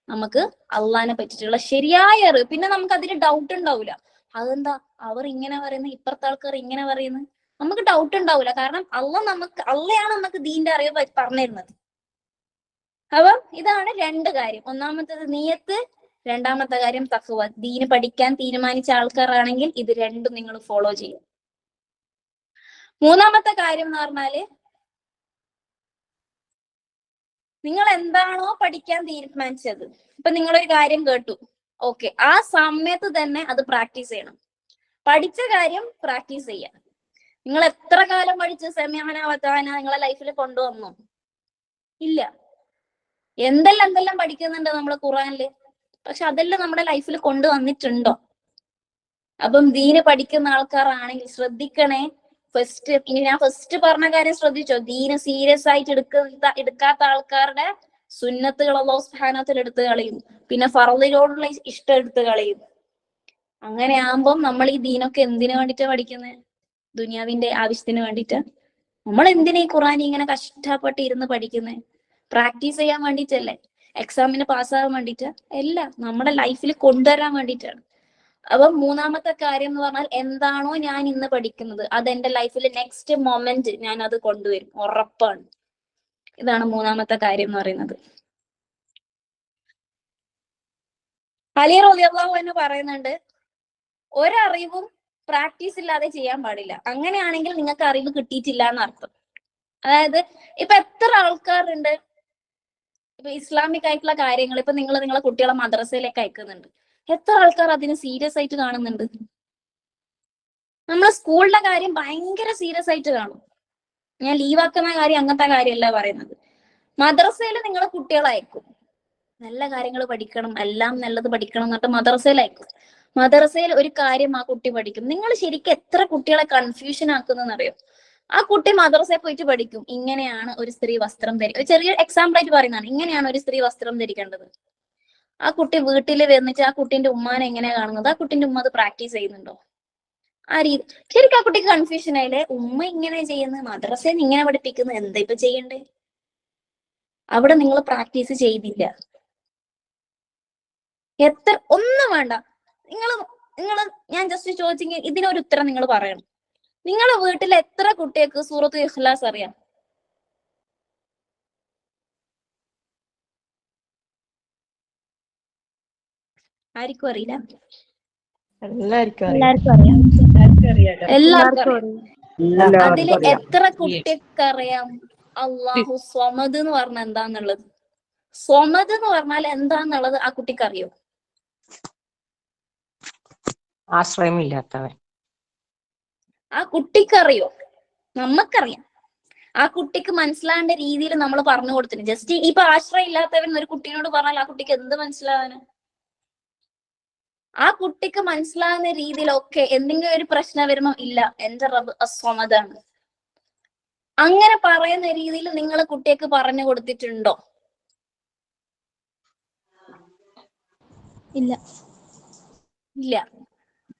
നമുക്ക് അള്ളാഹിനെ പറ്റിയിട്ടുള്ള ശരിയായ അറിവ്, പിന്നെ നമുക്ക് അതിൽ ഡൗട്ട് ഉണ്ടാവില്ല. അതെന്താ അവർ ഇങ്ങനെ പറയുന്നത്, ഇപ്പുറത്തെ ആൾക്കാർ ഇങ്ങനെ പറയുന്നത്, നമുക്ക് ഡൗട്ട് ഉണ്ടാവില്ല. കാരണം അള്ളയാണ് നമുക്ക് ദീന്റെ അറിവ് പറഞ്ഞു തരുന്നത്. അപ്പം ഇതാണ് രണ്ട് കാര്യം. ഒന്നാമത്തേത് നിയത്ത്, രണ്ടാമത്തെ കാര്യം തഖ്വ. ദീന് പഠിക്കാൻ തീരുമാനിച്ച ആൾക്കാരാണെങ്കിൽ ഇത് രണ്ടും നിങ്ങൾ ഫോളോ ചെയ്യും. മൂന്നാമത്തെ കാര്യം എന്ന് പറഞ്ഞാല്, നിങ്ങൾ എന്താണോ പഠിക്കാൻ തീരുമാനിച്ചത്, ഇപ്പൊ നിങ്ങളൊരു കാര്യം കേട്ടു, ഓക്കെ, ആ സമയത്ത് തന്നെ അത് പ്രാക്ടീസ് ചെയ്യണം. പഠിച്ച കാര്യം പ്രാക്ടീസ് ചെയ്യാം. നിങ്ങൾ എത്ര കാലം പഠിച്ച് സമഅന വതഅന നിങ്ങളെ ലൈഫിൽ കൊണ്ടുവന്നു? ഇല്ല. എന്തെല്ലാം പഠിക്കുന്നുണ്ട് നമ്മൾ ഖുർആനില്, പക്ഷെ അതെല്ലാം നമ്മുടെ ലൈഫിൽ കൊണ്ടുവന്നിട്ടുണ്ടോ? അപ്പം ദീന് പഠിക്കുന്ന ആൾക്കാരാണെങ്കിൽ ശ്രദ്ധിക്കണേ. ഇനി ഞാൻ ഫസ്റ്റ് പറഞ്ഞ കാര്യം ശ്രദ്ധിച്ചോ, ദീന് സീരിയസ് ആയിട്ട് എടുക്കാത്ത ആൾക്കാരുടെ സുന്നത്തുകൾ അല്ലാഹു സുബ്ഹാനഹു വ തആല എടുത്തു കളയും, പിന്നെ ഫർളിനോടുള്ള ഇഷ്ടം എടുത്തു കളയും. അങ്ങനെ ആകുമ്പം നമ്മൾ ഈ ദീനൊക്കെ എന്തിനു വേണ്ടിട്ടാ പഠിക്കുന്നത്? ദുനിയാവിന്റെ ആവശ്യത്തിന് വേണ്ടിട്ടാ. നമ്മൾ എന്തിനാ ഈ ഖുർആൻ ഇങ്ങനെ കഷ്ടപ്പെട്ട് ഇരുന്ന് പഠിക്കുന്നത്? പ്രാക്ടീസ് ചെയ്യാൻ വേണ്ടിട്ടല്ലേ? എക്സാമിന് പാസ്സാകാൻ വേണ്ടിട്ടാ? അല്ല, നമ്മുടെ ലൈഫിൽ കൊണ്ടുവരാൻ വേണ്ടിയിട്ടാണ്. അപ്പം മൂന്നാമത്തെ കാര്യം എന്ന് പറഞ്ഞാൽ, എന്താണോ ഞാൻ ഇന്ന് പഠിക്കുന്നത് അത് എന്റെ ലൈഫിൽ നെക്സ്റ്റ് മൊമെന്റ് ഞാൻ അത് കൊണ്ടുവരും, ഉറപ്പാണ്. ഇതാണ് മൂന്നാമത്തെ കാര്യം എന്ന് പറയുന്നത്. അലി റളിയല്ലാഹു അൻഹു പറയുന്നുണ്ട്, ഒരറിവും പ്രാക്ടീസ് ഇല്ലാതെ ചെയ്യാൻ പാടില്ല. അങ്ങനെയാണെങ്കിൽ നിങ്ങൾക്ക് അറിവ് കിട്ടിയിട്ടില്ല എന്നർത്ഥം. അതായത് ഇപ്പൊ എത്ര ആൾക്കാരുണ്ട്, ഇപ്പൊ ഇസ്ലാമിക് ആയിട്ടുള്ള കാര്യങ്ങൾ ഇപ്പൊ നിങ്ങളെ കുട്ടികളെ മദ്രസയിലേക്ക് അയക്കുന്നുണ്ട്, എത്ര ആൾക്കാർ അതിന് സീരിയസ് ആയിട്ട് കാണുന്നുണ്ട്? നമ്മളെ സ്കൂളിന്റെ കാര്യം ഭയങ്കര സീരിയസ് ആയിട്ട് കാണും. ഞാൻ ലീവാക്കുന്ന കാര്യം അങ്ങനത്തെ കാര്യമല്ല പറയുന്നത്. മദ്രസയിൽ നിങ്ങളെ കുട്ടികളെ അയക്കും, നല്ല കാര്യങ്ങൾ പഠിക്കണം, എല്ലാം നല്ലത് പഠിക്കണം എന്നിട്ട് മദ്രസയിൽ അയക്കും. മദ്രസയിൽ ഒരു കാര്യം ആ കുട്ടി പഠിക്കും. നിങ്ങൾ ശരിക്കും എത്ര കുട്ടികളെ കൺഫ്യൂഷൻ ആക്കുന്നറിയോ? ആ കുട്ടി മദ്രസയിൽ പോയിട്ട് പഠിക്കും, ഇങ്ങനെയാണ് ഒരു സ്ത്രീ വസ്ത്രം ധരിക്കുക. ചെറിയ എക്സാമ്പിൾ ആയിട്ട് പറയുന്നതാണ്, ഇങ്ങനെയാണ് ഒരു സ്ത്രീ വസ്ത്രം ധരിക്കേണ്ടത്. ആ കുട്ടി വീട്ടിൽ വന്നിട്ട് ആ കുട്ടീന്റെ ഉമ്മാനെ എങ്ങനെയാ കാണുന്നത്, ആ കുട്ടീന്റെ ഉമ്മ അത് പ്രാക്ടീസ് ചെയ്യുന്നുണ്ടോ? ആ രീതി ശരിക്കും ആ കുട്ടിക്ക് കൺഫ്യൂഷൻ ആയില്ലേ? ഉമ്മ ഇങ്ങനെ ചെയ്യുന്നത്, മദ്രസയിൽ ഇങ്ങനെ പഠിപ്പിക്കുന്നത്, എന്താ ഇപ്പൊ ചെയ്യണ്ടേ? അവിടെ നിങ്ങൾ പ്രാക്ടീസ് ചെയ്തില്ല. ഒന്നും വേണ്ട, നിങ്ങൾ ഞാൻ ജസ്റ്റ് ചോദിച്ചെങ്കിൽ ഇതിനൊരു ഉത്തരം നിങ്ങൾ പറയണം. നിങ്ങളെ വീട്ടിൽ എത്ര കുട്ടികൾക്ക് സൂറത്തുൽ ഇഖ്ലാസ് അറിയാം? ആർക്കും അറിയില്ല. എല്ലാവർക്കും എല്ലാവർക്കും അറിയാം. എല്ലാവർക്കും അറിയാം. അതില് എത്ര കുട്ടികൾക്ക് അറിയാം അള്ളാഹു സ്വമദ് എന്ന് പറഞ്ഞാൽ എന്താന്നുള്ളത്? സ്വമദ് എന്ന് പറഞ്ഞാൽ എന്താന്നുള്ളത് ആ കുട്ടിക്ക് അറിയോ? ആശ്രയമില്ലാത്തവൻ. ആ കുട്ടിക്ക് അറിയോ? നമ്മക്കറിയാം. ആ കുട്ടിക്ക് മനസ്സിലാവേണ്ട രീതിയിൽ നമ്മൾ പറഞ്ഞു കൊടുത്തിട്ട് ജസ്റ്റ് ഇപ്പൊ ആശ്രയം ഇല്ലാത്തവൻ ഒരു കുട്ടീനോട് പറഞ്ഞാൽ ആ കുട്ടിക്ക് എന്ത് മനസ്സിലാവാന്? ആ കുട്ടിക്ക് മനസ്സിലാകുന്ന രീതിയിലൊക്കെ എന്തെങ്കിലും ഒരു പ്രശ്നം വരുമ്പോ ഇല്ല എന്റെ റബ്ബ് അസ്വമദാണ് അങ്ങനെ പറയുന്ന രീതിയിൽ നിങ്ങൾ കുട്ടിക്ക് പറഞ്ഞു കൊടുത്തിട്ടുണ്ടോ? ഇല്ല. ഇല്ല.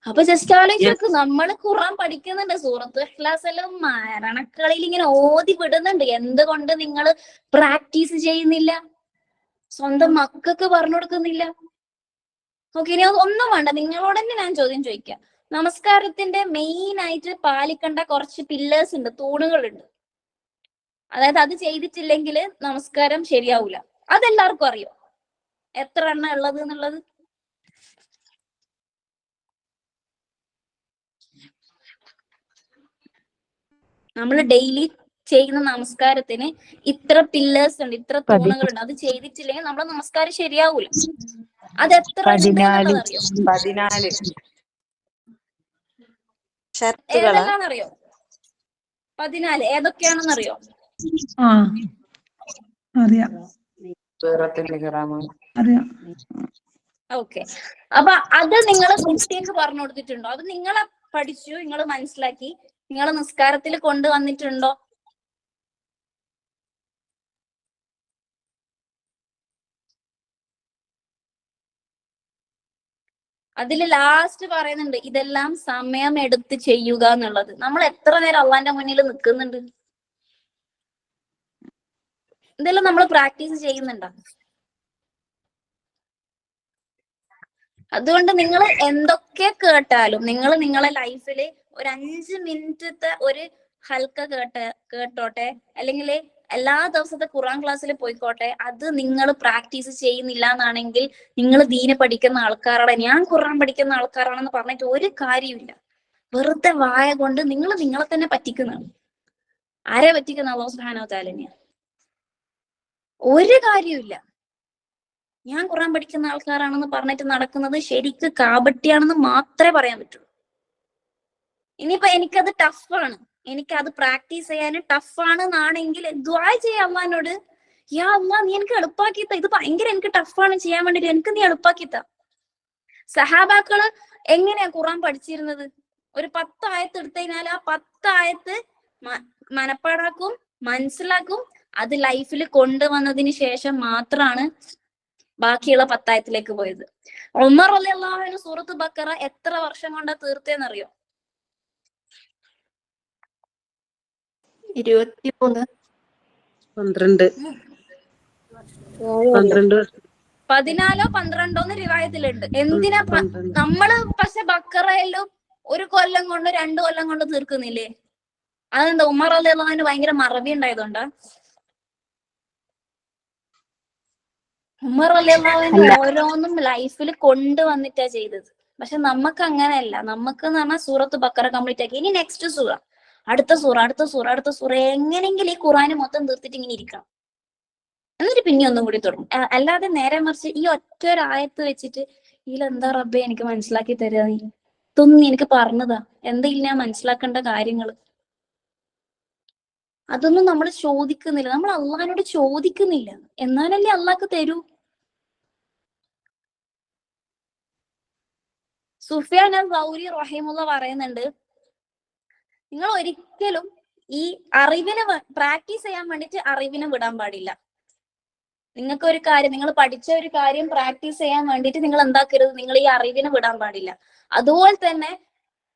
അപ്പൊ ജസ്റ്റ് ആലോചിച്ച് നമ്മൾ ഖുർആൻ പഠിക്കുന്നുണ്ട്, സൂറത്തുൽ ഇഖ്ലാസ് എല്ലാം മരണക്കളിൽ ഇങ്ങനെ ഓതി വിടുന്നുണ്ട്. എന്തുകൊണ്ട് നിങ്ങൾ പ്രാക്ടീസ് ചെയ്യുന്നില്ല? സ്വന്തം മക്കൾക്ക് പറഞ്ഞു കൊടുക്കുന്നില്ല? ഓക്കെ, ഇനി ഒന്നും വേണ്ട, നിങ്ങളോട് തന്നെ ഞാൻ ചോദ്യം ചോദിക്കാം. നമസ്കാരത്തിന്റെ മെയിൻ ആയിട്ട് പാലിക്കേണ്ട കുറച്ച് പില്ലേഴ്സ് ഉണ്ട്, തൂണുകളുണ്ട്. അതായത് അത് ചെയ്തിട്ടില്ലെങ്കിൽ നമസ്കാരം ശരിയാവൂല. അതെല്ലാവർക്കും അറിയോ എത്ര എണ്ണം ഉള്ളത് എന്നുള്ളത്? നമ്മൾ ഡെയിലി ചെയ്യുന്ന നമസ്കാരത്തിന് ഇത്ര പില്ലേഴ്സ് ഉണ്ട്, ഇത്ര തൂണുകളുണ്ട്. അത് ചെയ്തിട്ടില്ലെങ്കിൽ നമ്മുടെ നമസ്കാരം ശരിയാവൂല. അത് എത്ര ഉണ്ടെന്നുള്ളതറിയോ? 14 ഏതെല്ലാന്നറിയോ? 14. ഏതൊക്കെയാണെന്നറിയോ? അറിയാം. ഓക്കെ, അപ്പൊ അത് നിങ്ങൾ കുട്ടിക്ക് പറഞ്ഞു കൊടുത്തിട്ടുണ്ടോ? അത് നിങ്ങളെ പഠിച്ചു, നിങ്ങൾ മനസ്സിലാക്കി, നിങ്ങളെ നിസ്കാരത്തിൽ കൊണ്ടുവന്നിട്ടുണ്ടോ? അതിൽ ലാസ്റ്റ് പറയുന്നുണ്ട് ഇതെല്ലാം സമയം എടുത്ത് ചെയ്യുക എന്നുള്ളത്. നമ്മൾ എത്ര നേരം അള്ളാന്റെ മുന്നിൽ നിൽക്കുന്നുണ്ട്? ഇതെല്ലാം നമ്മൾ പ്രാക്ടീസ് ചെയ്യുന്നുണ്ടോ? അതുകൊണ്ട് നിങ്ങൾ എന്തൊക്കെ കേട്ടാലും നിങ്ങൾ നിങ്ങളെ ലൈഫിൽ ഒരു 5 മിനിറ്റത്തെ ഒരു ഹൽക്ക കേട്ടോട്ടെ, അല്ലെങ്കിൽ എല്ലാ ദിവസത്തെ ഖുർആൻ ക്ലാസ്സിൽ പോയിക്കോട്ടെ, അത് നിങ്ങൾ പ്രാക്ടീസ് ചെയ്യുന്നില്ല എന്നാണെങ്കിൽ നിങ്ങൾ ദീന് പഠിക്കുന്ന ആൾക്കാരാണ്, ഞാൻ ഖുർആൻ പഠിക്കുന്ന ആൾക്കാരാണെന്ന് പറഞ്ഞിട്ട് ഒരു കാര്യമില്ല. വെറുതെ വായ കൊണ്ട് നിങ്ങൾ നിങ്ങളെ തന്നെ പറ്റിക്കുന്നതാണ്. ആരെ പറ്റിക്കുന്ന? അല്ലാഹു സുബ്ഹാനഹു വ തആലയെ. ഒരു കാര്യമില്ല. ഞാൻ ഖുർആൻ പഠിക്കുന്ന ആൾക്കാരാണെന്ന് പറഞ്ഞിട്ട് നടക്കുന്നത് ശരിക്ക് കാപട്യാണെന്ന് മാത്രമേ പറയാൻ പറ്റൂ. ഇനിയിപ്പോ എനിക്കത് ടഫാണ്, എനിക്കത് പ്രാക്ടീസ് ചെയ്യാൻ ടഫാണ് എന്നാണെങ്കിൽ ദുആ ചെയ്യാം അള്ളാഹിനോട്, യാ അള്ളാ നീ എനിക്ക് എളുപ്പാക്കിത്ത, ഇത് ഭയങ്കര എനിക്ക് ടഫാണ് ചെയ്യാൻ വേണ്ടിട്ട്, എനിക്ക് നീ എളുപ്പാക്കിത്ത. സഹാബാക്കള് എങ്ങനെയാ ഖുർആൻ പഠിച്ചിരുന്നത്? ഒരു 10 ആയത്ത് എടുത്തു കഴിഞ്ഞാൽ ആ 10 ആയത്ത് മനപ്പാടാക്കും, മനസ്സിലാക്കും. അത് ലൈഫിൽ കൊണ്ടുവന്നതിന് ശേഷം മാത്രമാണ് ബാക്കിയുള്ള 10 ആയത്തിലേക്ക് പോയത്. ഉമർ റളിയല്ലാഹു അൻഹു സൂറത്ത് ബഖറ എത്ര വർഷം കൊണ്ടാ തീർത്തേന്നറിയോ? 23 12 14 12 റിവായത്തിലുണ്ട്. എന്തിനാ നമ്മള് പക്ഷെ ബഖറയിലും 1 കൊല്ലം കൊണ്ട് 2 കൊല്ലം കൊണ്ട് തീർക്കുന്നില്ലേ? അതെന്താ? ഉമർ റളിയല്ലാഹു അൻഹു ഭയങ്കര മറവി ഉണ്ടായതുകൊണ്ടാ? ഉമർ റളിയല്ലാഹു അൻഹു ഓരോന്നും ലൈഫിൽ കൊണ്ടുവന്നിട്ടാ ചെയ്തത്. പക്ഷെ നമുക്ക് അങ്ങനെയല്ല. നമുക്ക് എന്ന് പറഞ്ഞാൽ സൂറത്ത് ബഖറ കംപ്ലീറ്റ് ആക്കി, ഇനി നെക്സ്റ്റ് സൂറ, അടുത്ത സൂറ, അടുത്ത സൂറ, അടുത്ത സൂറ, എങ്ങനെയെങ്കിലും ഈ ഖുർആന് മൊത്തം തീർത്തിട്ട് ഇങ്ങനെ ഇരിക്കണം. എന്നിട്ട് പിന്നെ ഒന്നും കൂടി തുടങ്ങും. അല്ലാതെ നേരെ മറിച്ച് ഈ ഒറ്റ ഒരു ആയത്ത് വെച്ചിട്ട് ഇതിലെന്താ റബ്ബേ എനിക്ക് മനസ്സിലാക്കി തരാ, നീ ഇതൊന്നും എനിക്ക് പറഞ്ഞതാ, എന്തെങ്കിലും ഞാൻ മനസ്സിലാക്കേണ്ട കാര്യങ്ങള്, അതൊന്നും നമ്മൾ ചോദിക്കുന്നില്ല. നമ്മൾ അള്ളാഹിനോട് ചോദിക്കുന്നില്ല, എന്നാലല്ലേ അള്ളാഹ്ക്ക് തരൂ. സുഫിയാൻ അൽ-സൗരി റഹിമഹുള്ള പറയുന്നുണ്ട്, നിങ്ങൾ ഒരിക്കലും ഈ അറിവിനെ പ്രാക്ടീസ് ചെയ്യാൻ വേണ്ടിട്ട് അറിവിനെ വിടാൻ പാടില്ല. നിങ്ങൾക്ക് ഒരു കാര്യം, നിങ്ങൾ പഠിച്ച ഒരു കാര്യം പ്രാക്ടീസ് ചെയ്യാൻ വേണ്ടിട്ട് നിങ്ങൾ എന്താക്കരുത്, നിങ്ങൾ ഈ അറിവിനെ വിടാൻ പാടില്ല. അതുപോലെ തന്നെ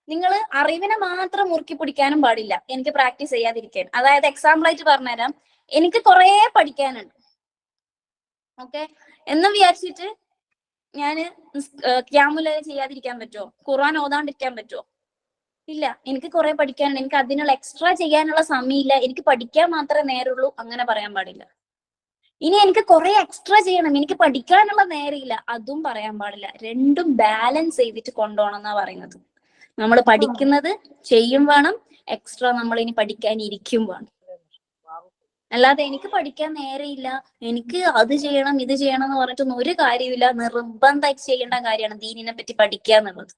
നിങ്ങൾ അറിവിനെ മാത്രം മുറുക്കി പിടിക്കാനും പാടില്ല, എനിക്ക് പ്രാക്ടീസ് ചെയ്യാതിരിക്കാൻ. അതായത് എക്സാമ്പിൾ ആയിട്ട് പറഞ്ഞുതരാം, എനിക്ക് കുറെ പഠിക്കാനുണ്ട്, ഓക്കെ എന്ന് വിചാരിച്ചിട്ട് ഞാന് ക്യാമുല ചെയ്യാതിരിക്കാൻ പറ്റുമോ? ഖുർആൻ ഓതാണ്ടിരിക്കാൻ പറ്റുമോ? ഇല്ല. എനിക്ക് കുറെ പഠിക്കാനുണ്ട്, എനിക്ക് അതിനുള്ള എക്സ്ട്രാ ചെയ്യാനുള്ള സമയമില്ല, എനിക്ക് പഠിക്കാൻ മാത്രമേ നേരമുള്ളൂ, അങ്ങനെ പറയാൻ പാടില്ല. ഇനി എനിക്ക് കുറെ എക്സ്ട്രാ ചെയ്യണം, എനിക്ക് പഠിക്കാനുള്ള നേരമില്ല, അതും പറയാൻ പാടില്ല. രണ്ടും ബാലൻസ് ചെയ്തിട്ട് കൊണ്ടുപോകണം എന്നാ പറയുന്നത്. നമ്മൾ പഠിക്കുന്നത് ചെയ്യും വേണം, എക്സ്ട്രാ നമ്മൾ ഇനി പഠിക്കാൻ ഇരിക്കും വേണം. അല്ലാതെ എനിക്ക് പഠിക്കാൻ നേരെയില്ല, എനിക്ക് അത് ചെയ്യണം ഇത് ചെയ്യണം എന്ന് പറഞ്ഞിട്ടൊന്നും ഒരു കാര്യമില്ല. നിർബന്ധമായിട്ട് ചെയ്യേണ്ട കാര്യമാണ് ദീനിനെ പറ്റി പഠിക്കുക എന്നുള്ളത്.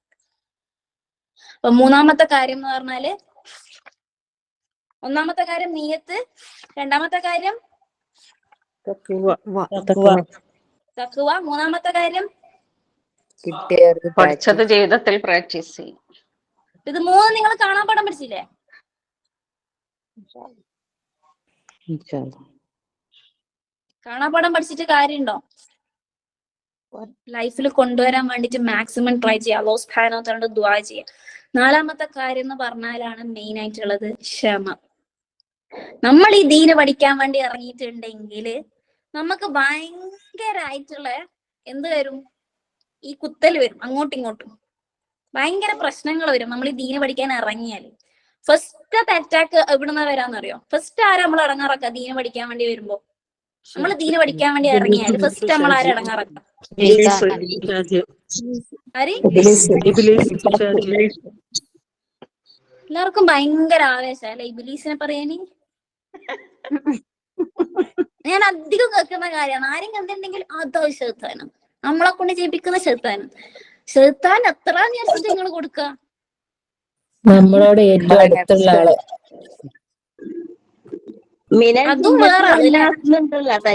അപ്പൊ മൂന്നാമത്തെ കാര്യം എന്ന് പറഞ്ഞാല്, ഒന്നാമത്തെ കാര്യം നിയ്യത്ത്, രണ്ടാമത്തെ കാര്യം തഖ്വ, മൂന്നാമത്തെ കാര്യം പഠിച്ചത് ജീവിതത്തിൽ പ്രാക്ടീസ് ചെയ്യും. ഇത് മൂന്ന് നിങ്ങൾ കാണാൻ പാഠം പഠിച്ചില്ലേ? കാണാപ്പാഠം പഠിച്ചിട്ട് കാര്യമുണ്ടോ? ലൈഫിൽ കൊണ്ടുവരാൻ വേണ്ടിട്ട് മാക്സിമം ട്രൈ ചെയ്യുക, അല്ലാഹു സുബ്ഹാനഹു വ തആലയോട് ദുആ ചെയ്യുക. നാലാമത്തെ കാര്യം എന്ന് പറഞ്ഞാലാണ് മെയിൻ ആയിട്ടുള്ളത് ക്ഷമ. നമ്മൾ ഈ ദീന് പഠിക്കാൻ വേണ്ടി ഇറങ്ങിയിട്ടുണ്ടെങ്കിൽ നമുക്ക് ഭയങ്കരമായിട്ടുള്ള എന്ത് വരും? ഈ കുത്തൽ വരും, അങ്ങോട്ടും ഇങ്ങോട്ടും ഭയങ്കര പ്രശ്നങ്ങൾ വരും. നമ്മൾ ഈ ദീന് പഠിക്കാൻ ഇറങ്ങിയാൽ ഫസ്റ്റ് അറ്റാക്ക് എവിടുന്ന വരാന്നറിയോ? ഫസ്റ്റ് ആരാ നമ്മൾ ഇടങ്ങാറാക്കുക? ദീന് പഠിക്കാൻ വേണ്ടി വരുമ്പോ നമ്മൾ ദീന് പഠിക്കാൻ വേണ്ടി ഇറങ്ങിയാൽ ഫസ്റ്റ് നമ്മൾ ആരാ ഇടങ്ങാറാക്കുക? ആര്? എല്ലാവർക്കും ഭയങ്കര ആവേശം അല്ലെ ഇബ്ലീസിനെ പറയാന്. ഞാൻ അധികം കേൾക്കുന്ന കാര്യമാണ്, ആരെങ്കിലും എന്തുണ്ടെങ്കിൽ അതോ ശൈത്താനം, നമ്മളെ കൊണ്ട് ചെയ്യിപ്പിക്കുന്ന ശൈത്താനം. ശൈത്താൻ എത്ര നേരത്തെ നിങ്ങൾ കൊടുക്കുക? നമ്മളോട് ഏറ്റവും അടുത്തുള്ള ആള്. അതും വേറെ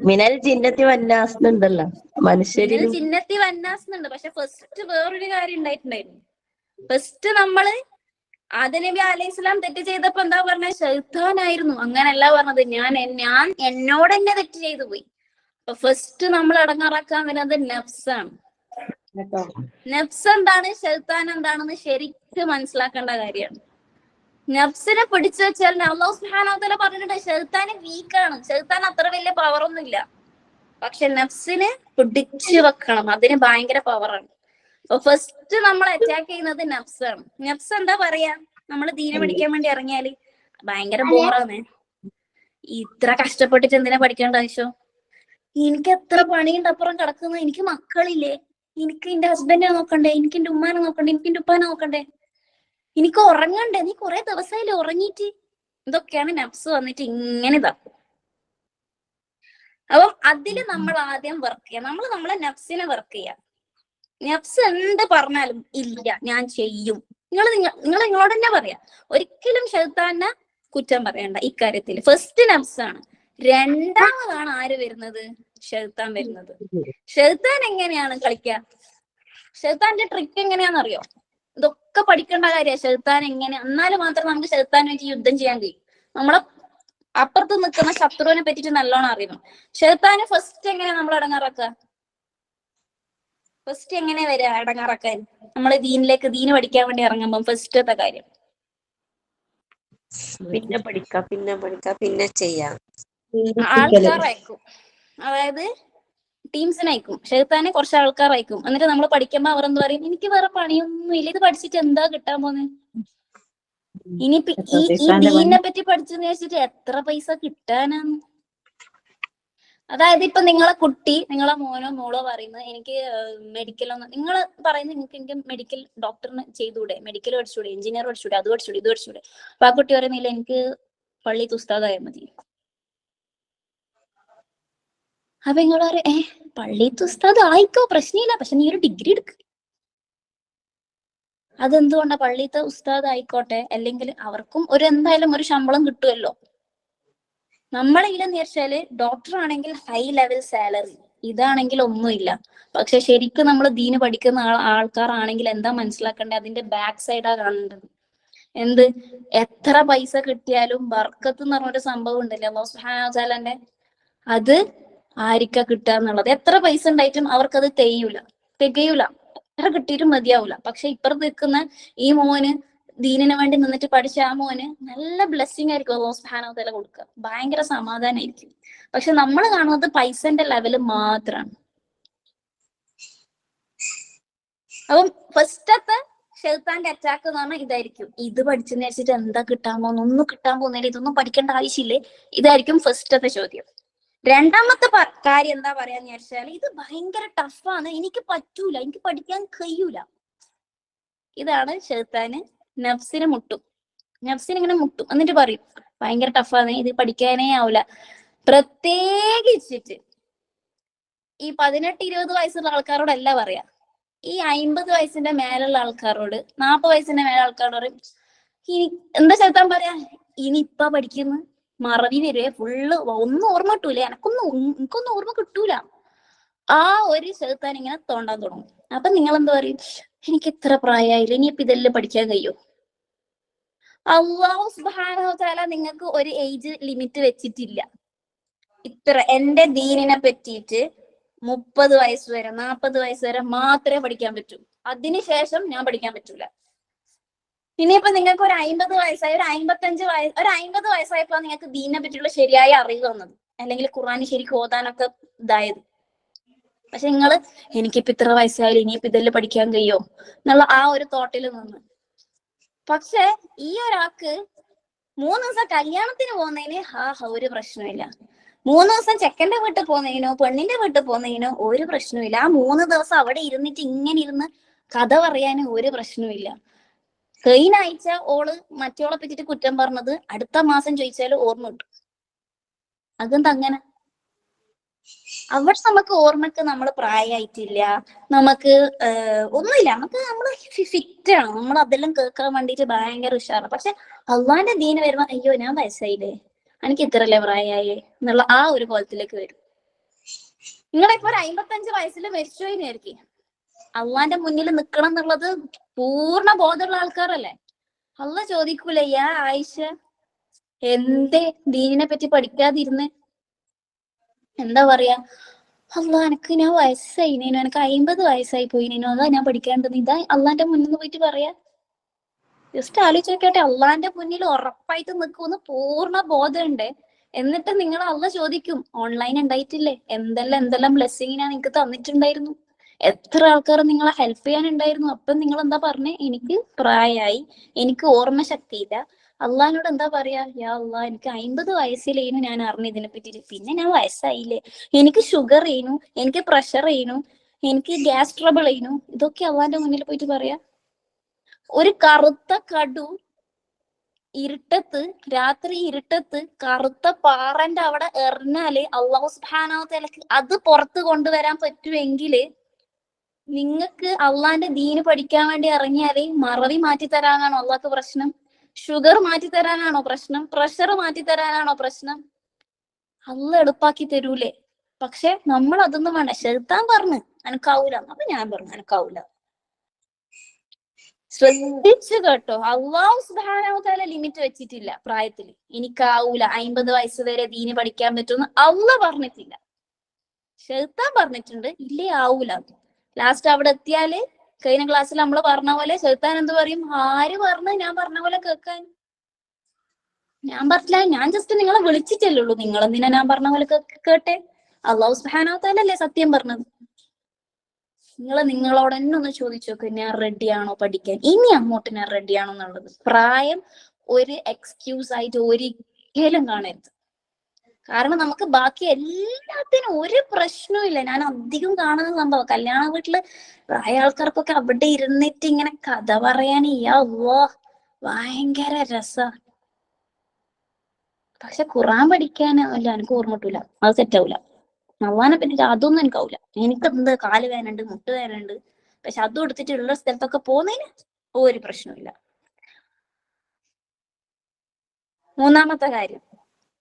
മിനൽ ജിന്നത്തി വന്നാസ്ന്നുണ്ടല്ലോ മനുഷ്യരിൽ ചിന്നത്തി വന്നാസുന്നുണ്ട്. പക്ഷെ ഫസ്റ്റ് വേറൊരു കാര്യം ഉണ്ടായിട്ടുണ്ടായിരുന്നു. ഫസ്റ്റ് നമ്മള് ആദം നബി അലൈഹിസ്സലാം തെറ്റ് ചെയ്തപ്പോ എന്താ പറഞ്ഞ? ശൈത്താനായിരുന്നു. അങ്ങനല്ല പറഞ്ഞത്, ഞാൻ എന്നോട് തന്നെ തെറ്റ് ചെയ്തു പോയി. അപ്പൊ ഫസ്റ്റ് നമ്മൾ അടങ്ങാറാക്കാൻ വരുന്നത് നഫ്സാണ്. നഫ്സ് എന്താണ്, ശൈത്താൻ എന്താണെന്ന് ശരിക്കും മനസ്സിലാക്കേണ്ട കാര്യമാണ്. നഫ്സിനെ പിടിച്ചു വെച്ചാൽ അല്ലാഹു സുബ്ഹാനഹു വ തആല പറഞ്ഞിട്ടുണ്ട്, ശൈത്താൻ വീക്കാണ്, ശൈത്താൻ അത്ര വലിയ പവർ ഒന്നും ഇല്ല. പക്ഷെ നഫ്സിനെ പിടിച്ചു വെക്കണം, അതിന് ഭയങ്കര പവറാണ്. അപ്പൊ ഫസ്റ്റ് നമ്മൾ അറ്റാക്ക് ചെയ്യുന്നത് നഫ്സാണ്. നഫ്സ് എന്താ പറയാ? നമ്മൾ ദീന പഠിക്കാൻ വേണ്ടി ഇറങ്ങിയാല് ഭയങ്കര ബോറാണ്, ഇത്ര കഷ്ടപ്പെട്ടിട്ട് എന്തിനാ പഠിക്കേണ്ട ആവശ്യം? എനിക്ക് എത്ര പണിയുണ്ട് അപ്പുറം കിടക്കുന്നു, എനിക്ക് മക്കളില്ലേ, എനിക്ക് എന്റെ ഹസ്ബൻഡിനെ നോക്കണ്ടേ, എനിക്ക് എന്റെ ഉമ്മാനെ നോക്കണ്ടേ, എനിക്ക് എന്റെ ഉപ്പാനെ നോക്കണ്ടേ, എനിക്ക് ഉറങ്ങണ്ടേ, നീ കുറെ ദിവസമായില്ലേ ഉറങ്ങിയിട്ട്. ഇതൊക്കെയാണ് നഫ്സ് വന്നിട്ട് ഇങ്ങനെ ഇതാക്കും. അപ്പം അതില് നമ്മൾ ആദ്യം വർക്ക് ചെയ്യാം. നമ്മൾ നമ്മളെ നഫ്സിനെ വർക്ക് ചെയ്യാം. നഫ്സ് എന്ത് പറഞ്ഞാലും ഇല്ല ഞാൻ ചെയ്യും, നിങ്ങൾ നിങ്ങളോട് തന്നെ പറയാ. ഒരിക്കലും ശൈത്താനെ കുറ്റം പറയണ്ട ഇക്കാര്യത്തിൽ. ഫസ്റ്റ് നഫ്സാണ്. രണ്ടാമതാണ് ആര് വരുന്നത്? ശൈത്താൻ വരുന്നത്. ശൈത്താൻ എങ്ങനെയാണ് കളിക്കുക? ശൈത്താന്റെ ട്രിക്ക് എങ്ങനെയാണെന്നറിയോ? ഇതൊക്കെ പഠിക്കേണ്ട കാര്യമാണ്. ശൈത്താൻ എങ്ങനെ, എന്നാലും മാത്രം നമുക്ക് ശൈത്താനുമായിട്ട് യുദ്ധം ചെയ്യാൻ കഴിയും. നമ്മളെ അപ്പുറത്ത് നിൽക്കുന്ന ശത്രുവിനെ പറ്റിട്ട് നല്ലോണം അറിയണം. ശൈത്താന് ഫസ്റ്റ് എങ്ങനെയാ നമ്മൾ അടങ്ങാറാക്കുക? ഫസ്റ്റ് എങ്ങനെ വരിക അടങ്ങാറാക്കാൻ? നമ്മള് ദീന് പഠിക്കാൻ വേണ്ടി ഇറങ്ങുമ്പോ ഫസ്റ്റത്തെ കാര്യം പിന്നെ പിന്നെ ചെയ്യാം. ആൾക്കാർ അയക്കും, അതായത് ടീംസിനെ അയക്കും. ശൈത്താനെ കുറച്ച് ആൾക്കാർ അയക്കും. എന്നിട്ട് നമ്മൾ പഠിക്കുമ്പോ അവർ എന്ത് പറയും? എനിക്ക് വേറെ പണിയൊന്നും ഇല്ല, ഇത് പഠിച്ചിട്ട് എന്താ കിട്ടാൻ പോന്നെ? ഇനിയിപ്പൊ ഈ ദീനിനെ പറ്റി പഠിച്ചെന്ന് വെച്ചിട്ട് എത്ര പൈസ കിട്ടാനാന്ന്? അതായത് ഇപ്പൊ നിങ്ങളെ കുട്ടി, നിങ്ങളെ മോനോ മോളോ പറയുന്നത് എനിക്ക് മെഡിക്കലൊന്നും, നിങ്ങൾ പറയുന്നത് എനിക്ക് മെഡിക്കൽ ഡോക്ടറിന് ചെയ്തൂടെ, മെഡിക്കൽ പഠിച്ചൂടെ, എഞ്ചിനീയർ പഠിച്ചൂടെ, അത് പഠിച്ചൂടെ, ഇത് പഠിച്ചൂടെ. അപ്പൊ ആ കുട്ടി പറയുന്നില്ല എനിക്ക് പള്ളിയിൽ ഉസ്താദായാൽ മതി. അപ്പൊ നിങ്ങൾ പറയും പള്ളിയിൽ ഉസ്താദ് ആയിക്കോ, പ്രശ്നമില്ല, പക്ഷെ നീ ഒരു ഡിഗ്രി എടുക്ക്. അതെന്തുകൊണ്ടാ? പള്ളിയിലത്തെ ഉസ്താദ് ആയിക്കോട്ടെ, അല്ലെങ്കിൽ അവർക്കും എന്തായാലും ഒരു ശമ്പളം കിട്ടുമല്ലോ. നമ്മളെ ഇല്ലെന്ന് വെച്ചാല് ഡോക്ടർ ആണെങ്കിൽ ഹൈ ലെവൽ സാലറി, ഇതാണെങ്കിൽ ഒന്നുമില്ല. പക്ഷെ ശരിക്കും നമ്മൾ ദീന് പഠിക്കുന്ന ആൾക്കാരാണെങ്കിൽ എന്താ മനസ്സിലാക്കേണ്ടത്? അതിന്റെ ബാക്ക് സൈഡാ കാണേണ്ടത്. എന്ത് എത്ര പൈസ കിട്ടിയാലും ബർക്കത്ത് എന്ന് പറഞ്ഞൊരു സംഭവം ഉണ്ടല്ലോ അല്ലാഹു സുബ്ഹാനഹു വ തആലന്റെ, അത് ആരിക്കാ കിട്ടുക എന്നുള്ളത്. എത്ര പൈസ ഉണ്ടായിട്ടും അവർക്കത് തികയൂല, എത്ര കിട്ടിയിട്ടും മതിയാവൂല. പക്ഷെ ഇപ്പുറത്ത് നിൽക്കുന്ന ഈ മോന് ദീനിന് വേണ്ടി നിന്നിട്ട് പഠിച്ച ആ മോന് നല്ല ബ്ലെസ്സിങ് ആയിരിക്കും അല്ലാഹു സുബ്ഹാനഹു വ തആല കൊടുക്കുക, ഭയങ്കര സമാധാനമായിരിക്കും. പക്ഷെ നമ്മൾ കാണുന്നത് പൈസന്റെ ലെവല് മാത്രമാണ്. അപ്പം ഫസ്റ്റത്തെ ഷെയ്ത്താന്റെ അറ്റാക്ക് എന്ന് പറഞ്ഞാൽ ഇതായിരിക്കും. ഇത് പഠിച്ചെന്ന് വെച്ചിട്ട് എന്താ കിട്ടാൻ പോകുന്നു? ഒന്നും കിട്ടാൻ പോകുന്നില്ല, ഇതൊന്നും പഠിക്കേണ്ട ആവശ്യമില്ലേ, ഇതായിരിക്കും ഫസ്റ്റത്തെ ചോദ്യം. രണ്ടാമത്തെ കാര്യം എന്താ പറയാന്ന് വിചാരിച്ചാൽ, ഇത് ഭയങ്കര ടഫാണ്, എനിക്ക് പറ്റൂല, എനിക്ക് പഠിക്കാൻ കഴിയൂല. ഇതാണ് ഷെയ്ത്താന് നഫ്സിനെ മുട്ടും. നഫ്സിനെ ഇങ്ങനെ മുട്ടും, എന്നിട്ട് പറയും ഭയങ്കര ടഫാണ്, ഇത് പഠിക്കാനേ ആവില്ല. പ്രത്യേകിച്ചിട്ട് ഈ 18-20 വയസ്സുള്ള ആൾക്കാരോടല്ല പറയാ, ഈ 50 വയസ്സിന്റെ മേലുള്ള ആൾക്കാരോട്, 40 വയസ്സിന്റെ മേലെ ആൾക്കാരോട് പറയും, ഇനി എന്താ ഷെയ്ത്താൻ പറയാ, ഇനി ഇപ്പൊ പഠിക്കുന്നു, മറവി വരുവേ, ഫുള്ള് ഒന്നും ഓർമ്മ കിട്ടൂല, എനിക്കൊന്നും ഓർമ്മ കിട്ടൂല. ആ ഒരു ഷെയ്ത്താൻ ഇങ്ങനെ തോണ്ടാൻ തുടങ്ങും. അപ്പൊ നിങ്ങൾ എന്താ പറയും, എനിക്ക് ഇത്ര പ്രായമായില്ല, ഇനിയിപ്പൊ ഇതെല്ലാം പഠിക്കാൻ കഴിയോ? അല്ലാഹു സുബ്ഹാനഹു വ തആല നിങ്ങൾക്ക് ഒരു ഏജ് ലിമിറ്റ് വെച്ചിട്ടില്ല. ഇത്ര എന്റെ ദീനിനെ പറ്റിയിട്ട് 30 വയസ്സ് വരെ 40 വയസ്സ് വരെ മാത്രമേ പഠിക്കാൻ പറ്റൂ, അതിനുശേഷം ഞാൻ പഠിക്കാൻ പറ്റൂല. ഇനിയിപ്പോ നിങ്ങൾക്ക് ഒരു 50 വയസ്സായി, ഒരു 50 വയസ്സായപ്പോ നിങ്ങൾക്ക് ദീനിനെ പറ്റിയുള്ള ശരിയായ അറിവ് വന്നത്, അല്ലെങ്കിൽ ഖുർആൻ ശരിക്കും ഓതാനൊക്കെ ഇതായത്. പക്ഷെ നിങ്ങള് എനിക്കിപ്പോ ഇത്ര വയസ്സായാലും ഇനിയിപ്പോ ഇതെല്ലാം പഠിക്കാൻ കഴിയോ എന്നുള്ള ആ ഒരു തോട്ടിൽ നിന്ന്. പക്ഷെ ഈ ഒരാൾക്ക് 3 ദിവസം കല്യാണത്തിന് പോകുന്നതിന് ഒരു പ്രശ്നമില്ല, 3 ദിവസം ചെക്കന്റെ വീട്ടിൽ പോകുന്നതിനോ പെണ്ണിന്റെ വീട്ടിൽ പോകുന്നതിനോ ഒരു പ്രശ്നമില്ല. ആ 3 ദിവസം അവിടെ ഇരുന്നിട്ട് ഇങ്ങനെ ഇരുന്ന് കഥ പറയാനും ഒരു പ്രശ്നമില്ല. കഴിഞ്ഞ ആഴ്ച ഓള് മറ്റോളെ പറ്റിട്ട് കുറ്റം പറഞ്ഞത് അടുത്ത മാസം ചോദിച്ചാലും ഓർമ്മ കിട്ടും. അതെന്താ അങ്ങനെ? അവിടെ നമുക്ക് ഓർമ്മക്ക് നമ്മൾ പ്രായമായിട്ടില്ല, നമുക്ക് ഒന്നുമില്ല, നമ്മൾ ഫിറ്റ് ആണ്, നമ്മൾ അതെല്ലാം കേൾക്കാൻ വേണ്ടിട്ട് ഭയങ്കര ഉഷാറാണ്. പക്ഷെ അള്ളാന്റെ ദീന് വരുമ്പോ അയ്യോ ഞാൻ വയസ്സായില്ലേ, എനിക്ക് ഇത്രല്ലേ പ്രായമായേ എന്നുള്ള ആ ഒരു കോലത്തിലേക്ക് വരും. നിങ്ങളിപ്പോ ഒരു 55 വയസ്സിൽ മരിച്ചുപോയിരിക്കും, അള്ളാന്റെ മുന്നിൽ നിക്കണം എന്നുള്ളത് പൂർണ്ണ ബോധമുള്ള ആൾക്കാരല്ലേ. അള്ള ചോദിക്കൂല, യാ ആയിഷ എന്തേ ദീനിനെ പറ്റി പഠിക്കാതിരുന്നേ? എന്താ പറയാ, അള്ളാ എനിക്ക് ഞാൻ വയസ്സായിനേനു, എനിക്ക് 50 വയസ്സായി പോയിനേനു, അതാ ഞാൻ പഠിക്കാണ്ടത്. ഇതാ അള്ളാന്റെ മുന്നിൽ നിന്ന് പോയിട്ട് പറയാ. ജസ്റ്റ് ആലോചിച്ച് നോക്കട്ടെ, അള്ളാന്റെ മുന്നിൽ ഉറപ്പായിട്ട് നിൽക്കുമെന്ന് പൂർണ്ണ ബോധമുണ്ട്. എന്നിട്ട് നിങ്ങൾ അള്ള ചോദിക്കും, ഓൺലൈൻ ഉണ്ടായിട്ടില്ലേ, എന്തെല്ലാം ബ്ലെസ്സിങ്ങിനാ നിങ്ങൾക്ക് തന്നിട്ടുണ്ടായിരുന്നു, എത്ര ആൾക്കാർ നിങ്ങളെ ഹെൽപ്പ് ചെയ്യാനുണ്ടായിരുന്നു. അപ്പൊ നിങ്ങൾ എന്താ പറഞ്ഞേ, എനിക്ക് പ്രായമായി, എനിക്ക് ഓർമ്മ ശക്തിയില്ല. അള്ളഹാനോട് എന്താ പറയാ, യാ അള്ളാ എനിക്ക് 50 വയസ്സിലേനു ഞാൻ അറിഞ്ഞ ഇതിനെ പറ്റിട്ട്, പിന്നെ ഞാൻ വയസ്സായില്ലേ, എനിക്ക് ഷുഗർ ചെയ്യുന്നു, എനിക്ക് പ്രഷർ ചെയ്യുന്നു, എനിക്ക് ഗ്യാസ് ട്രബിൾ ചെയ്യുന്നു, ഇതൊക്കെ അള്ളാന്റെ മുന്നിൽ പോയിട്ട് പറയാ. ഒരു കറുത്ത കടു ഇരുട്ടത്ത്, രാത്രി ഇരുട്ടത്ത് കറുത്ത പാറന്റെ അവിടെ എറിഞ്ഞാല് അള്ളാഹു സുബ്ഹാനഹു വ തആലക്ക് അത് പുറത്ത് കൊണ്ടുവരാൻ പറ്റുമെങ്കില്, നിങ്ങൾക്ക് അള്ളാന്റെ ദീന് പഠിക്കാൻ വേണ്ടി ഇറങ്ങിയാല് മറവി മാറ്റി തരാനാണോ അള്ളാഹ്ക്ക് പ്രശ്നം? ഷുഗർ മാറ്റി തരാനാണോ പ്രശ്നം? പ്രഷർ മാറ്റി തരാനാണോ പ്രശ്നം? അള്ള എളുപ്പാക്കി തരൂലേ. പക്ഷെ നമ്മൾ അതൊന്നും വേണ്ട. ശൈത്താൻ പറഞ്ഞു അനക്കാവൂല, അപ്പൊ ഞാൻ പറഞ്ഞു അനക്കാവൂല. ശ്രദ്ധിച്ചു കേട്ടോ, അല്ലാഹു സുബ്ഹാനഹു വ തആല ലിമിറ്റ് വെച്ചിട്ടില്ല പ്രായത്തില്. എനിക്കാവൂല 50 വയസ്സ് വരെ ദീന് പഠിക്കാൻ പറ്റുമെന്ന് അള്ള പറഞ്ഞിട്ടില്ല, ശൈത്താൻ പറഞ്ഞിട്ടുണ്ട് ഇല്ലേ ആവൂല. ലാസ്റ്റ് അവിടെ എത്തിയാല് കഴിഞ്ഞ ക്ലാസ്സിൽ നമ്മൾ പറഞ്ഞ പോലെ ശൈത്താൻ എന്ത് പറയും, ആര് പറഞ്ഞു ഞാൻ പറഞ്ഞ പോലെ കേൾക്കാൻ? ഞാൻ പറഞ്ഞില്ല, ഞാൻ ജസ്റ്റ് നിങ്ങളെ വിളിച്ചിട്ടല്ലേ ഉള്ളൂ, നിങ്ങൾ എന്തിനാ ഞാൻ പറഞ്ഞ പോലെ കേട്ടെ? അല്ലാഹു സുബ്ഹാനഹു വ തആല അല്ലേ സത്യം പറഞ്ഞത്. നിങ്ങളോട് തന്നെ ഒന്ന് ചോദിച്ചു നോക്ക്, ഞാൻ റെഡിയാണോ പഠിക്കാൻ, ഇനി അങ്ങോട്ട് ഞാൻ റെഡിയാണോ എന്നുള്ളത്. പ്രായം ഒരു എക്സ്ക്യൂസ് ആയിട്ട് ഒരിക്കലും കാണരുത്. കാരണം നമുക്ക് ബാക്കി എല്ലാത്തിനും ഒരു പ്രശ്നവും ഇല്ല. ഞാൻ അധികം കാണുന്ന സംഭവം, കല്യാണ വീട്ടില് പ്രായ ആൾക്കാർക്കൊക്കെ അവിടെ ഇരുന്നിട്ട് ഇങ്ങനെ കഥ പറയാൻ ഭയങ്കര രസ. പക്ഷെ ഖുർആൻ പഠിക്കാൻ അല്ല എനിക്ക് ഓർമ്മ കിട്ടൂല, അത് സെറ്റാവൂല. അള്ളാനെ പറ്റിട്ട് അതൊന്നും എനിക്കാവൂല. എനിക്കെന്ത് കാല് വേനുണ്ട്, മുട്ട് വേനുണ്ട്, പക്ഷെ അതും എടുത്തിട്ടുള്ള സ്ഥലത്തൊക്കെ പോകുന്നതിന് ഒരു പ്രശ്നമില്ല. മൂന്നാമത്തെ കാര്യം,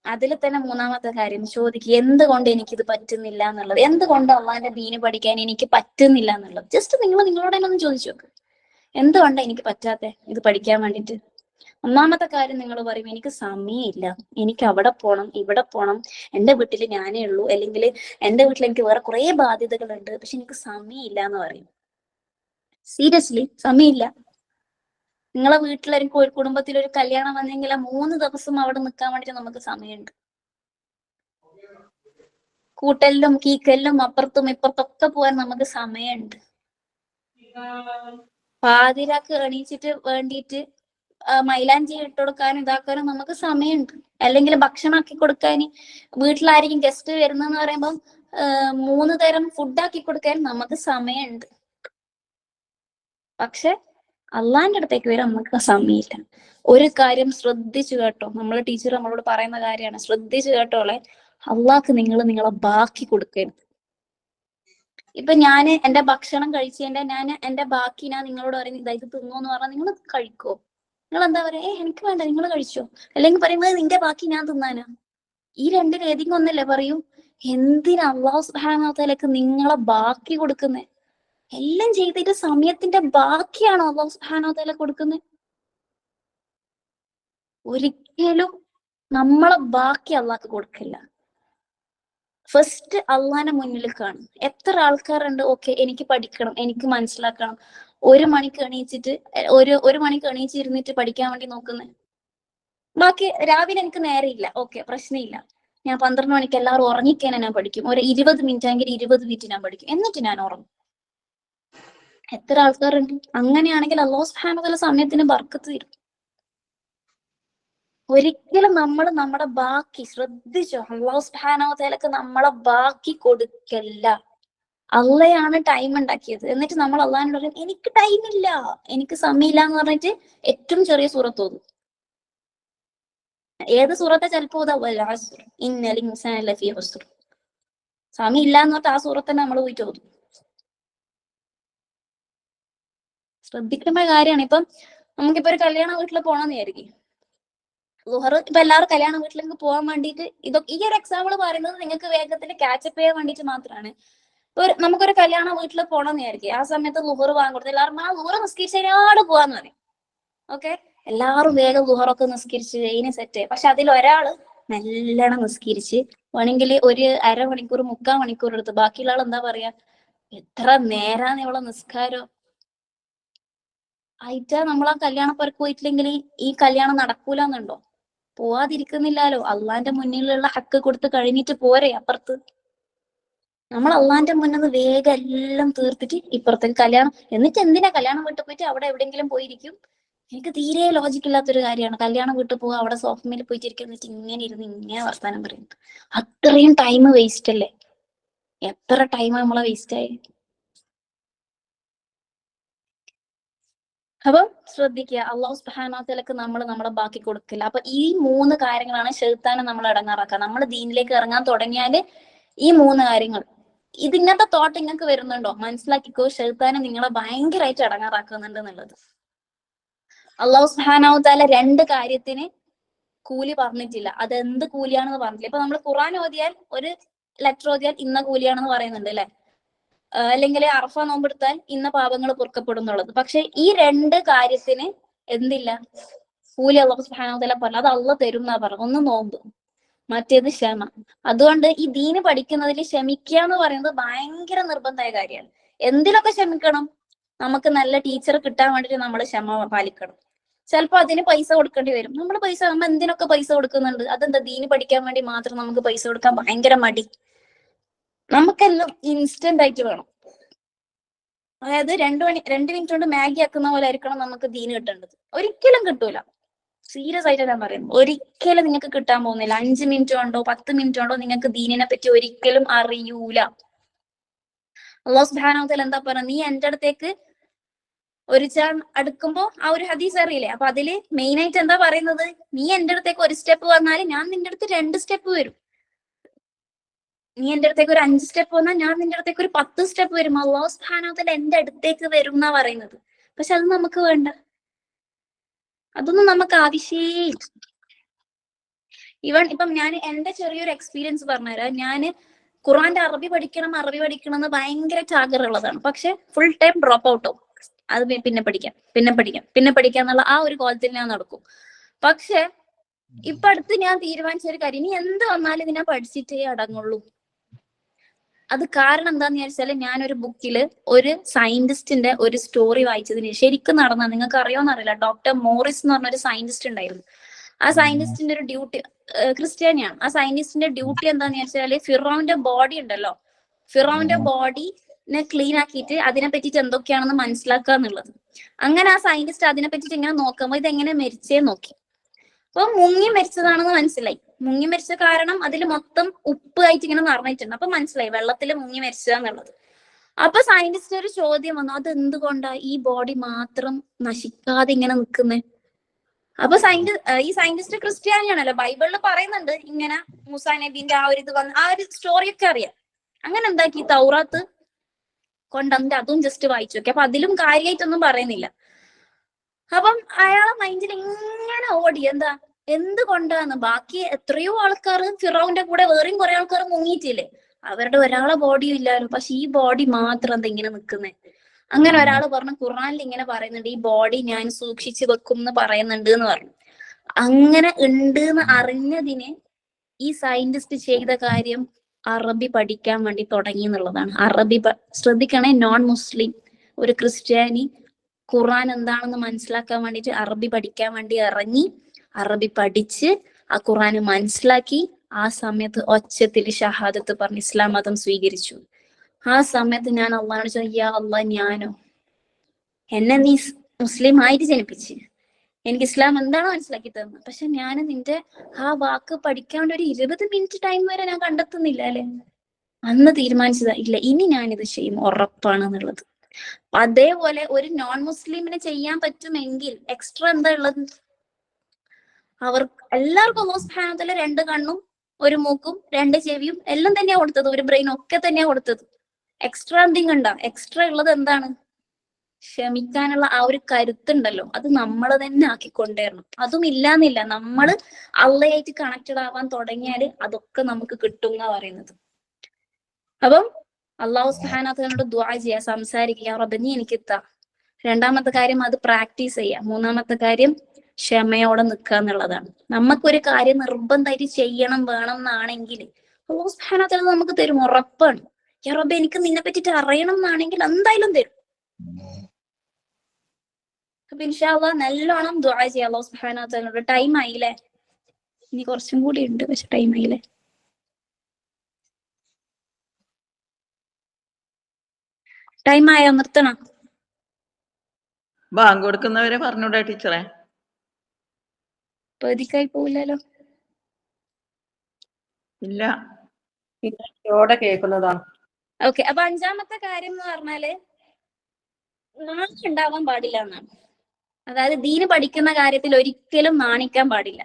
അതിൽ തന്നെ മൂന്നാമത്തെ കാര്യം ചോദിക്കുക, എന്തുകൊണ്ട് എനിക്കിത് പറ്റുന്നില്ല എന്നുള്ളത്. എന്തുകൊണ്ട് അള്ളാന്റെ ദീന് പഠിക്കാൻ എനിക്ക് പറ്റുന്നില്ല എന്നുള്ളത് ജസ്റ്റ് നിങ്ങളോട് തന്നെ ഒന്ന് ചോദിച്ചു നോക്ക്. എന്തുകൊണ്ടാണ് എനിക്ക് പറ്റാത്തെ ഇത് പഠിക്കാൻ വേണ്ടിട്ട്? ഒന്നാമത്തെ കാര്യം നിങ്ങൾ പറയും, എനിക്ക് സമയമില്ല, എനിക്ക് അവിടെ പോണം ഇവിടെ പോണം, എന്റെ വീട്ടിൽ ഞാനേ ഉള്ളൂ, അല്ലെങ്കിൽ എന്റെ വീട്ടിൽ എനിക്ക് വേറെ കുറെ ബാധ്യതകളുണ്ട്, പക്ഷെ എനിക്ക് സമയമില്ല എന്ന് പറയും. സീരിയസ്ലി സമയമില്ല? നിങ്ങളെ വീട്ടിലൊരു കുടുംബത്തിലൊരു കല്യാണം വന്നെങ്കിൽ ആ 3 ദിവസം അവിടെ നിൽക്കാൻ വേണ്ടിട്ട് നമുക്ക് സമയമുണ്ട്. കൂട്ടലിലും കീക്കലിലും അപ്പുറത്തും ഇപ്പുറത്തൊക്കെ പോകാൻ നമുക്ക് സമയമുണ്ട്. പാതിരാക്ക് എണീച്ചിട്ട് വേണ്ടിയിട്ട് മൈലാഞ്ചി ഇട്ട് കൊടുക്കാനും ഇതാക്കാനും നമുക്ക് സമയമുണ്ട്. അല്ലെങ്കിൽ ഭക്ഷണം ആക്കി കൊടുക്കാൻ, വീട്ടിലായിരിക്കും ഗസ്റ്റ് വരുന്നെന്ന് പറയുമ്പം 3 തരം ഫുഡ് ആക്കി കൊടുക്കാൻ നമുക്ക് സമയമുണ്ട്. പക്ഷെ അള്ളാന്റെ അടുത്തേക്ക് വരെ നമുക്ക് സമയമില്ല. ഒരു കാര്യം ശ്രദ്ധിച്ചു കേട്ടോ, നമ്മളെ ടീച്ചർ നമ്മളോട് പറയുന്ന കാര്യമാണ്, ശ്രദ്ധിച്ചു കേട്ടോളെ, അള്ളാഹ്ക്ക് നിങ്ങൾ നിങ്ങളെ ബാക്കി കൊടുക്കരുത്. ഇപ്പൊ ഞാൻ എന്റെ ഭക്ഷണം കഴിച്ചതിന്റെ ഞാൻ എന്റെ ബാക്കി ഞാൻ നിങ്ങളോട് പറയുന്നത് ഇതായിട്ട് തിന്നോന്ന് പറഞ്ഞാൽ നിങ്ങൾ കഴിക്കോ? നിങ്ങൾ എന്താ പറയാ, എനിക്ക് വേണ്ട നിങ്ങൾ കഴിച്ചോ, അല്ലെങ്കിൽ പറയുന്നത് നിന്റെ ബാക്കി ഞാൻ തിന്നാനാ? ഈ രണ്ടിന് ഏതെങ്കിലും ഒന്നല്ലേ പറയൂ. എന്തിനാ അള്ളാഹു സുബ്ഹാനഹു വ തആലക്ക് നിങ്ങളെ ബാക്കി കൊടുക്കുന്നേ? എല്ലാം ചെയ്തിട്ട് സമയത്തിന്റെ ബാക്കിയാണോ അള്ളാഹു സുബ്ഹാനഹു വ തആല കൊടുക്കുന്നത്? ഒരിക്കലും നമ്മളെ ബാക്കി അള്ളാഹ്ക്ക് കൊടുക്കില്ല. ഫസ്റ്റ് അള്ളാഹിനെ മുന്നിൽ കാണും. എത്ര ആൾക്കാരുണ്ട്, ഓക്കെ എനിക്ക് പഠിക്കണം, എനിക്ക് മനസ്സിലാക്കണം, 1 മണിക്ക് എണീച്ചിട്ട് ഒരു മണിക്ക് എണീച്ചിരുന്നിട്ട് പഠിക്കാൻ വേണ്ടി നോക്കുന്നേ. ബാക്കി രാവിലെ എനിക്ക് നേരെയില്ല, ഓക്കെ പ്രശ്നമില്ല, ഞാൻ 12 മണിക്ക് എല്ലാവരും ഉറങ്ങിക്കാനെ ഞാൻ പഠിക്കും, ഒരു 20 മിനിറ്റ് ആണെങ്കിൽ 20 മിനിറ്റ് ഞാൻ പഠിക്കും, എന്നിട്ട് ഞാൻ ഉറങ്ങും. എത്ര ആൾക്കാരുണ്ട്? അങ്ങനെയാണെങ്കിൽ അല്ലാഹു സുബ്ഹാനഹു വ തആല സമയത്തിന് ബർക്കത്ത് തരും. ഒരിക്കലും നമ്മൾ നമ്മുടെ ബാക്കി ശ്രദ്ധിച്ചോ, അല്ലാഹു സുബ്ഹാനഹു വ തആലക്ക് നമ്മളെ ബാക്കി കൊടുക്കല്ല. അള്ളയാണ് ടൈം ഉണ്ടാക്കിയത്. എന്നിട്ട് നമ്മൾ അള്ളാഹിനോട് പറയും എനിക്ക് ടൈമില്ല, എനിക്ക് സമയമില്ല എന്ന് പറഞ്ഞിട്ട് ഏറ്റവും ചെറിയ സൂറത്ത് ഓതും. ഏത് സൂറത്തെ ചിലപ്പോ ഇന്നൽ ഇൻസാന ലഫീ ഖുസ്ർ, സമയമില്ല എന്ന് പറഞ്ഞിട്ട് ആ സൂറത്ത് തന്നെ നമ്മൾ പോയിട്ട് ഓതും. ശ്രദ്ധിക്കേണ്ട കാര്യമാണ്. ഇപ്പം നമുക്കിപ്പോ ഒരു കല്യാണ വീട്ടിൽ പോകണമെന്ന് വിചാരിക്കും, ളുഹർ ഇപ്പൊ എല്ലാവരും കല്യാണ വീട്ടിലേക്ക് പോകാൻ വേണ്ടിയിട്ട്, ഈ ഒരു എക്സാമ്പിൾ പറയുന്നത് നിങ്ങൾക്ക് വേഗത്തിൽ ക്യാച്ചപ്പ് ചെയ്യാൻ വേണ്ടിയിട്ട് മാത്രമാണ്. നമുക്കൊരു കല്യാണ വീട്ടിൽ പോകണമെന്ന് വിചാരിക്കും, ആ സമയത്ത് ളുഹർ വാങ്ങി കൊടുത്ത് എല്ലാവരും ആ ളുഹർ നിസ്കരിച്ചതിനാട് പോവാന്ന് പറയും. ഓക്കെ, എല്ലാവരും വേഗം ളുഹറൊക്കെ നിസ്കരിച്ച് ഇതിന് സെറ്റ്. പക്ഷെ അതിൽ ഒരാള് നല്ലോണം നിസ്കരിച്ച് വേണമെങ്കിൽ ഒരു അരമണിക്കൂർ 3/4 മണിക്കൂർ എടുത്ത്, ബാക്കിയുള്ള ആൾ എന്താ പറയാ, എത്ര നേരാന്ന് ഇവളെ നിസ്കാരം ആയിട്ടാ നമ്മൾ ആ കല്യാണപ്പുരക്ക് പോയിട്ടില്ലെങ്കിൽ ഈ കല്യാണം നടക്കൂലെന്നുണ്ടോ? പോവാതിരിക്കുന്നില്ലാലോ. അള്ളാന്റെ മുന്നിലുള്ള ഹക്ക് കൊടുത്ത് കഴിഞ്ഞിട്ട് പോരെ അപ്പുറത്ത്. നമ്മൾ അള്ളാന്റെ മുന്നിൽ വേഗം എല്ലാം തീർത്തിട്ട് ഇപ്പുറത്തേക്ക് കല്യാണം. എന്നിട്ട് എന്തിനാ കല്യാണം വീട്ടിൽ പോയിട്ട് അവിടെ എവിടെയെങ്കിലും പോയിരിക്കും? എനിക്ക് തീരെ ലോജിക്കില്ലാത്തൊരു കാര്യമാണ്. കല്യാണം വീട്ടിൽ പോവുക, അവിടെ സോഫമേൽ പോയിട്ടിരിക്കും, എന്നിട്ട് ഇങ്ങനെ ഇരുന്ന് ഇങ്ങനെ വർത്താനം പറയും. അത്രയും ടൈം വേസ്റ്റ് അല്ലേ? എത്ര ടൈം നമ്മളെ വേസ്റ്റ് ആയി. അപ്പം ശ്രദ്ധിക്കുക, അല്ലാഹു സുബ്ഹാനഹു വ തആലക്ക് നമ്മൾ നമ്മളെ ബാക്കി കൊടുക്കില്ല. അപ്പൊ ഈ 3 കാര്യങ്ങളാണ് ശൈത്താനെ നമ്മൾ ഇടങ്ങാറാക്കുക. നമ്മൾ ദീനിലേക്ക് ഇറങ്ങാൻ തുടങ്ങിയാല് ഈ 3 കാര്യങ്ങൾ, ഇതിങ്ങനത്തെ തോട്ട് നിങ്ങൾക്ക് വരുന്നുണ്ടോ? മനസ്സിലാക്കിക്കോ, ശൈത്താനെ നിങ്ങളെ ഭയങ്കരമായിട്ട് ഇടങ്ങാറാക്കുന്നുണ്ട് എന്നുള്ളത്. അല്ലാഹു സുബ്ഹാനഹു വ തആല 2 കാര്യത്തിന് കൂലി പറഞ്ഞിട്ടില്ല. അത് എന്ത് കൂലിയാണെന്ന് പറഞ്ഞില്ല. ഇപ്പൊ നമ്മൾ ഖുർആൻ ഓതിയാൽ, ഒരു ലെറ്റർ ഓതിയാൽ ഇന്ന കൂലിയാണെന്ന് പറയുന്നുണ്ട് അല്ലെ, അല്ലെങ്കിൽ അറഫ നോമ്പെടുത്താൽ ഇന്ന പാപങ്ങൾ പൊറുക്കപ്പെടുന്നുള്ളത്. പക്ഷെ ഈ 2 കാര്യത്തിന് എന്തില്ല, കൂലി അല്ലാഹു സുബ്ഹാനഹു വ തആല പറഞ്ഞു. അത് അള്ളാഹ് തരും എന്നാ പറഞ്ഞു. ഒന്ന് നോമ്പ്, മറ്റേത് ക്ഷമ. അതുകൊണ്ട് ഈ ദീന് പഠിക്കുന്നതിൽ ക്ഷമിക്കുക എന്ന് പറയുന്നത് ഭയങ്കര നിർബന്ധമായ കാര്യമാണ്. എന്തിലൊക്കെ ക്ഷമിക്കണം? നമുക്ക് നല്ല ടീച്ചർ കിട്ടാൻ വേണ്ടിട്ട് നമ്മൾ ക്ഷമ പാലിക്കണം. ചിലപ്പോ അതിന് പൈസ കൊടുക്കേണ്ടി വരും. നമ്മൾ എന്തിനൊക്കെ പൈസ കൊടുക്കുന്നുണ്ട്? അതെന്താ, ദീന് പഠിക്കാൻ വേണ്ടി മാത്രം നമുക്ക് പൈസ കൊടുക്കാൻ ഭയങ്കര മടി. നമുക്കെല്ലാം ഇൻസ്റ്റന്റ് ആയിട്ട് വേണം. അതായത് 2 മിനിറ്റ് കൊണ്ട് മാഗി ആക്കുന്ന പോലെ ആയിരിക്കണം നമുക്ക് ദീന് കിട്ടേണ്ടത്. ഒരിക്കലും കിട്ടൂല. സീരിയസ് ആയിട്ട് ഞാൻ പറയുന്നു, ഒരിക്കലും നിങ്ങൾക്ക് കിട്ടാൻ പോകുന്നില്ല. 5 മിനിറ്റ് കൊണ്ടോ 10 മിനിറ്റ് കൊണ്ടോ നിങ്ങൾക്ക് ദീനിനെ പറ്റി ഒരിക്കലും അറിയൂല. അല്ലാഹു സുബ്ഹാനഹു വ തആല എന്താ പറയുക, നീ എന്റെ അടുത്തേക്ക് ഒരു ചാൻ അടുക്കുമ്പോ ആ ഒരു ഹദീസ് അറിയില്ലേ? അപ്പൊ അതില് മെയിൻ ആയിട്ട് എന്താ പറയുന്നത്, നീ എന്റെ അടുത്തേക്ക് 1 സ്റ്റെപ്പ് വന്നാല് ഞാൻ നിന്റെ അടുത്ത് 2 സ്റ്റെപ്പ് വരും. നീ എന്റെ അടുത്തേക്ക് ഒരു 5 സ്റ്റെപ്പ് വന്നാൽ ഞാൻ നിന്റെ അടുത്തേക്ക് ഒരു 10 സ്റ്റെപ്പ് വരും. അല്ലാഹു സുബ്ഹാനഹു വ തആല എന്റെ അടുത്തേക്ക് വരും എന്നാ പറയുന്നത്. പക്ഷെ അത് നമുക്ക് വേണ്ട, അതൊന്നും നമുക്ക് ആവശ്യമേ. ഇപ്പം ഞാൻ എന്റെ ചെറിയൊരു എക്സ്പീരിയൻസ് പറഞ്ഞുതരാം. ഞാന് ഖുർആന്റെ അറബി പഠിക്കണം എന്ന് ഭയങ്കര ആഗ്രഹമുള്ളതാണ്. പക്ഷെ ഫുൾ ടൈം ഡ്രോപ്പ് ഔട്ടോ. അത് പിന്നെ പഠിക്കാം എന്നുള്ള ആ ഒരു കോലത്തിൽ ഞാൻ നടക്കും. പക്ഷെ ഇപ്പൊ അടുത്ത് ഞാൻ തീരുമാനിച്ച ഒരു കാര്യം, ഇനി എന്ത് വന്നാലും ഇതിനെ പഠിച്ചിട്ടേ അടങ്ങുള്ളൂ. അത് കാരണം എന്താന്ന് വിചാരിച്ചാല്, ഞാനൊരു ബുക്കില് ഒരു സയന്റിസ്റ്റിന്റെ ഒരു സ്റ്റോറി വായിച്ചതിന് ശരിക്കും നടന്ന, നിങ്ങൾക്ക് അറിയോന്നറിയില്ല, ഡോക്ടർ മോറിസ് എന്ന് പറഞ്ഞൊരു സയന്റിസ്റ്റ് ഉണ്ടായിരുന്നു. ആ സയന്റിസ്റ്റിന്റെ ഒരു ഡ്യൂട്ടി, ക്രിസ്ത്യാനിയാണ്. ആ സയന്റിസ്റ്റിന്റെ ഡ്യൂട്ടി എന്താന്ന് വെച്ചാല്, ഫിറോന്റെ ബോഡി ഉണ്ടല്ലോ, ഫിറോന്റെ ബോഡി ക്ലീൻ ആക്കിയിട്ട് അതിനെ പറ്റിയിട്ട് എന്തൊക്കെയാണെന്ന് മനസ്സിലാക്കുക എന്നുള്ളത്. അങ്ങനെ ആ സയന്റിസ്റ്റ് അതിനെ പറ്റിയിട്ട് ഇങ്ങനെ നോക്കുമ്പോൾ ഇതെങ്ങനെ മരിച്ചേ നോക്കി. അപ്പൊ മുങ്ങി മരിച്ചതാണെന്ന് മനസ്സിലായി. മുങ്ങി മരിച്ച കാരണം അതിൽ മൊത്തം ഉപ്പ് ആയിട്ട് ഇങ്ങനെ നിറഞ്ഞിട്ടുണ്ട്. അപ്പൊ മനസ്സിലായി വെള്ളത്തിൽ മുങ്ങി മരിച്ചതാന്നുള്ളത്. അപ്പൊ സയന്റിസ്റ്റിന് ഒരു ചോദ്യം വന്നു, അത് എന്തുകൊണ്ടാ ഈ ബോഡി മാത്രം നശിക്കാതെ ഇങ്ങനെ നിൽക്കുന്നേ? അപ്പൊ ഈ സയന്റിസ്റ്റ് ക്രിസ്ത്യാനിയാണല്ലോ, ബൈബിളിൽ പറയുന്നുണ്ട് ഇങ്ങനെ മൂസാ നബീന്റെ ആ ഒരു ഇത് വന്ന് ആ ഒരു സ്റ്റോറിയൊക്കെ അറിയാം. അങ്ങനെ എന്താക്കി തൗറാത്ത് കൊണ്ടുവന്നിട്ട് അതും ജസ്റ്റ് വായിച്ചു നോക്കി. അപ്പൊ അതിലും കാര്യമായിട്ടൊന്നും പറയുന്നില്ല. അപ്പം അയാളെ മൈൻഡിൽ ഇങ്ങനെ ഓടി എന്തുകൊണ്ടാന്ന്. ബാക്കി എത്രയോ ആൾക്കാർ ഫിറോന്റെ കൂടെ വേറെയും കുറെ ആൾക്കാർ മുങ്ങിയിട്ടില്ലേ, അവരുടെ ഒരാളെ ബോഡിയും ഇല്ലാലും, പക്ഷെ ഈ ബോഡി മാത്രം എന്താ ഇങ്ങനെ നിൽക്കുന്നേ? അങ്ങനെ ഒരാൾ പറഞ്ഞു, ഖുർആനിൽ ഇങ്ങനെ പറയുന്നുണ്ട് ഈ ബോഡി ഞാൻ സൂക്ഷിച്ചു വെക്കും എന്ന് പറയുന്നുണ്ട് എന്ന് പറഞ്ഞു. അങ്ങനെ ഉണ്ട് എന്ന് അറിഞ്ഞതിന് ഈ സയന്റിസ്റ്റ് ചെയ്ത കാര്യം അറബി പഠിക്കാൻ വേണ്ടി തുടങ്ങി എന്നുള്ളതാണ്. അറബി ശ്രദ്ധിക്കണേ, നോൺ മുസ്ലിം ഒരു ക്രിസ്ത്യാനി ഖുർആൻ എന്താണെന്ന് മനസ്സിലാക്കാൻ വേണ്ടിയിട്ട് അറബി പഠിക്കാൻ വേണ്ടി ഇറങ്ങി, അറബി പഠിച്ച് ആ ഖുർആൻ മനസ്സിലാക്കി, ആ സമയത്ത് ഒച്ചത്തിൽ ഷഹാദത്ത് പറഞ്ഞ് ഇസ്ലാം മതം സ്വീകരിച്ചു. ആ സമയത്ത് ഞാൻ അള്ളാഹുവിനോട് ചോദിച്ചു, യാ അള്ളാഹ്, ഞാനോ എന്നെ നീ മുസ്ലിം ആയിട്ട് ജനിപ്പിച്ച് എനിക്ക് ഇസ്ലാം എന്താണോ മനസ്സിലാക്കി തന്നത്, പക്ഷെ ഞാൻ നിന്റെ ആ വാക്ക് പഠിക്കാൻ വേണ്ടി ഒരു 20 മിനിറ്റ് ടൈം വരെ ഞാൻ കണ്ടെത്തുന്നില്ല അല്ലെ. അന്ന് തീരുമാനിച്ചതാ, ഇല്ല ഇനി ഞാനിത് ചെയ്യും ഉറപ്പാണെന്നുള്ളത്. അതേപോലെ ഒരു നോൺ മുസ്ലിമിന് ചെയ്യാൻ പറ്റുമെങ്കിൽ എക്സ്ട്രാ എന്താ ഉള്ളത്? അവർ എല്ലാവർക്കും അല്ലാഹു സുബ്ഹാനഹു വ തആല 2 കണ്ണും 1 മൂക്കും 2 ചെവിയും എല്ലാം തന്നെയാ കൊടുത്തത്, ഒരു ബ്രെയിൻ ഒക്കെ തന്നെയാ കൊടുത്തത്. എക്സ്ട്രാ എന്തെങ്കിലും ഉണ്ടാ? എക്സ്ട്രാ ഉള്ളത് എന്താണ്? ക്ഷമിക്കാനുള്ള ആ ഒരു കരുത്തുണ്ടല്ലോ, അത് നമ്മൾ തന്നെ ആക്കിക്കൊണ്ടേരണം. അതും ഇല്ലാന്നില്ല, നമ്മള് അള്ളയായിട്ട് കണക്റ്റഡ് ആവാൻ തുടങ്ങിയാല് അതൊക്കെ നമുക്ക് കിട്ടും എന്നാ പറയുന്നത്. അപ്പം അള്ളാഹു സുബ്ഹാനഹു വ തആലയോട് ദുആ ചെയ്യുക, സംസാരിക്കുക, റബ്ബേ നീ എനിക്ക് താ. രണ്ടാമത്തെ കാര്യം അത് പ്രാക്ടീസ് ചെയ്യുക. മൂന്നാമത്തെ കാര്യം ക്ഷമയോടെ നിൽക്കുക എന്നുള്ളതാണ്. നമുക്കൊരു കാര്യം നിർബന്ധമായിട്ട് ചെയ്യണം വേണം എന്നാണെങ്കിൽ അള്ളാഹു സുബ്ഹാനഹു വ തആല നമുക്ക് തരും, ഉറപ്പാണ്. യാ റബ്ബേ എനിക്ക് നിന്നെ പറ്റിയിട്ട് അറിയണം എന്നാണെങ്കിൽ എന്തായാലും തരും. അപ്പൊ ഇൻഷാ അല്ലാഹ് നല്ലോണം ദുആ ചെയ്യുക അള്ളാഹു സുബ്ഹാനഹു വ തആലയോട്. ടൈം ആയില്ലേ? ഇനി കുറച്ചും കൂടി ഉണ്ട്, പക്ഷെ ടൈം ആയില്ലേ? ടൈം ആയോ? നിർത്തണം? ബാങ്ക് കൊടുക്കുന്നവരെ പറഞ്ഞൂടാ ടീച്ചറെ? പകുതിക്കായി പോവില്ലല്ലോ. ഇല്ല, കേൾക്കുന്നതാണ്. ഓക്കെ, അപ്പൊ അഞ്ചാമത്തെ കാര്യം എന്ന് പറഞ്ഞാല് നാണം ഉണ്ടാവാൻ പാടില്ല എന്നാണ്. അതായത് ദീന് പഠിക്കുന്ന കാര്യത്തിൽ ഒരിക്കലും നാണിക്കാൻ പാടില്ല.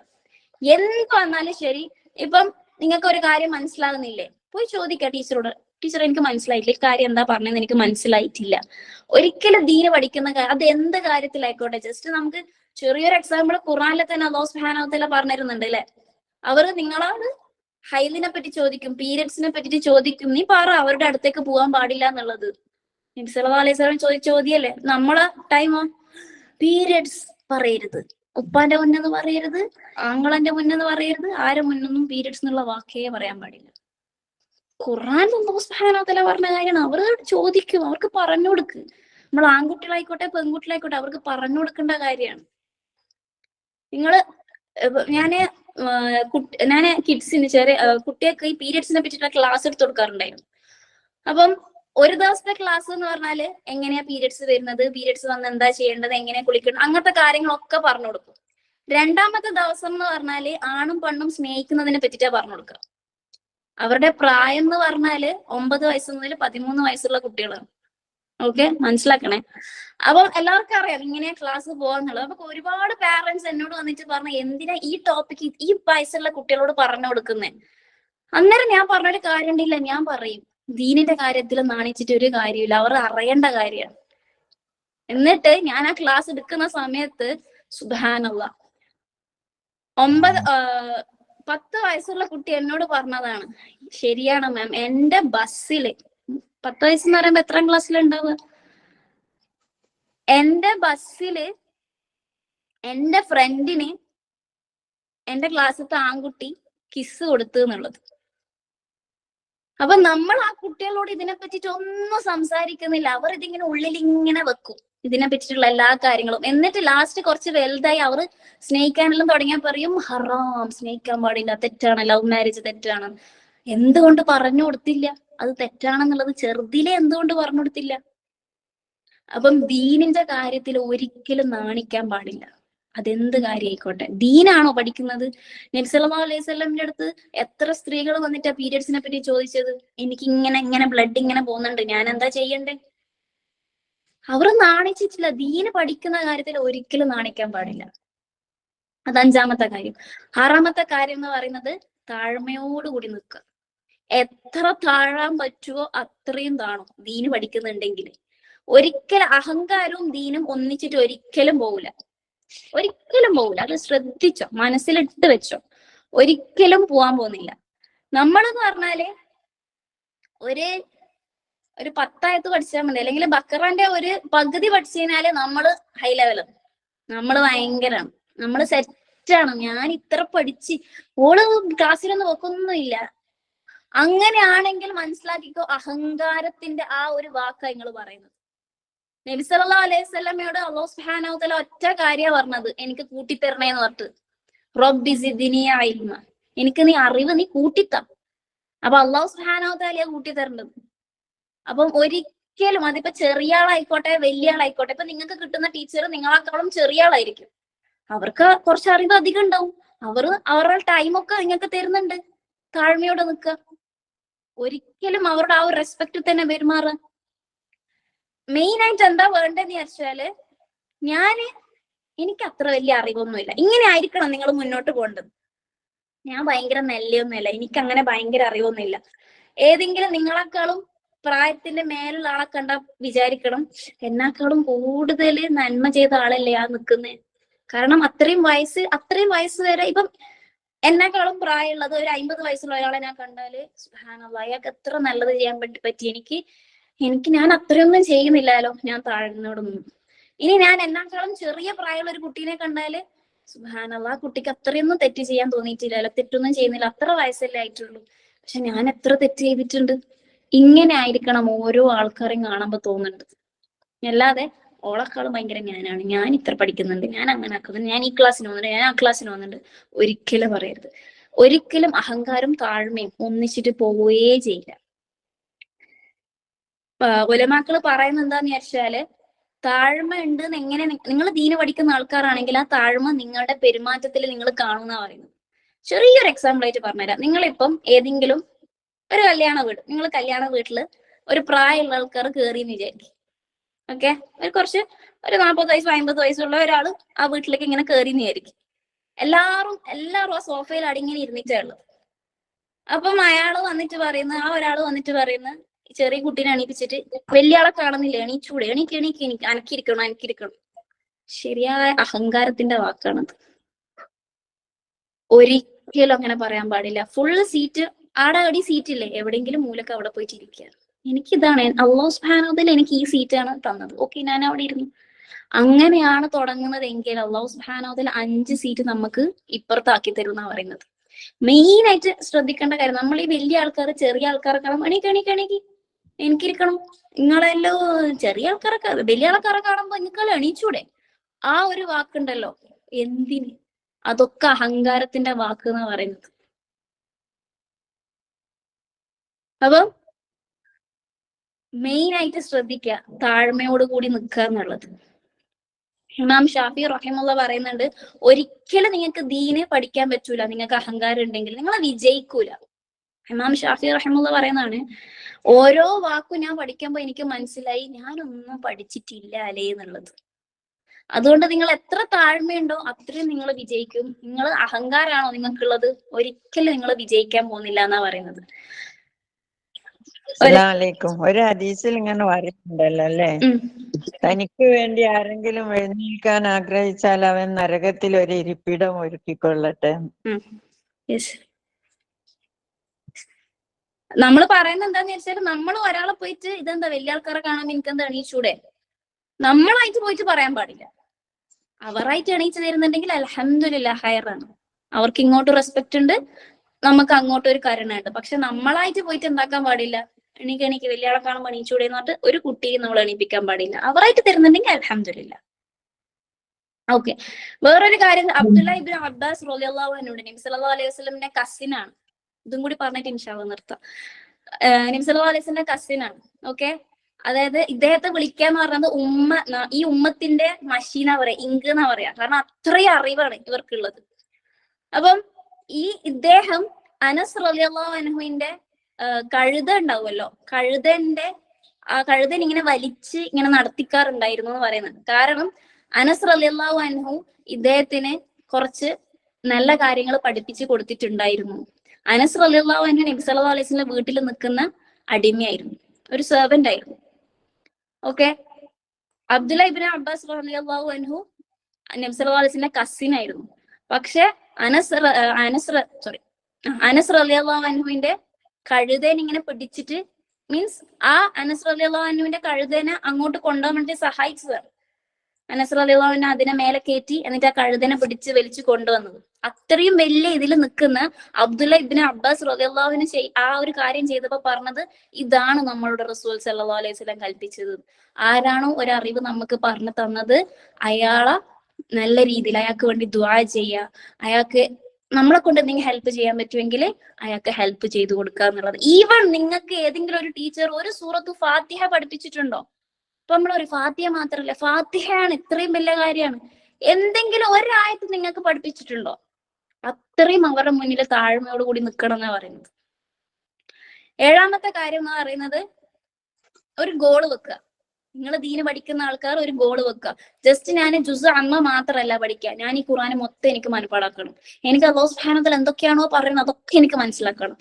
എന്ത് വന്നാലും ശരി, ഇപ്പം നിങ്ങൾക്ക് ഒരു കാര്യം മനസ്സിലാകുന്നില്ലേ, പോയി ചോദിക്കുക ടീച്ചറോട്, ടീച്ചർ എനിക്ക് മനസ്സിലായിട്ടില്ല, ഈ കാര്യം എന്താ പറഞ്ഞതെന്ന് എനിക്ക് മനസ്സിലായിട്ടില്ല. ഒരിക്കലും ദീന് പഠിക്കുന്ന അത് എന്ത് കാര്യത്തിലായിക്കോട്ടെ. ജസ്റ്റ് നമുക്ക് ചെറിയൊരു എക്സാമ്പിൾ ഖുർആനിലെ തന്നെ അല്ലാഹു സുബ്ഹാനഹു വ തആല പറഞ്ഞിരുന്നുണ്ട് അല്ലെ, അവർ നിങ്ങളോട് ഹൈലിനെ പറ്റി ചോദിക്കും, പീരിയഡ്സിനെ പറ്റിട്ട് ചോദിക്കും, നീ പറ അവരുടെ അടുത്തേക്ക് പോകാൻ പാടില്ല എന്നുള്ളത്. നബി സല്ലല്ലാഹു അലൈഹി വസല്ലം ചോദിച്ച ചോദ്യല്ലേ. നമ്മളെ ടൈമോ പീരിയഡ്സ് പറയരുത്, ഉപ്പാന്റെ മുന്നെന്ന് പറയരുത്, ആങ്ങളന്റെ മുന്നെന്ന് പറയരുത്, ആരെ മുന്നൊന്നും പീരിയഡ്സ് എന്നുള്ള വാക്കേ പറയാൻ പാടില്ല. ഖുർആൻ അല്ലാഹു സുബ്ഹാനഹു വ തആല പറഞ്ഞ കാര്യമാണ്. അവർ ചോദിക്കും, അവർക്ക് പറഞ്ഞു കൊടുക്ക്. നമ്മൾ ആൺകുട്ടികളായിക്കോട്ടെ പെൺകുട്ടികളായിക്കോട്ടെ അവർക്ക് പറഞ്ഞു കൊടുക്കേണ്ട കാര്യമാണ്. നിങ്ങള് ഞാന് കിഡ്സിന് ചെറിയ കുട്ടികൾക്ക് ഈ പീരിയഡ്സിനെ പറ്റിയിട്ടുള്ള ക്ലാസ് എടുത്തു കൊടുക്കാറുണ്ടായിരുന്നു. അപ്പം ഒരു ദിവസത്തെ ക്ലാസ് എന്ന് പറഞ്ഞാല് എങ്ങനെയാ പീരിയഡ്സ് വരുന്നത്, പീരിയഡ്സ് വന്ന് എന്താ ചെയ്യേണ്ടത്, എങ്ങനെ കുളിക്കണം, അങ്ങനത്തെ കാര്യങ്ങളൊക്കെ പറഞ്ഞു കൊടുക്കും. രണ്ടാമത്തെ ദിവസം എന്ന് പറഞ്ഞാല് ആണും പെണ്ണും സ്നേഹിക്കുന്നതിനെ പറ്റിയിട്ടാ പറഞ്ഞു കൊടുക്കുക. അവരുടെ പ്രായം എന്ന് പറഞ്ഞാല് 9 വയസ്സ് മുതൽ 13 വയസ്സുള്ള കുട്ടികളാണ്. ഓക്കെ, മനസ്സിലാക്കണേ. അപ്പം എല്ലാവർക്കും അറിയാം ഇങ്ങനെ ക്ലാസ് പോകാന്നുള്ളത്. അപ്പൊ ഒരുപാട് പാരന്റ്സ് എന്നോട് വന്നിട്ട് പറഞ്ഞു, എന്തിനാ ഈ ടോപ്പിക് ഈ വയസ്സുള്ള കുട്ടികളോട് പറഞ്ഞു കൊടുക്കുന്നേ? അന്നേരം ഞാൻ പറഞ്ഞൊരു കാര്യം ഉണ്ടില്ല, ഞാൻ പറയും ദീനിന്റെ കാര്യത്തിൽ നാണിച്ചിട്ട് ഒരു കാര്യമില്ല, അവർ അറിയേണ്ട കാര്യമാണ്. എന്നിട്ട് ഞാൻ ആ ക്ലാസ് എടുക്കുന്ന സമയത്ത് സുബ്ഹാനല്ലാഹ് 10 വയസ്സുള്ള കുട്ടി എന്നോട് പറഞ്ഞതാണ്, ശരിയാണ് മാം, എന്റെ ബസ്സില് 10 വയസ്സെന്ന് പറയുമ്പോ എത്രാം ക്ലാസ്സിലുണ്ടാവുക? എന്റെ ബസ്സില് എന്റെ ഫ്രണ്ടിന് എന്റെ ക്ലാസ്സിലത്തെ ആൺകുട്ടി കിസ് കൊടുത്തു എന്നുള്ളത്. അപ്പൊ നമ്മൾ ആ കുട്ടികളോട് ഇതിനെ പറ്റിയിട്ട് ഒന്നും സംസാരിക്കുന്നില്ല. അവർ ഇതിങ്ങനെ ഉള്ളിൽ ഇങ്ങനെ വെക്കും, ഇതിനെ പറ്റിയിട്ടുള്ള എല്ലാ കാര്യങ്ങളും. എന്നിട്ട് ലാസ്റ്റ് കുറച്ച് വലുതായി അവർ സ്നേഹിക്കാനെല്ലാം തുടങ്ങിയാൽ പറയും ഹറാം, സ്നേഹിക്കാൻ പാടില്ല, തെറ്റാണ്, ലവ് മാരേജ് തെറ്റാണ്. എന്തുകൊണ്ട് പറഞ്ഞു കൊടുത്തില്ല? അത് തെറ്റാണെന്നുള്ളത് ചെറുതിലെ എന്തുകൊണ്ട് പറഞ്ഞു കൊടുത്തില്ല? അപ്പം ദീനിന്റെ കാര്യത്തിൽ ഒരിക്കലും നാണിക്കാൻ പാടില്ല. അതെന്ത് കാര്യമായിക്കോട്ടെ. ദീനാണോ പഠിക്കുന്നത്? നബി സല്ലല്ലാഹു അലൈഹി വസല്ലമിന്റെ അടുത്ത് എത്ര സ്ത്രീകൾ വന്നിട്ടാ പീരിയഡ്സിനെ പറ്റി ചോദിച്ചത്? എനിക്ക് ഇങ്ങനെ ബ്ലഡ് ഇങ്ങനെ പോകുന്നുണ്ട്, ഞാൻ എന്താ ചെയ്യണ്ടേ? അവർ നാണിച്ചിട്ടില്ല. ദീന് പഠിക്കുന്ന കാര്യത്തിൽ ഒരിക്കലും നാണിക്കാൻ പാടില്ല. അത് 5-ാമത്തെ കാര്യം. 6-ാമത്തെ കാര്യം എന്ന് പറയുന്നത് താഴ്മയോടുകൂടി നിൽക്കുക. എത്ര താഴാൻ പറ്റുമോ അത്രയും താണും ദീന് പഠിക്കുന്നുണ്ടെങ്കിൽ. ഒരിക്കലും അഹങ്കാരവും ദീനും ഒന്നിച്ചിട്ട് ഒരിക്കലും പോകില്ല. ഒരിക്കലും പോകില്ല. അത് ശ്രദ്ധിച്ചോ, മനസ്സിലിട്ട് വെച്ചോ. ഒരിക്കലും പോവാൻ പോകുന്നില്ല. നമ്മളെന്ന് പറഞ്ഞാല് ഒരു 10 പഠിച്ചാൽ മതി, അല്ലെങ്കിൽ ബക്കറാന്റെ ഒരു പകുതി പഠിച്ചു കഴിഞ്ഞാല് നമ്മള് ഹൈ ലെവലാണ്, നമ്മള് ഭയങ്കരാണ്, നമ്മള് സെറ്റാണ്. ഞാൻ ഇത്ര പഠിച്ച് ഓള് ക്ലാസ്സിലൊന്നും വെക്കൊന്നുമില്ല. അങ്ങനെയാണെങ്കിൽ മനസ്സിലാക്കിക്കോ, അഹങ്കാരത്തിന്റെ ആ ഒരു വാക്കാ നിങ്ങൾ പറയുന്നത്. നബി സല്ലല്ലാഹു അലൈഹി വസല്ലമയോട് അല്ലാഹു സുബ്ഹാനഹു വ തആല ഒറ്റ കാര്യമാണ് പറഞ്ഞത്, എനിക്ക് കൂട്ടിത്തരണേന്ന് പറഞ്ഞിട്ട്. റബ്ബി സിദ്നി ഇൽമ, എനിക്ക് നീ അറിവ് നീ കൂട്ടിത്താ. അപ്പൊ അല്ലാഹു സുബ്ഹാനഹു വ തആലയാ കൂട്ടിത്തരേണ്ടത്. അപ്പം ഒരിക്കലും അതിപ്പോ ചെറിയ ആളായിക്കോട്ടെ വലിയ ആളായിക്കോട്ടെ, ഇപ്പൊ നിങ്ങൾക്ക് കിട്ടുന്ന ടീച്ചർ നിങ്ങളെക്കാളും ചെറിയ ആളായിരിക്കും. അവർക്ക് കുറച്ച് അറിവ് അധികം ഉണ്ടാവും. അവരുടെ ടൈമൊക്കെ നിങ്ങൾക്ക് തരുന്നുണ്ട്. താഴ്മയോടെ നിൽക്കുക. ഒരിക്കലും അവരുടെ ആ ഒരു റെസ്പെക്ട് തന്നെ പെരുമാറുക. മെയിൻ ആയിട്ട് എന്താ വേണ്ടതെന്ന് വെച്ചാല്, എനിക്ക് അത്ര വലിയ അറിവൊന്നുമില്ല, ഇങ്ങനെ ആയിരിക്കണം നിങ്ങൾ മുന്നോട്ട് പോകേണ്ടത്. ഞാൻ ഭയങ്കര നെല്ലയൊന്നുമില്ല, എനിക്ക് അങ്ങനെ ഭയങ്കര അറിവൊന്നുമില്ല. ഏതെങ്കിലും നിങ്ങളെക്കാളും പ്രായത്തിന്റെ മേലുള്ള ആളെ കണ്ടാ വിചാരിക്കണം, എന്നെക്കാളും കൂടുതൽ നന്മ ചെയ്ത ആളല്ലേ ആ നിൽക്കുന്നേ. കാരണം അത്രയും വയസ്സ് വരെ, ഇപ്പം എന്നെക്കാളും പ്രായമുള്ളത് ഒരു 50 വയസ്സുള്ള ഒരാളെ ഞാൻ കണ്ടാല് സുബ്ഹാനല്ലാഹ്, അയാൾക്ക് എത്ര നല്ലത് ചെയ്യാൻ പറ്റി. എനിക്ക് ഞാൻ അത്രയൊന്നും ചെയ്യുന്നില്ലല്ലോ, ഞാൻ താഴ്ന്നോടൊന്നും. ഇനി ഞാൻ എന്നെക്കാളും ചെറിയ പ്രായമുള്ള ഒരു കുട്ടീനെ കണ്ടാല് സുബ്ഹാനല്ലാഹ്, ആ കുട്ടിക്ക് അത്രയൊന്നും തെറ്റ് ചെയ്യാൻ തോന്നിയിട്ടില്ലല്ലോ, തെറ്റൊന്നും ചെയ്യുന്നില്ല, അത്ര വയസ്സല്ലേ ആയിട്ടുള്ളൂ, പക്ഷെ ഞാൻ എത്ര തെറ്റ് ചെയ്തിട്ടുണ്ട്. ഇങ്ങനെ ആയിരിക്കണം ഓരോ ആൾക്കാരെയും കാണുമ്പോ തോന്നുന്നുണ്ട്. അല്ലാതെ ഓളെക്കാളും ഭയങ്കര ഞാൻ ഇത്ര പഠിക്കുന്നുണ്ട്, ഞാൻ അങ്ങനെ ആക്കുന്നുണ്ട്, ഞാൻ ഈ ക്ലാസ്സിന് പോകുന്നുണ്ട്, ഞാൻ ആ ക്ലാസ്സിന് പോകുന്നുണ്ട്, ഒരിക്കലും പറയരുത്. ഒരിക്കലും അഹങ്കാരം താഴ്മയും ഒന്നിച്ചിട്ട് പോവുകയേ ചെയ്യില്ല. ഉലമാക്കള് പറയുന്നത് എന്താന്ന് വെച്ചാല്, താഴ്മ ഉണ്ട് എങ്ങനെ നിങ്ങൾ ദീന് പഠിക്കുന്ന ആൾക്കാരാണെങ്കിൽ ആ താഴ്മ നിങ്ങളുടെ പെരുമാറ്റത്തിൽ നിങ്ങൾ കാണുന്ന പറയുന്നത്. ചെറിയൊരു എക്സാമ്പിൾ ആയിട്ട് പറഞ്ഞുതരാം. നിങ്ങളിപ്പം ഏതെങ്കിലും ഒരു കല്യാണ വീട്, നിങ്ങൾ കല്യാണ വീട്ടില് ഒരു പ്രായമുള്ള ആൾക്കാർ കയറിയെന്ന് വിചാരിക്കും. ഓക്കെ, ഒരു 40 വയസ്സ് 50 വയസ്സുള്ള ഒരാള് ആ വീട്ടിലേക്ക് ഇങ്ങനെ കയറിയെന്ന് വിചാരിക്കും. എല്ലാരും ആ സോഫയിൽ അടിങ്ങനെ ഇരുന്നിട്ടേ ഉള്ളത്. അപ്പം ആ ഒരാള് വന്നിട്ട് പറയുന്ന ചെറിയ കുട്ടീനെ എണീപ്പിച്ചിട്ട്, വലിയ ആളെ കാണുന്നില്ല, എണീച്ചൂടെ, എണീക്ക് അനക്കിരിക്കണം. ശരിയായ അഹങ്കാരത്തിന്റെ വാക്കാണത്. ഒരിക്കലും അങ്ങനെ പറയാൻ പാടില്ല. ഫുൾ സീറ്റ് ആടെ സീറ്റ് ഇല്ലേ, എവിടെയെങ്കിലും മൂലക്ക് അവിടെ പോയിട്ട് ഇരിക്കുക. എനിക്കിതാണ് അല്ലാഹു സുബ്ഹാനഹു വ തആല എനിക്ക് ഈ സീറ്റാണ് തന്നത്, ഓക്കെ, ഞാൻ അവിടെ ഇരുന്നു. അങ്ങനെയാണ് തുടങ്ങുന്നത് എങ്കിൽ അല്ലാഹു സുബ്ഹാനഹു വ തആല 5 സീറ്റ് നമുക്ക് ഇപ്പുറത്താക്കി തരും എന്നാ പറയുന്നത്. മെയിൻ ആയിട്ട് ശ്രദ്ധിക്കേണ്ട കാര്യം, നമ്മൾ ഈ വലിയ ആൾക്കാർ ചെറിയ ആൾക്കാരെക്കാളും എണീക്ക് എനിക്കിരിക്കണം, നിങ്ങളെല്ലോ ചെറിയ ആൾക്കാരൊക്കെ വലിയ ആൾക്കാരെ കാണുമ്പോ നിങ്ങളെല്ലാം എണീച്ചൂടെ, ആ ഒരു വാക്കുണ്ടല്ലോ, എന്തിന്? അതൊക്കെ അഹങ്കാരത്തിന്റെ വാക്ക് എന്ന് പറയുന്നത്. അപ്പൊ മെയിൻ ആയിട്ട് ശ്രദ്ധിക്കുക, താഴ്മയോട് കൂടി നിൽക്കുക എന്നുള്ളത്. ഇമാം ഷാഫി റഹിമഹുല്ലാ പറയുന്നുണ്ട്, ഒരിക്കലും നിങ്ങൾക്ക് ദീനെ പഠിക്കാൻ പറ്റൂല നിങ്ങൾക്ക് അഹങ്കാരം ഉണ്ടെങ്കിൽ, നിങ്ങൾ വിജയിക്കൂല. ഇമാം ഷാഫി റഹിമഹുല്ലാ പറയുന്നതാണ്, ഓരോ വാക്കും ഞാൻ പഠിക്കുമ്പോ എനിക്ക് മനസ്സിലായി ഞാനൊന്നും പഠിച്ചിട്ടില്ല അല്ലേ എന്നുള്ളത്. അതുകൊണ്ട് നിങ്ങൾ എത്ര താഴ്മയുണ്ടോ അത്രയും നിങ്ങൾ വിജയിക്കും. നിങ്ങൾ അഹങ്കാരാണോ നിങ്ങൾക്കുള്ളത്, ഒരിക്കലും നിങ്ങൾ വിജയിക്കാൻ പോകുന്നില്ല എന്നാ പറയുന്നത്. ഒരു ഹദീസിൽ ഇങ്ങനെ പറയുന്നുണ്ടല്ലോ അല്ലേ, തനിക്ക് വേണ്ടി ആരെങ്കിലും എഴുന്നേൽക്കാൻ ആഗ്രഹിച്ചാൽ അവൻ നരകത്തിൽ ഒരു ഇരിപ്പിടം ഒരുക്കിക്കൊള്ളട്ടെ. നമ്മൾ പറയുന്നത് എന്താന്ന് വെച്ചാൽ, നമ്മൾ ഒരാളെ പോയിട്ട് ഇതെന്താ വലിയ ആൾക്കാരെ കാണാൻ എനിക്കെന്താ എണീച്ചൂടെ, നമ്മളായിട്ട് പോയിട്ട് പറയാൻ പാടില്ല. അവരായിട്ട് എണീച്ചു തരുന്നുണ്ടെങ്കിൽ അൽഹംദുലില്ലാഹ് ഹൈറാണ്, അവർക്ക് ഇങ്ങോട്ട് റെസ്പെക്ട് ഉണ്ട്, നമുക്ക് അങ്ങോട്ട് ഒരു കരുണയുണ്ട്. പക്ഷെ നമ്മളായിട്ട് പോയിട്ട് എന്താക്കാൻ പാടില്ല, എനിക്ക് വലിയ ആളെ കാണുമ്പോൾ എണീച്ചൂടെ എന്ന് പറഞ്ഞിട്ട് ഒരു കുട്ടിയെ നമ്മൾ എണീപ്പിക്കാൻ പാടില്ല. അവരായിട്ട് തരുന്നുണ്ടെങ്കിൽ അൽഹംദുലില്ലാഹ്. ഓക്കെ, വേറൊരു കാര്യം, അബ്ദുല്ല ഇബ്നു അബ്ബാസ് റളിയല്ലാഹു അൻഹു നബി സല്ലല്ലാഹു അലൈഹി വസല്ലമിന്റെ കസിനാണ്. ഇതും കൂടി പറഞ്ഞിട്ട് ഇൻഷാ അല്ലാഹ് നിർത്താം. നബി സല്ലല്ലാഹു അലൈഹി വസല്ലം കസിൻ ആണ്. ഓക്കെ, അതായത് ഇദ്ദേഹത്തെ വിളിക്കാന്ന് പറയുന്നത് ഈ ഉമ്മത്തിന്റെ മഷീന പറയാ, ഇങ്ക് എന്നാ പറയാ. കാരണം അത്രയും അറിവാണ് ഇവർക്കുള്ളത്. അപ്പം ഇദ്ദേഹം അനസ് റളിയല്ലാഹു അൻഹുവിന്റെ കഴുത ഉണ്ടാവുമല്ലോ, കഴുതൻ ഇങ്ങനെ വലിച്ച് ഇങ്ങനെ നടത്തിക്കാറുണ്ടായിരുന്നു എന്ന് പറയുന്നത്. കാരണം അനസ് റളിയല്ലാഹു അൻഹു ഇദ്ദേഹത്തിന് കുറച്ച് നല്ല കാര്യങ്ങൾ പഠിപ്പിച്ച് കൊടുത്തിട്ടുണ്ടായിരുന്നു. അനസ് റളിയല്ലാഹു അൻഹു നബി സല്ലല്ലാഹു അലൈഹി വസല്ലം വീട്ടിൽ നിൽക്കുന്ന അടിമയായിരുന്നു, ഒരു സെർവന്റ് ആയിരുന്നു. ഓക്കെ, അബ്ദുല്ല ഇബ്നു അബ്ബാസ് റളിയല്ലാഹു അൻഹു നബി സല്ലല്ലാഹു അലൈഹി വസല്ലം കസിൻ ആയിരുന്നു. പക്ഷെ അനസ് റളിയല്ലാഹു അൻഹുവിന്റെ കഴുതേനെ ഇങ്ങനെ പിടിച്ചിട്ട്, മീൻസ് ആ അനസ് റളിയല്ലാഹു അൻഹുവിന്റെ കഴുതേനെ അങ്ങോട്ട് കൊണ്ടുപോകാൻ വേണ്ടി സഹായിച്ചതാണ്. അനസ് റളിയല്ലാഹു അൻഹു അതിനെ മേലെ കയറ്റി എന്നിട്ട് ആ കഴുതനെ പിടിച്ച് വലിച്ചു കൊണ്ടുവന്നത്. അത്രയും വലിയ ഇതിൽ നിൽക്കുന്ന അബ്ദുല്ല ഇബ്നു അബ്ബാസ് റളിയല്ലാഹു അൻഹു ആ ഒരു കാര്യം ചെയ്തപ്പോ പറഞ്ഞത്, ഇതാണ് നമ്മളുടെ റസൂൽ സല്ലല്ലാഹു അലൈഹി വസല്ലം കൽപ്പിച്ചത്. ആരാണോ ഒരു അറിവ് നമുക്ക് പറഞ്ഞു തന്നത് അയാളെ നല്ല രീതിയിൽ അയാൾക്ക് വേണ്ടി ദുആ ചെയ്യുക, അയാൾക്ക് നമ്മളെ കൊണ്ട് എന്തെങ്കിലും ഹെൽപ്പ് ചെയ്യാൻ പറ്റുമെങ്കിൽ അയാൾക്ക് ഹെൽപ്പ് ചെയ്തു കൊടുക്കുക എന്നുള്ളത്. ഈവൻ നിങ്ങൾക്ക് ഏതെങ്കിലും ഒരു ടീച്ചർ ഒരു സൂറത്തു ഫാത്തിഹ പഠിപ്പിച്ചിട്ടുണ്ടോ? ഇപ്പൊ നമ്മളൊരു ഫാത്തിഹ മാത്രല്ല, ഫാത്തിഹയാണ് ഇത്രയും വലിയ കാര്യമാണ്. എന്തെങ്കിലും ഒരായത്ത് നിങ്ങൾക്ക് പഠിപ്പിച്ചിട്ടുണ്ടോ? അത്രയും അവരുടെ മുന്നിൽ താഴ്മയോടുകൂടി നിൽക്കണം എന്നാ പറയുന്നത്. 7ാമത്തെ കാര്യം എന്ന് പറയുന്നത് ഒരു ഗോള് വെക്കുക. നിങ്ങൾ ദീന് പഠിക്കുന്ന ആൾക്കാർ ഒരു ഗോള് വെക്കുക. ജസ്റ്റ് ഞാൻ ജുസ് അമ്മ മാത്രമല്ല പഠിക്കുക, ഞാൻ ഈ ഖുർആൻ മൊത്തം എനിക്ക് മനപ്പാടാക്കണം. എനിക്ക് അല്ലാഹു സുബ്ഹാനഹു വ തആല എന്തൊക്കെയാണോ പറയുന്നത് അതൊക്കെ എനിക്ക് മനസ്സിലാക്കണം.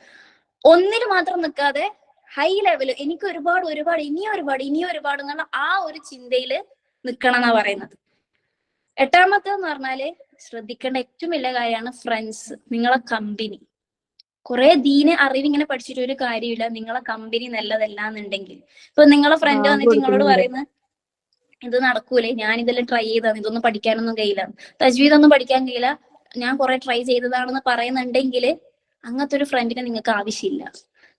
ഒന്നിൽ മാത്രം നിൽക്കാതെ ഹൈ ലെവൽ എനിക്ക് ഒരുപാട് ഇനിയും ഒരുപാട് എന്നുള്ള ആ ഒരു ചിന്തയില് നിൽക്കണം എന്നാ പറയുന്നത്. 8ാമത്തെന്ന് പറഞ്ഞാല് ശ്രദ്ധിക്കേണ്ട ഏറ്റവും വലിയ കാര്യമാണ് ഫ്രണ്ട്സ്, നിങ്ങളെ കമ്പനി. കുറെ ദീന് അറിവിങ്ങനെ പഠിച്ചിട്ട് ഒരു കാര്യമില്ല നിങ്ങളെ കമ്പനി നല്ലതല്ല എന്നുണ്ടെങ്കിൽ. ഇപ്പൊ നിങ്ങളെ ഫ്രണ്ട് വന്നിട്ട് നിങ്ങളോട് പറയുന്നത് ഇത് നടക്കൂലേ, ഞാൻ ഇതെല്ലാം ട്രൈ ചെയ്താണ്, ഇതൊന്നും പഠിക്കാനൊന്നും കഴിയില്ല, തജ്വീദ് ഒന്നും പഠിക്കാൻ കഴിയില്ല, ഞാൻ കുറെ ട്രൈ ചെയ്തതാണെന്ന് പറയുന്നുണ്ടെങ്കിൽ അങ്ങനത്തെ ഒരു ഫ്രണ്ടിനെ നിങ്ങൾക്ക് ആവശ്യമില്ല.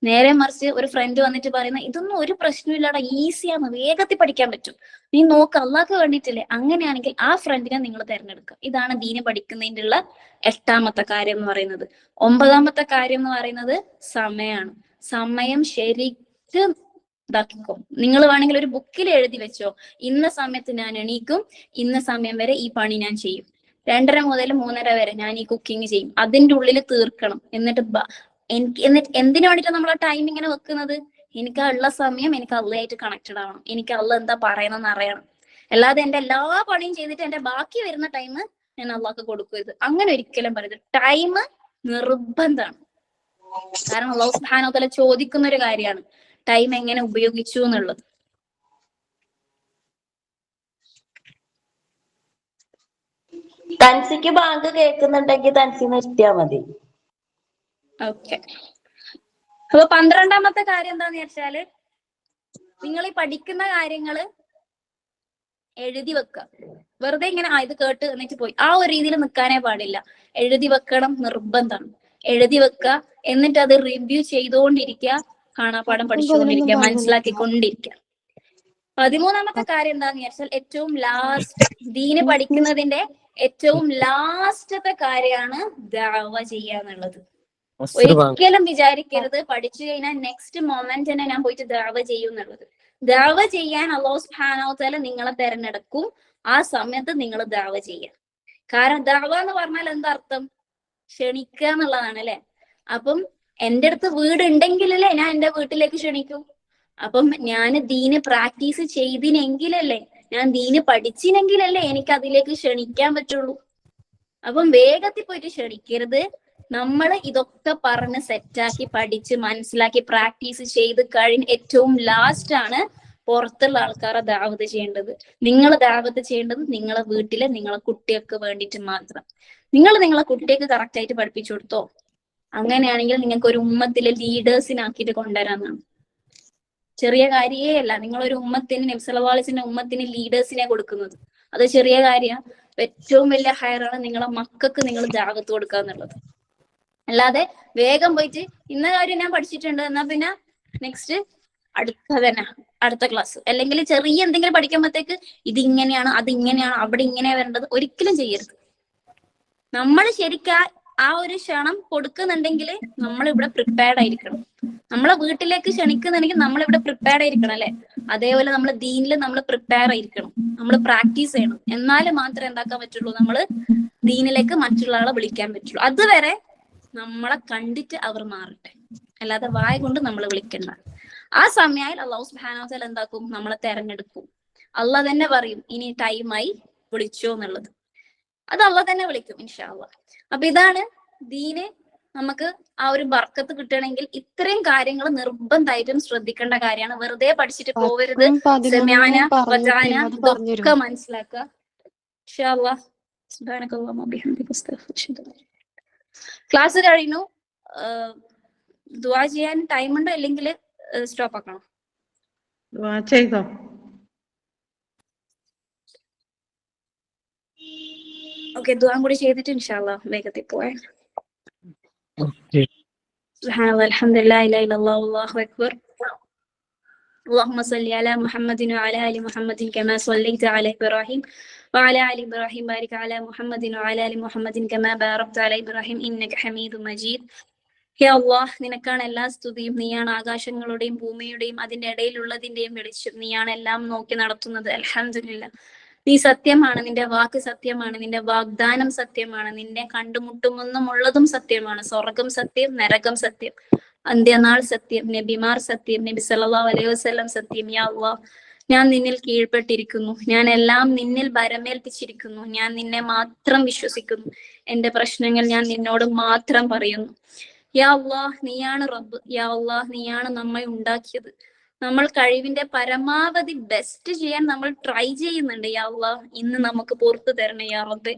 നേരെ മറിച്ച് ഒരു ഫ്രണ്ട് വന്നിട്ട് പറയുന്ന ഇതൊന്നും ഒരു പ്രശ്നമില്ലാടാ, ഈസിയാണ്, വേഗത്തിൽ പഠിക്കാൻ പറ്റും, നീ നോക്ക് അള്ളാഹ്ക്ക് വേണ്ടിയിട്ടില്ലേ, അങ്ങനെയാണെങ്കിൽ ആ ഫ്രണ്ടിനെ നിങ്ങൾ തിരഞ്ഞെടുക്കുക. ഇതാണ് ദീന് പഠിക്കുന്നതിൻ്റെ ഉള്ള 8ാമത്തെ കാര്യം എന്ന് പറയുന്നത്. 9ാമത്തെ കാര്യം എന്ന് പറയുന്നത് സമയമാണ്. സമയം ശരിക്കും ഇതാക്കിക്കോ. നിങ്ങൾ വേണമെങ്കിൽ ഒരു ബുക്കിൽ എഴുതി വെച്ചോ, ഇന്ന സമയത്ത് ഞാൻ എണീക്കും, ഇന്ന സമയം വരെ ഈ പണി ഞാൻ ചെയ്യും, 2:30 മുതൽ 3:30 വരെ ഞാൻ ഈ കുക്കിംഗ് ചെയ്യും, അതിൻ്റെ ഉള്ളിൽ തീർക്കണം. എന്നിട്ട് എന്തിനു വേണ്ടിയിട്ടാണ് നമ്മൾ ആ ടൈം ഇങ്ങനെ വെക്കുന്നത്? എനിക്ക് ഉള്ള സമയം എനിക്ക് അള്ളയായിട്ട് കണക്റ്റഡ് ആവണം, എനിക്ക് അള്ള എന്താ പറയണമെന്ന് അറിയണം. അല്ലാതെ എന്റെ എല്ലാ പണിയും ചെയ്തിട്ട് എന്റെ ബാക്കി വരുന്ന ടൈം ഞാൻ അള്ളാഹ്ക്ക് കൊടുക്കരുത്. അങ്ങനെ ഒരിക്കലും പറയരുത്. ടൈം നിർബന്ധമാണ്. കാരണം അല്ലാഹു സുബ്ഹാനഹു വ തആല ചോദിക്കുന്ന ഒരു കാര്യമാണ് ടൈം എങ്ങനെ ഉപയോഗിച്ചു എന്നുള്ളത്. തൻസിക്ക് ബാങ്ക് കേൾക്കുന്നുണ്ടെങ്കിൽ തൻസി നിർത്തിയാ മതി. ഓക്കെ, അപ്പൊ 12ാമത്തെ കാര്യം എന്താന്ന് വെച്ചാല് നിങ്ങൾ ഈ പഠിക്കുന്ന കാര്യങ്ങള് എഴുതി വെക്കുക. വെറുതെ ഇങ്ങനെ ഇത് കേട്ട് എന്നിട്ട് പോയി ആ ഒരു രീതിയിൽ നിൽക്കാനേ പാടില്ല. എഴുതി വെക്കണം, നിർബന്ധമാണ്. എഴുതി വെക്കുക, എന്നിട്ട് അത് റിവ്യൂ ചെയ്തുകൊണ്ടിരിക്കുക, കാണാപ്പാഠം പഠിച്ചുകൊണ്ടിരിക്കുക, മനസ്സിലാക്കിക്കൊണ്ടിരിക്കുക. 13ാമത്തെ കാര്യം എന്താന്ന് വെച്ചാൽ ഏറ്റവും ലാസ്റ്റ് ദീന് പഠിക്കുന്നതിന്റെ ഏറ്റവും ലാസ്റ്റത്തെ കാര്യമാണ് ദഅവ ചെയ്യാന്നുള്ളത്. ഒരിക്കലും വിചാരിക്കരുത് പഠിച്ചു കഴിഞ്ഞാൽ നെക്സ്റ്റ് മൊമെന്റ് തന്നെ ഞാൻ പോയിട്ട് ദഅവ ചെയ്യും എന്നുള്ളത്. ദഅവ ചെയ്യാൻ അല്ലാഹു സുബ്ഹാനഹു വ തആല നിങ്ങളെ തെരഞ്ഞെടുക്കും. ആ സമയത്ത് നിങ്ങൾ ദഅവ ചെയ്യാം. കാരണം ദഅവ എന്ന് പറഞ്ഞാൽ എന്താ അർത്ഥം? ക്ഷണിക്കുക എന്നുള്ളതാണ് അല്ലെ. അപ്പം എന്റെ അടുത്ത് വീട് ഉണ്ടെങ്കിലല്ലേ ഞാൻ എന്റെ വീട്ടിലേക്ക് ക്ഷണിക്കൂ. അപ്പം ഞാൻ ദീന് പ്രാക്ടീസ് ചെയ്തിനെങ്കിലല്ലേ, ഞാൻ ദീന് പഠിച്ചിനെങ്കിലല്ലേ എനിക്ക് അതിലേക്ക് ക്ഷണിക്കാൻ പറ്റുള്ളൂ. അപ്പം വേഗത്തിൽ പോയിട്ട് ക്ഷണിക്കരുത്. നമ്മൾ ഇതൊക്കെ പറഞ്ഞ് സെറ്റാക്കി പഠിച്ച് മനസ്സിലാക്കി പ്രാക്ടീസ് ചെയ്ത് കഴിഞ്ഞ് ഏറ്റവും ലാസ്റ്റ് ആണ് പുറത്തുള്ള ആൾക്കാരെ ദാവത്ത് ചെയ്യേണ്ടത്. നിങ്ങൾ ദാവത്ത് ചെയ്യേണ്ടത് നിങ്ങളെ വീട്ടിലെ നിങ്ങളെ കുട്ടികൾക്ക് വേണ്ടിയിട്ട് മാത്രം. നിങ്ങൾ നിങ്ങളെ കുട്ടികൾക്ക് കറക്റ്റ് ആയിട്ട് പഠിപ്പിച്ചു കൊടുത്തോ, അങ്ങനെയാണെങ്കിൽ നിങ്ങൾക്ക് ഒരു ഉമ്മത്തിലെ ലീഡേഴ്സിനാക്കിയിട്ട് കൊണ്ടുവരാന്നാണ്. ചെറിയ കാര്യേ അല്ല. നിങ്ങളൊരു ഉമ്മത്തിന് നബി സല്ലല്ലാഹു അലൈഹി വസല്ലം ഉമ്മത്തിന് ലീഡേഴ്സിനെ കൊടുക്കുന്നത്. അത് ചെറിയ കാര്യമാണ്. ഏറ്റവും വലിയ ഹയറാണ് നിങ്ങളെ മക്കൾക്ക് നിങ്ങൾ ദാവത്ത് കൊടുക്കുക എന്നുള്ളത്. അല്ലാതെ വേഗം പോയിട്ട് ഇന്ന കാര്യം ഞാൻ പഠിച്ചിട്ടുണ്ട് എന്നാ പിന്നെ നെക്സ്റ്റ് അടുത്ത ക്ലാസ്, അല്ലെങ്കിൽ ചെറിയ എന്തെങ്കിലും പഠിക്കുമ്പോഴത്തേക്ക് ഇതിങ്ങനെയാണ് അതിങ്ങനെയാണ് അവിടെ ഇങ്ങനെ വരേണ്ടത് ഒരിക്കലും ചെയ്യരുത്. നമ്മൾ ശരിക്കും ആ ഒരു ക്ഷണം കൊടുക്കുന്നുണ്ടെങ്കിൽ നമ്മളിവിടെ പ്രിപ്പയർഡ് ആയിരിക്കണം. നമ്മളെ വീട്ടിലേക്ക് ക്ഷണിക്കുന്നുണ്ടെങ്കിൽ നമ്മളിവിടെ പ്രിപ്പയർഡ് ആയിരിക്കണം അല്ലെ. അതേപോലെ നമ്മളെ ദീനിൽ നമ്മൾ പ്രിപ്പയർ ആയിരിക്കണം, നമ്മൾ പ്രാക്ടീസ് ചെയ്യണം. എന്നാലും മാത്രമേ എന്താക്കാൻ പറ്റുള്ളൂ, നമ്മള് ദീനിലേക്ക് മറ്റുള്ള ആളെ വിളിക്കാൻ പറ്റുള്ളൂ. അതുവരെ നമ്മളെ കണ്ടിട്ട് അവർ മാറട്ടെ, അല്ലാതെ വായ കൊണ്ട് നമ്മൾ വിളിക്കണ്ട. ആ സമയത്തിൽ അല്ലാഹു സുബ്ഹാനഹു വ തആല എന്താക്കും, നമ്മളെ തെരഞ്ഞെടുക്കും. അള്ളാഹ് തന്നെ പറയും ഇനി ടൈമായി വിളിച്ചോ എന്നുള്ളത്. അത് അള്ളാഹ് തന്നെ വിളിക്കും ഇൻഷാ അല്ലാഹ്. അപ്പൊ ഇതാണ് ദീന്. നമുക്ക് ആ ഒരു ബർക്കത്ത് കിട്ടണമെങ്കിൽ ഇത്രയും കാര്യങ്ങൾ നിർബന്ധമായിട്ടും ശ്രദ്ധിക്കേണ്ട കാര്യമാണ്. വെറുതെ പഠിച്ചിട്ട് പോവരുത്. സെമ്യാന വജാന ഇതൊക്കെ മനസ്സിലാക്കുക. ഇൻഷാ അല്ലാഹ്. സുബ്ഹാനകല്ലാഹുമ്മ വബിഹംദിക അസ്തഗ്ഫിറുക. ക്ലാസ് കഴിഞ്ഞു. ദുആ ചെയ്യാൻ ടൈം ഉണ്ടോ അല്ലെങ്കിൽ സ്റ്റോപ്പ് ആക്കണം? ചെയ്തോ. ഓക്കെ, ദുആ കൂടി ചെയ്തിട്ട് ഇൻഷാ അല്ലാഹ് വേഗത്തിൽ പോവാം. സുബ്ഹാനല്ലാഹ് അൽഹംദുലില്ലാഹി ലാ ഇലാഹ ഇല്ലല്ലാഹു വല്ലാഹു അക്ബർ. اللهم صل على محمد وعلى ال محمد كما صليت على ابراهيم وعلى ال ابراهيم بارك على محمد وعلى ال محمد كما باركت على ابراهيم انك حميد مجيد. യാ അല്ലാഹ്, നിനക്കാണ് എല്ലാ സ്തുതിയും. നീയാണ് ആകാശങ്ങളുടെയും ഭൂമിയുടെയും അതിന്റെ ഇടയിലുള്ളതിന്റെയും വെളിച്ചം. നീയാണ് എല്ലാം നോക്കി നടത്തുന്നത്. അൽഹംദുലില്ലാഹ്. നീ സത്യമാണ്, നിന്റെ വാക്ക് സത്യമാണ്, നിന്റെ വാഗ്ദാനം സത്യമാണ്, നിന്നെ കണ്ടുമുട്ടുമെന്നുമുള്ളതും സത്യമാണ്. സ്വർഗം സത്യം, നരകം സത്യം, അന്ത്യനാൾ സത്യം, നബിമാർ സത്യം, നബി സല്ലല്ലാഹു അലൈഹി വസല്ലം സത്യം. യാ അല്ലാഹ്, ഞാൻ നിന്നിൽ കീഴ്പ്പെട്ടിരിക്കുന്നു, ഞാൻ എല്ലാം നിന്നിൽ ഭരമേൽപ്പിച്ചിരിക്കുന്നു. ഞാൻ നിന്നെ മാത്രം വിശ്വസിക്കുന്നു. എന്റെ പ്രശ്നങ്ങൾ ഞാൻ നിന്നോട് മാത്രം പറയുന്നു. യാ അല്ലാഹ്, നീയാണ് റബ്ബ്. യാ അല്ലാഹ്, നീയാണ് നമ്മെ ഉണ്ടാക്കിയത്. നമ്മൾ കഴിവിന്റെ പരമാവധി ബെസ്റ്റ് ചെയ്യാൻ നമ്മൾ ട്രൈ ചെയ്യുന്നുണ്ട്. യാ അല്ലാഹ്, ഇന്ന് നമുക്ക് പുറത്തു തരണേ യാ റബ്ബേ.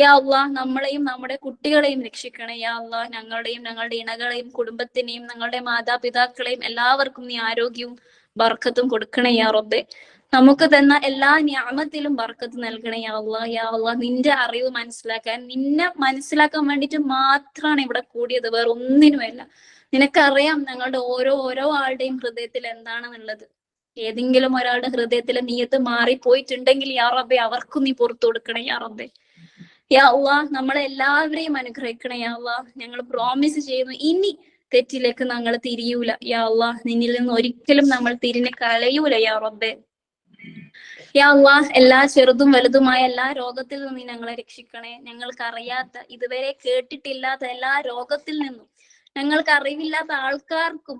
യാ അല്ലാഹ്, നമ്മളെയും നമ്മുടെ കുട്ടികളെയും രക്ഷിക്കണേ യാ അല്ലാഹ്. ഞങ്ങളുടെയും ഞങ്ങളുടെ ഇണകളെയും കുടുംബത്തിനെയും ഞങ്ങളുടെ മാതാപിതാക്കളെയും എല്ലാവർക്കും നീ ആരോഗ്യവും ബർക്കത്തും കൊടുക്കണേ യാ റബ്ബേ. നമുക്ക് തന്ന എല്ലാ നിഅമത്തിലും ബർക്കത്ത് നൽകണേ യാ അല്ലാഹ്. യാ അല്ലാഹ്, നിന്റെ അറിവ് മനസ്സിലാക്കാൻ, നിന്നെ മനസ്സിലാക്കാൻ വേണ്ടിയിട്ട് മാത്രമാണ് ഇവിടെ കൂടിയത്, വേറെ ഒന്നിനുമല്ല. നിനക്കറിയാം ഞങ്ങളുടെ ഓരോ ആളുടെയും ഹൃദയത്തിൽ എന്താണെന്നുള്ളത്. ഏതെങ്കിലും ഒരാളുടെ ഹൃദയത്തിലെ നീയത്ത് മാറിപ്പോയിട്ടുണ്ടെങ്കിൽ യാ റബ്ബേ അവർക്കും നീ പുറത്തു കൊടുക്കണേ യാ റബ്ബേ. യാ അല്ലാഹ്, നമ്മളെ എല്ലാവരെയും അനുഗ്രഹിക്കണേ യാ അല്ലാഹ്. ഞങ്ങൾ പ്രോമിസ് ചെയ്യുന്നു ഇനി തെറ്റിലേക്ക് ഞങ്ങൾ തിരിയൂല യാ അല്ലാഹ്. നിന്നിൽ നിന്ന് ഒരിക്കലും നമ്മൾ തിരിഞ്ഞ് കളയൂല യാ റബ്ബേ. യാ അല്ലാഹ്, എല്ലാ ചെറുതും വലുതുമായ എല്ലാ രോഗത്തിൽ നിന്നും നീ ഞങ്ങളെ രക്ഷിക്കണേ. ഞങ്ങൾക്കറിയാത്ത, ഇതുവരെ കേട്ടിട്ടില്ലാത്ത എല്ലാ രോഗത്തിൽ നിന്നും, ഞങ്ങൾക്ക് അറിവില്ലാത്ത ആൾക്കാർക്കും,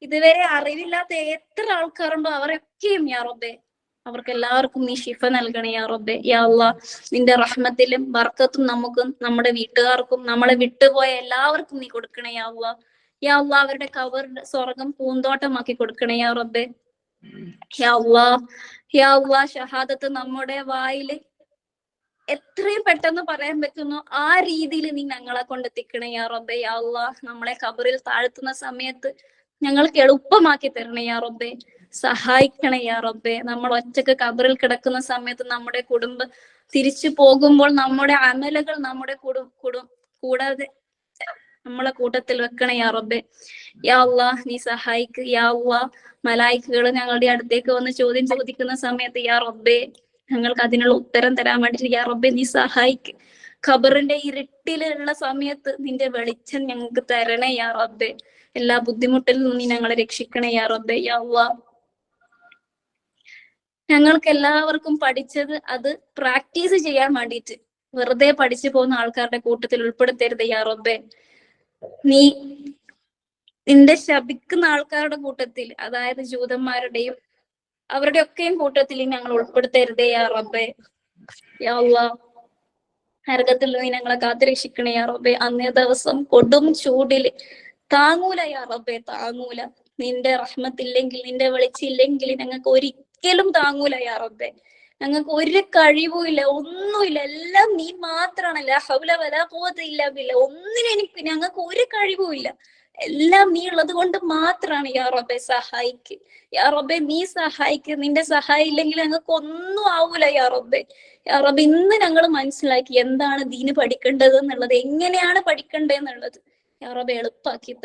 ഇതുവരെ അറിവില്ലാത്ത എത്ര ആൾക്കാരുണ്ടോ അവരൊക്കെയും യാ റബ്ബേ അവർക്ക് എല്ലാവർക്കും നീ ഷിഫ നൽകണേ യാ റബ്ബേ. യാ അല്ലാഹ്, നിന്റെ റഹ്മത്തിലും ബർക്കത്തും നമുക്കും നമ്മുടെ വീട്ടുകാർക്കും നമ്മളെ വിട്ടുപോയ എല്ലാവർക്കും നീ കൊടുക്കണേ യാ അല്ലാഹ്. യാ അല്ലാഹ്, അവരുടെ കബറിന്റെ സ്വർഗം പൂന്തോട്ടമാക്കി കൊടുക്കണേ യാ റബ്ബേ. യാ അല്ലാഹ്, യാ അല്ലാഹ്, ഷഹാദത്ത് നമ്മുടെ വായില് എത്രയും പെട്ടെന്ന് പറയാൻ പറ്റുന്നു ആ രീതിയിൽ നീ ഞങ്ങളെ കൊണ്ടെത്തിക്കണേ യാ റബ്ബേ. യാ അല്ലാഹ്, നമ്മളെ ഖബറിൽ താഴ്ത്തുന്ന സമയത്ത് ഞങ്ങൾക്ക് എളുപ്പമാക്കി തരണേ യാ റബ്ബേ. സഹായിക്കണേ യാ റബ്ബേ. നമ്മൾ ഒറ്റക്ക് ഖബറിൽ കിടക്കുന്ന സമയത്ത് നമ്മുടെ കുടുംബം തിരിച്ചു പോകുമ്പോൾ നമ്മുടെ അമലുകൾ നമ്മുടെ കൂടാതെ നമ്മളെ കൂട്ടത്തിൽ വെക്കണേ യാ റബ്ബേ. യാ അല്ലാഹ്, നീ സഹായിക്ക് യാ അല്ലാഹ്. മലായിക്കുകൾ ഞങ്ങളുടെ അടുത്തേക്ക് വന്ന് ചോദ്യം ചോദിക്കുന്ന സമയത്ത് യാ റബ്ബേ ഞങ്ങൾക്ക് അതിനുള്ള ഉത്തരം തരാൻ വേണ്ടിട്ട് യാ റബ്ബേ നീ സഹായിക്ക്. ഖബറിന്റെ ഇരുട്ടിലുള്ള സമയത്ത് നിന്റെ വെളിച്ചം ഞങ്ങൾക്ക് തരണേ യാ റബ്ബേ. എല്ലാ ബുദ്ധിമുട്ടിൽ നിന്നും നീ ഞങ്ങളെ രക്ഷിക്കണേ യാ റബ്ബേ. യാ അല്ലാഹ്, ഞങ്ങൾക്ക് എല്ലാവർക്കും പഠിച്ചത് അത് പ്രാക്ടീസ് ചെയ്യാൻ വേണ്ടിയിട്ട് വെറുതെ പഠിച്ചു പോകുന്ന ആൾക്കാരുടെ കൂട്ടത്തിൽ ഉൾപ്പെടുത്തരുത് യാ റബ്ബേ. നീ നിന്റെ ശപിക്കുന്ന ആൾക്കാരുടെ കൂട്ടത്തിൽ, അതായത് ജൂതന്മാരുടെയും അവരുടെ ഒക്കെയും കൂട്ടത്തിൽ ഞങ്ങൾ ഉൾപ്പെടുത്തരുതേ യാ റബ്ബേ. യാ അല്ലാഹ്, നരകത്തിൽ നീ ഞങ്ങളെ കാത്തുരക്ഷിക്കണേ യാ റബ്ബേ. അന്നേ ദിവസം കൊടും ചൂടില് താങ്ങൂല യാ റബ്ബേ, താങ്ങൂല. നിന്റെ റഹ്മത്തില്ലെങ്കിൽ, നിന്റെ വെളിച്ചില്ലെങ്കിൽ ഞങ്ങൾക്ക് ഒരിക്കലും താങ്ങൂല യാ റബ്ബേ. ഞങ്ങൾക്ക് ഒരു കഴിവുമില്ല, ഒന്നുമില്ല, എല്ലാം നീ മാത്രമാണ്. ലാ ഹൗല വലാ ഖുവത ഇല്ലാ ബില്ലാ. ഒന്നിനും ഞങ്ങൾക്ക് ഒരു കഴിവുമില്ല, എല്ലാം നീ ഉള്ളത് കൊണ്ട് മാത്രമാണ് യാ റബ്ബേ. സഹായിക്ക് യാ റബ്ബേ, നീ സഹായിക്ക്. നിന്റെ സഹായം ഇല്ലെങ്കിൽ ഞങ്ങൾക്ക് ഒന്നും ആവൂല യാ റബ്ബേ. യാ റബ്ബേ, ഇന്ന് ഞങ്ങൾ മനസ്സിലാക്കി എന്താണ് ദീന് പഠിക്കേണ്ടത് എന്നുള്ളത്, എങ്ങനെയാണ് പഠിക്കേണ്ടത് എന്നുള്ളത്. യാ റബ്ബേ എളുപ്പാക്കിത്ത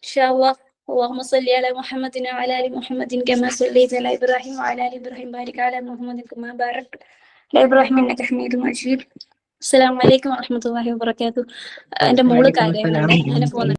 ഇൻഷാ അല്ലാഹ്. اللهم صل على محمد وعلى ال محمد كما صليت على ابراهيم وعلى ال ابراهيم بارك على محمد كما باركت على ابراهيم انك حميد مجيد. അസ്സലാമു അലൈക്കും വറഹ്മത്തുള്ളാഹി വബറകാതുഹു. എന്റെ മോള് കരയുന്നുണ്ട്, അങ്ങനെ പോകുന്നുണ്ട്.